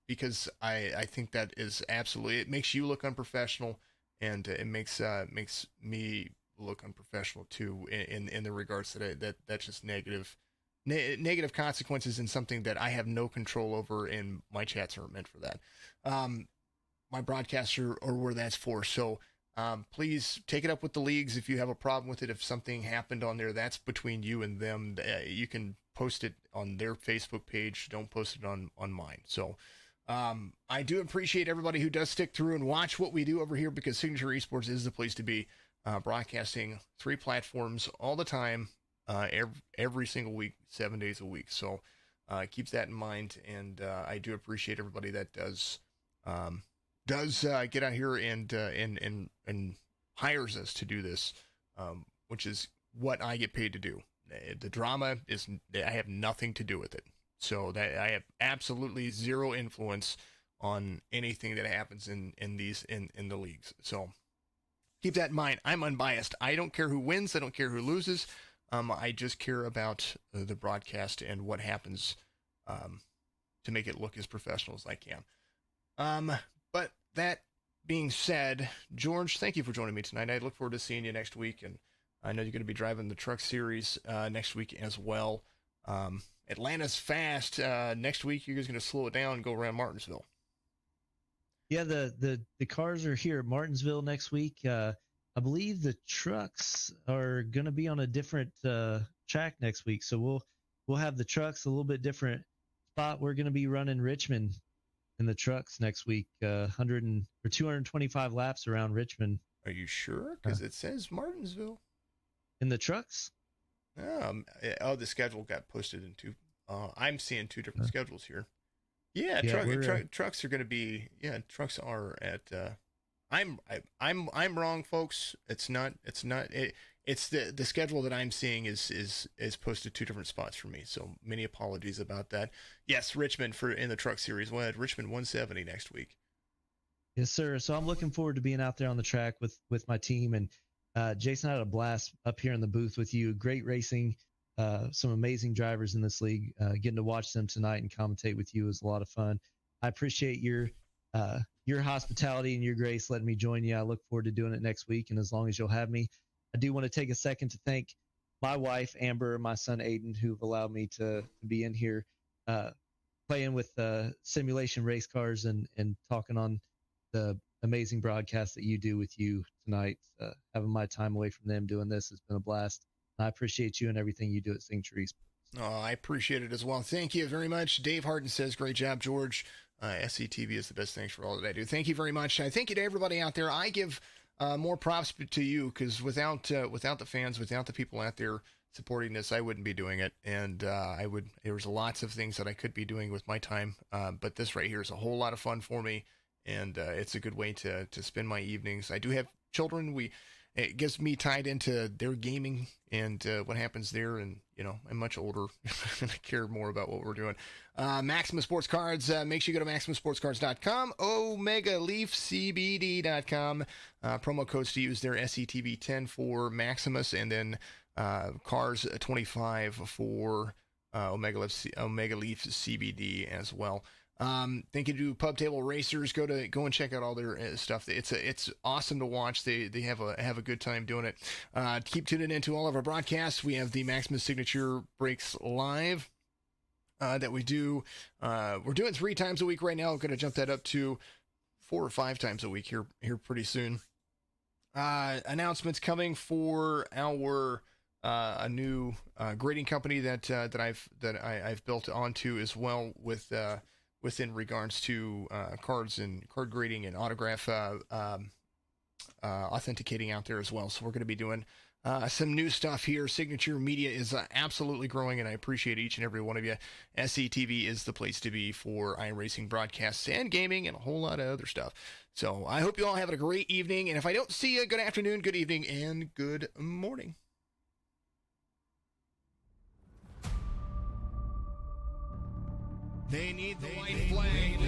because I think that is absolutely, it makes you look unprofessional. And it makes me look unprofessional too in the regards that that's just negative consequences and something that I have no control over, and my chats aren't meant for that. My broadcasts are where that's for. So Please take it up with the leagues if you have a problem with it. If something happened on there, that's between you and them. You can post it on their Facebook page. Don't post it on mine. So I do appreciate everybody who does stick through and watch what we do over here, because Signature Esports is the place to be, broadcasting 3 platforms all the time, every single week, 7 days a week. So keep that in mind, and I do appreciate everybody that does get out here and hires us to do this, which is what I get paid to do. The drama I have nothing to do with it. So that I have absolutely zero influence on anything that happens in the leagues. So keep that in mind. I'm unbiased. I don't care who wins. I don't care who loses. I just care about the broadcast and what happens, to make it look as professional as I can. But that being said, George, thank you for joining me tonight. I look forward to seeing you next week, and I know you're going to be driving the Truck Series next week as well. Atlanta's fast. Next week, you're just going to slow it down and go around Martinsville. Yeah, the cars are here at Martinsville next week. I believe the trucks are going to be on a different track next week, so we'll have the trucks a little bit different spot. We're going to be running Richmond in the trucks next week, 225 laps around Richmond. Are you sure? Because it says Martinsville in the trucks. The schedule got posted into. I'm seeing 2 different schedules here. Yeah, trucks are going to be. Yeah, trucks are at. I'm wrong, folks. It's not. It's the schedule that I'm seeing is posted 2 different spots for me. So many apologies about that. Yes, Richmond in the Truck Series. We'll have Richmond 170 next week. Yes, sir. So I'm looking forward to being out there on the track with my team, and Jason, I had a blast up here in the booth with you. Great racing, some amazing drivers in this league. Getting to watch them tonight and commentate with you was a lot of fun. I appreciate your hospitality and your grace letting me join you. I look forward to doing it next week, and as long as you'll have me. I do want to take a second to thank my wife, Amber, and my son, Aiden, who've allowed me to be in here playing with simulation race cars and talking on the amazing broadcast that you do with you tonight. Having my time away from them doing this has been a blast. I appreciate you and everything you do at Signature Esports. Oh, I appreciate it as well. Thank you very much. Dave Harden says, great job, George. SCTV is the best. Thanks for all that I do. Thank you very much. I thank you to everybody out there. I give more props to you, because without the fans, without the people out there supporting this, I wouldn't be doing it. And there's lots of things that I could be doing with my time. But this right here is a whole lot of fun for me. And it's a good way to spend my evenings. I do have children. It gets me tied into their gaming and what happens there. And, I'm much older and I care more about what we're doing. Maximum Sports Cards. Make sure you go to MaximumSportsCards.com, OmegaLeafCBD.com. Promo codes to use there, SCTV10 for Maximus, and then Cars 25 for Omega Leaf CBD as well. Thank you to Pub Table Racers. Go and check out all their stuff. It's awesome to watch. They have a good time doing it. Keep tuning into all of our broadcasts. We have the Maximus Signature Breaks Live that we do. We're doing 3 times a week right now. I'm going to jump that up to 4 or 5 times a week here pretty soon. Announcements coming for our a new grading company that I've built onto as well within regards to cards and card grading and autograph authenticating out there as well. So we're going to be doing some new stuff here. Signature Media is absolutely growing, and I appreciate each and every one of you. SCTV is the place to be for iRacing broadcasts and gaming and a whole lot of other stuff. So I hope you all have a great evening, and if I don't see you, good afternoon, good evening, and good morning. They need the white flag.